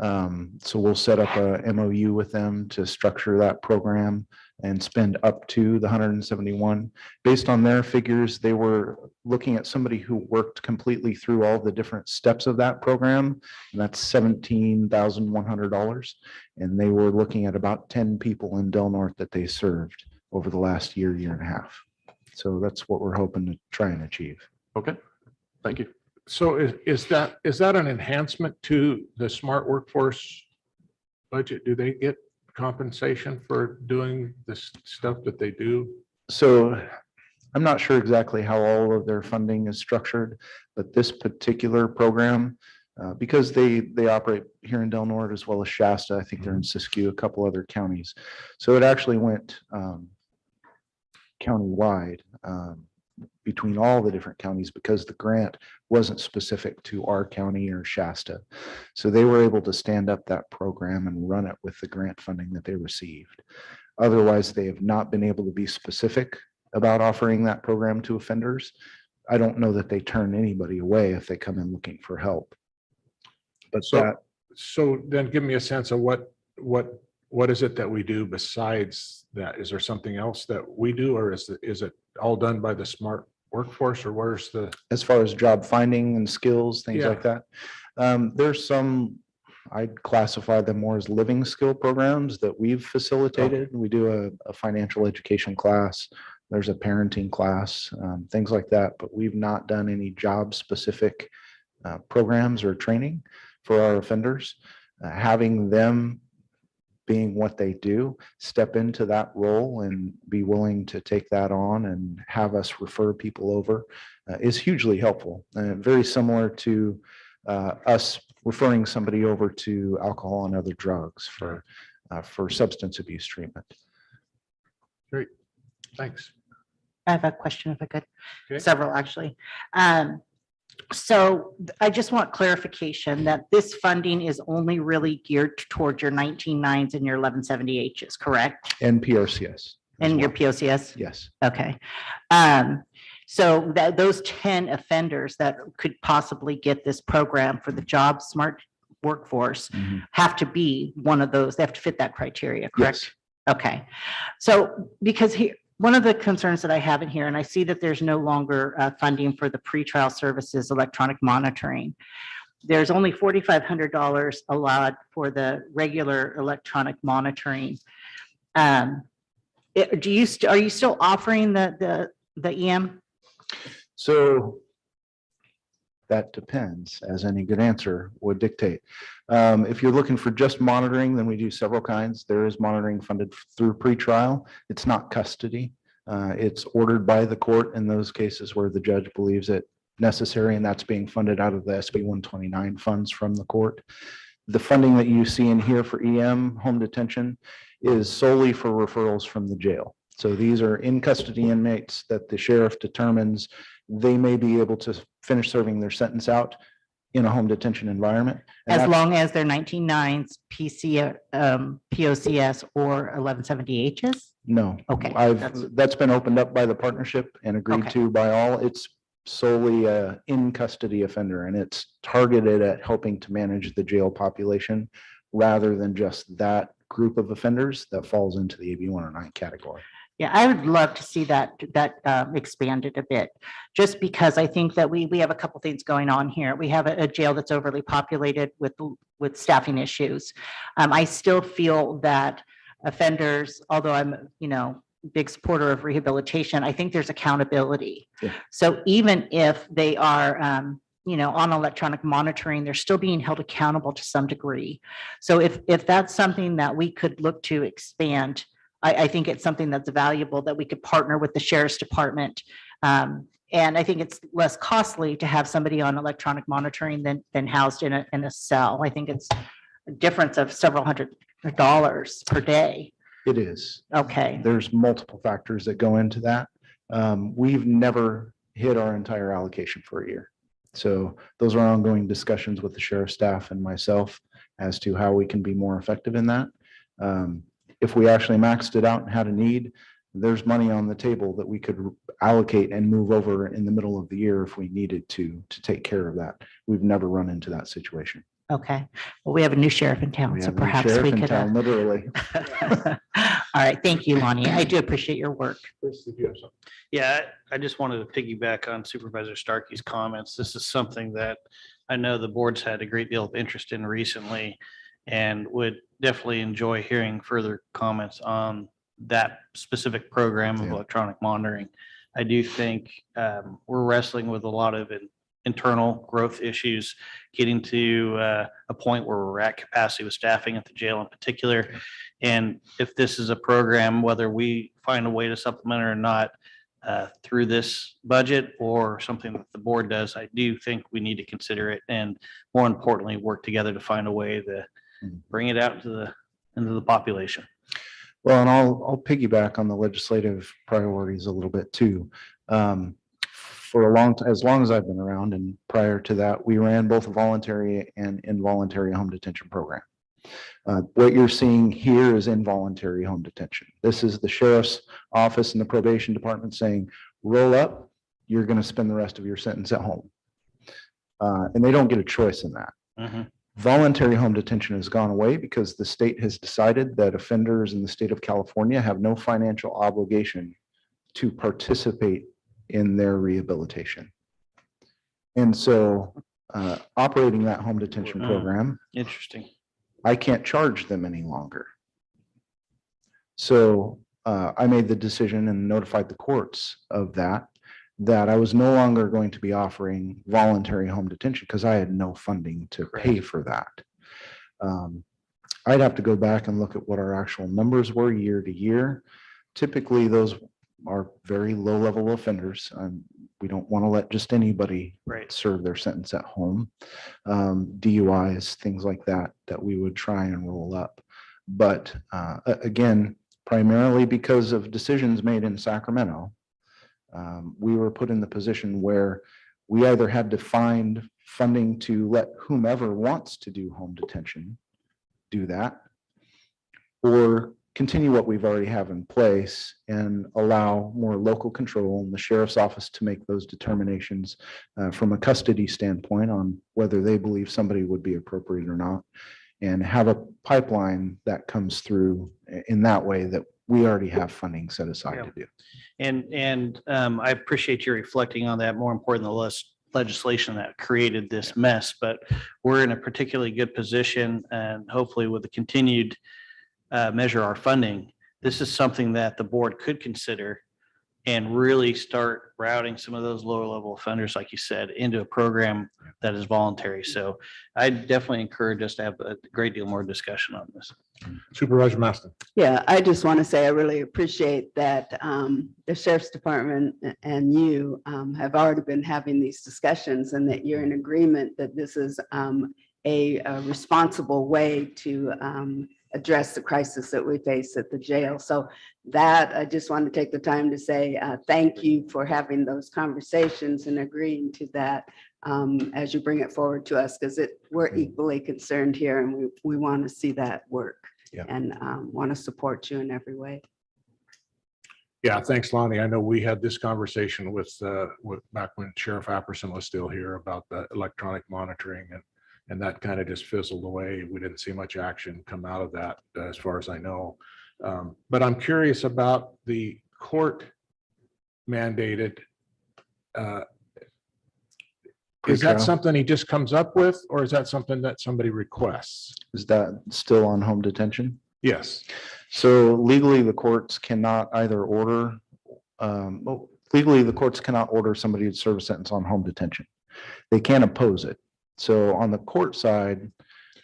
So we'll set up a MOU with them to structure that program and spend up to the 171. Based on their figures, they were looking at somebody who worked completely through all the different steps of that program, and that's $17,100. And they were looking at about 10 people in Del Norte that they served over the last year and a half. So that's what we're hoping to try and achieve. Okay, thank you. So is that an enhancement to the Smart Workforce budget? Do they get compensation for doing this stuff that they do? So I'm not sure exactly how all of their funding is structured, but this particular program, because they operate here in Del Norte as well as Shasta, I think they're in Siskiyou, a couple other counties. So it actually went countywide between all the different counties because the grant wasn't specific to our county or Shasta. So they were able to stand up that program and run it with the grant funding that they received. Otherwise, they have not been able to be specific about offering that program to offenders. I don't know that they turn anybody away if they come in looking for help. But So then give me a sense of what is it that we do besides that? Is there something else that we do, or is it all done by the smart workforce, or where's the? As far as job finding and skills, things Yeah. like that. There's some, I'd classify them more as living skill programs that we've facilitated. We do a financial education class. There's a parenting class, things like that, but we've not done any job specific programs or training for our offenders. Having them being what they do, step into that role and be willing to take that on and have us refer people over is hugely helpful. Very similar to us referring somebody over to alcohol and other drugs for substance abuse treatment. Great, thanks. I have a question if I could, Okay. several actually. So I just want clarification that this funding is only really geared towards your 19.9s and your 1170Hs, correct? And PRCS. And your POCS? Yes. Okay. So that those 10 offenders that could possibly get this program for the job smart workforce have to be one of those, they have to fit that criteria, correct? Yes. Okay. So because here, one of the concerns that I have in here, and I see that there's no longer funding for the pretrial services electronic monitoring. There's only $4,500 allowed for the regular electronic monitoring. Are you still offering the EM? So that depends, as any good answer would dictate. If you're looking for just monitoring, then we do several kinds. There is monitoring funded through pretrial. It's not custody. It's ordered by the court in those cases where the judge believes it necessary, and that's being funded out of the SB 129 funds from the court. The funding that you see in here for EM, home detention, is solely for referrals from the jail. So these are in custody inmates that the sheriff determines they may be able to finish serving their sentence out in a home detention environment. And As long as they're 19.9s, POCS, or 1170Hs? No. Okay, That's been opened up by the partnership and agreed Okay. to by all. It's solely a in custody offender, and it's targeted at helping to manage the jail population rather than just that group of offenders that falls into the AB 109 category. Yeah, I would love to see that expanded a bit, just because I think that we have a couple things going on here. We have a jail that's overly populated with staffing issues. I still feel that offenders, although I'm, big supporter of rehabilitation, I think there's accountability. Yeah. So even if they are, on electronic monitoring, they're still being held accountable to some degree. So if that's something that we could look to expand, I think it's something that's valuable that we could partner with the sheriff's department. And I think it's less costly to have somebody on electronic monitoring than housed in a cell. I think it's a difference of several $100s per day. It is. Okay. There's multiple factors that go into that. We've never hit our entire allocation for a year. So those are ongoing discussions with the sheriff's staff and myself as to how we can be more effective in that. If we actually maxed it out and had a need, there's money on the table that we could allocate and move over in the middle of the year if we needed to take care of that. We've never run into that situation. Okay. Well, we have a new sheriff in town, We so have a new perhaps sheriff we in could. town, literally. All right. Thank you, Lonnie. I do appreciate your work. Chris, did you have something? Yeah, I just wanted to piggyback on Supervisor Starkey's comments. This is something that I know the board's had a great deal of interest in recently and would definitely enjoy hearing further comments on that specific program of electronic monitoring. I do think we're wrestling with a lot of internal growth issues, getting to a point where we're at capacity with staffing at the jail in particular. And if this is a program, whether we find a way to supplement it or not, through this budget or something that the board does, I do think we need to consider it, and more importantly, work together to find a way to bring it out into the population. Well, and I'll piggyback on the legislative priorities a little bit too. for a as long as I've been around, and prior to that, we ran both a voluntary and involuntary home detention program. What you're seeing here is involuntary home detention. This is the sheriff's office and the probation department saying, roll up, you're going to spend the rest of your sentence at home. And they don't get a choice in that. Voluntary home detention has gone away because the state has decided that offenders in the state of California have no financial obligation to participate in their rehabilitation. And so operating that home detention program, Interesting. I can't charge them any longer. So I made the decision and notified the courts of that I was no longer going to be offering voluntary home detention because I had no funding to pay for that. I'd have to go back and look at what our actual numbers were year to year. Typically, those are very low-level offenders. We don't want to let just anybody serve their sentence at home. DUIs, things like that, that we would try and roll up. But again, primarily because of decisions made in Sacramento, we were put in the position where we either had to find funding to let whomever wants to do home detention do that, or continue what we've already have in place and allow more local control in the sheriff's office to make those determinations from a custody standpoint on whether they believe somebody would be appropriate or not, and have a pipeline that comes through in that way that we already have funding set aside to do. And I appreciate you reflecting on that. More important than the legislation that created this mess, but we're in a particularly good position, and hopefully with the continued measure our funding, this is something that the board could consider and really start routing some of those lower level offenders, like you said, into a program that is voluntary. So I definitely encourage us to have a great deal more discussion on this. Supervisor Maston. Yeah, I just want to say I really appreciate that the sheriff's department and you have already been having these discussions, and that you're in agreement that this is a responsible way to address the crisis that we face at the jail. So that I just want to take the time to say thank you for having those conversations and agreeing to that as you bring it forward to us, because we're equally concerned here, and we want to see that work and want to support you in every way. Yeah, thanks, Lonnie. I know we had this conversation with back when Sheriff Apperson was still here about the electronic monitoring, and that kind of just fizzled away. We didn't see much action come out of that as far as I know. But I'm curious about the court mandated. Is that something he just comes up with, or is that something that somebody requests? Is that still on home detention? Yes. So legally, the courts cannot either order, legally, the courts cannot order somebody to serve a sentence on home detention. They can oppose it. So on the court side,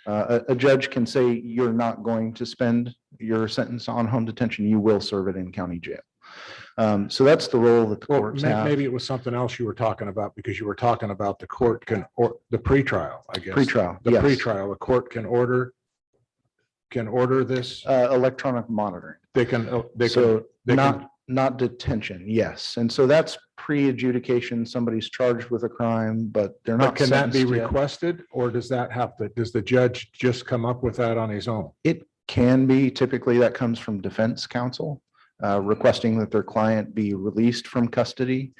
a judge can say, you're not going to spend your sentence on home detention, you will serve it in county jail. So that's the role that the courts have. Maybe it was something else you were talking about, because you were talking about the court can, or the pretrial, I guess. Pretrial, The yes. pretrial, the court can order this. Electronic monitoring. They can, not detention, yes. And so that's pre-adjudication. Somebody's charged with a crime, but they're not. But can that be sentenced yet. requested, or does the judge just come up with that on his own? It can be. Typically that comes from defense counsel requesting that their client be released from custody.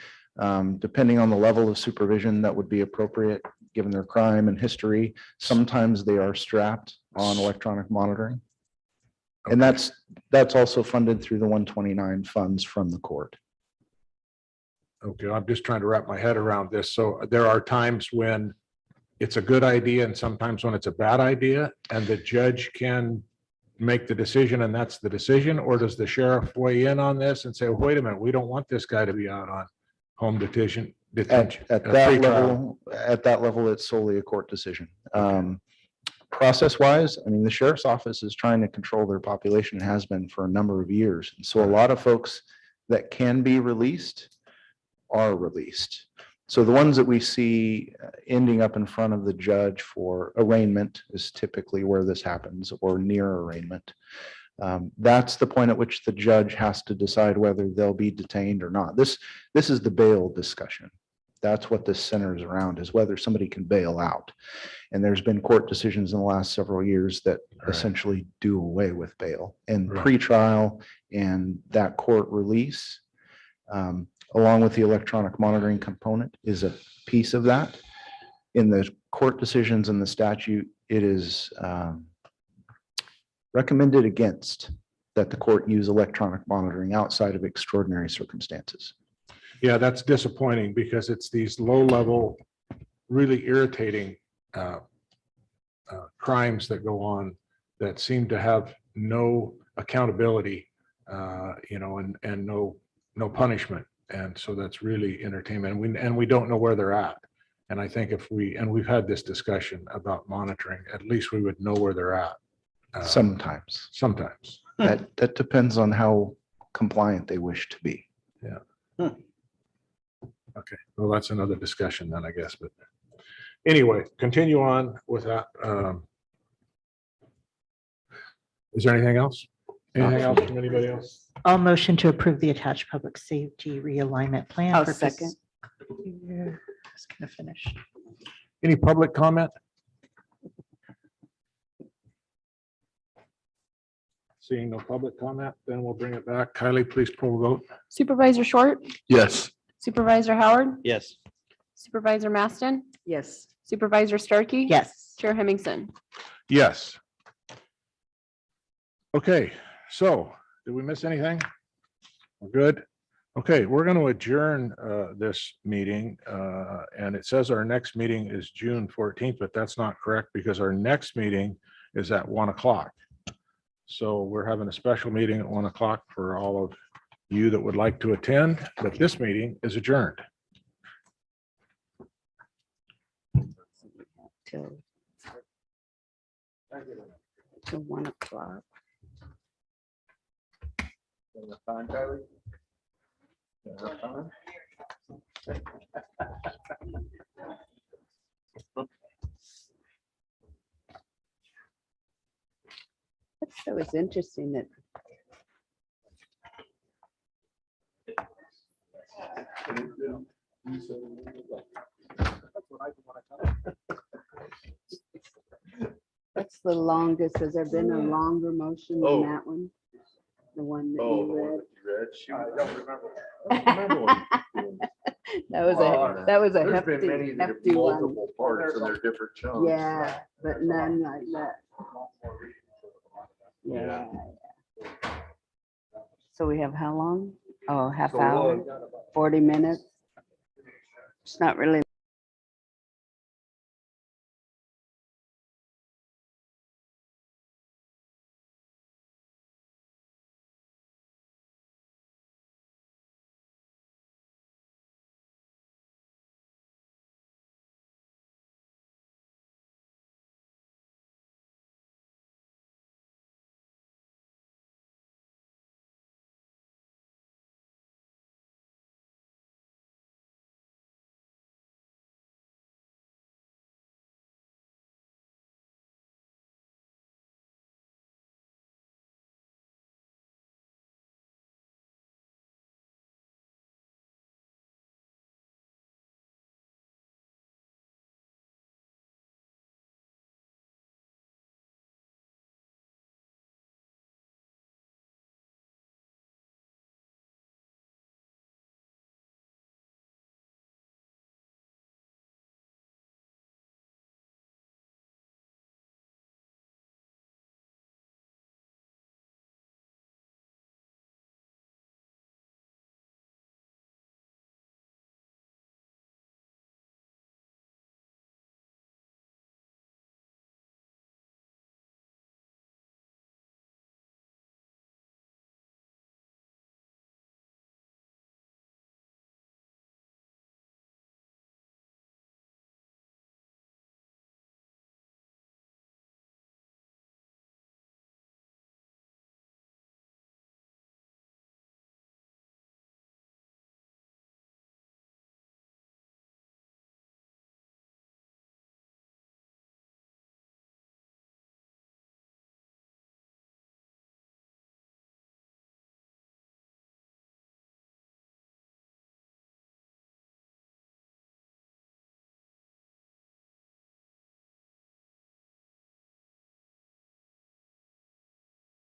Depending on the level of supervision that would be appropriate given their crime and history. Sometimes they are strapped on electronic monitoring. And that's also funded through the 129 funds from the court. Okay, I'm just trying to wrap my head around this. So there are times when it's a good idea and sometimes when it's a bad idea, and the judge can make the decision and that's the decision, or does the sheriff weigh in on this and say, well, wait a minute, we don't want this guy to be out on home detention. At that level, it's solely a court decision. Process wise, I mean, the sheriff's office is trying to control their population, has been for a number of years. And so a lot of folks that can be released are released. So the ones that we see ending up in front of the judge for arraignment is typically where this happens, or near arraignment. That's the point at which the judge has to decide whether they'll be detained or not. This is the bail discussion. That's what this centers around, is whether somebody can bail out. And there's been court decisions in the last several years that essentially do away with bail and pretrial and that court release, along with the electronic monitoring component, is a piece of that. In the court decisions and the statute, it is recommended against that the court use electronic monitoring outside of extraordinary circumstances. Yeah, that's disappointing because it's these low-level, really irritating crimes that go on that seem to have no accountability, and no punishment. And so that's really entertainment. And we don't know where they're at. And I think we've had this discussion about monitoring, at least we would know where they're at. Sometimes. That depends on how compliant they wish to be. Yeah. Okay, well, that's another discussion then, I guess, but anyway, continue on with that. Is there anything else? Anything else from anybody else? I'll motion to approve the attached public safety realignment plan. I'll for second. Just gonna finish. Any public comment? Seeing no public comment, then we'll bring it back. Kylie, please pull the vote. Supervisor Short, Yes. Supervisor Howard, Yes. Supervisor Maston, Yes. Supervisor Starkey. Yes. Chair Hemmingson. Yes. Okay, so did we miss anything? We're good. Okay, we're going to adjourn this meeting, and it says our next meeting is June 14th, but that's not correct because our next meeting is at 1 o'clock. So we're having a special meeting at 1 o'clock for all of you that would like to attend, but this meeting is adjourned. Till 1 o'clock. That was interesting that that's the longest. Has there been a longer motion than that one? The one that you read? I don't remember. That was a There's been hefty, many that have hefty one. multiple parts and they're different chunks. Yeah, but none like that. Yeah. So we have how long? Oh, half So hour, 40 minutes. It's not really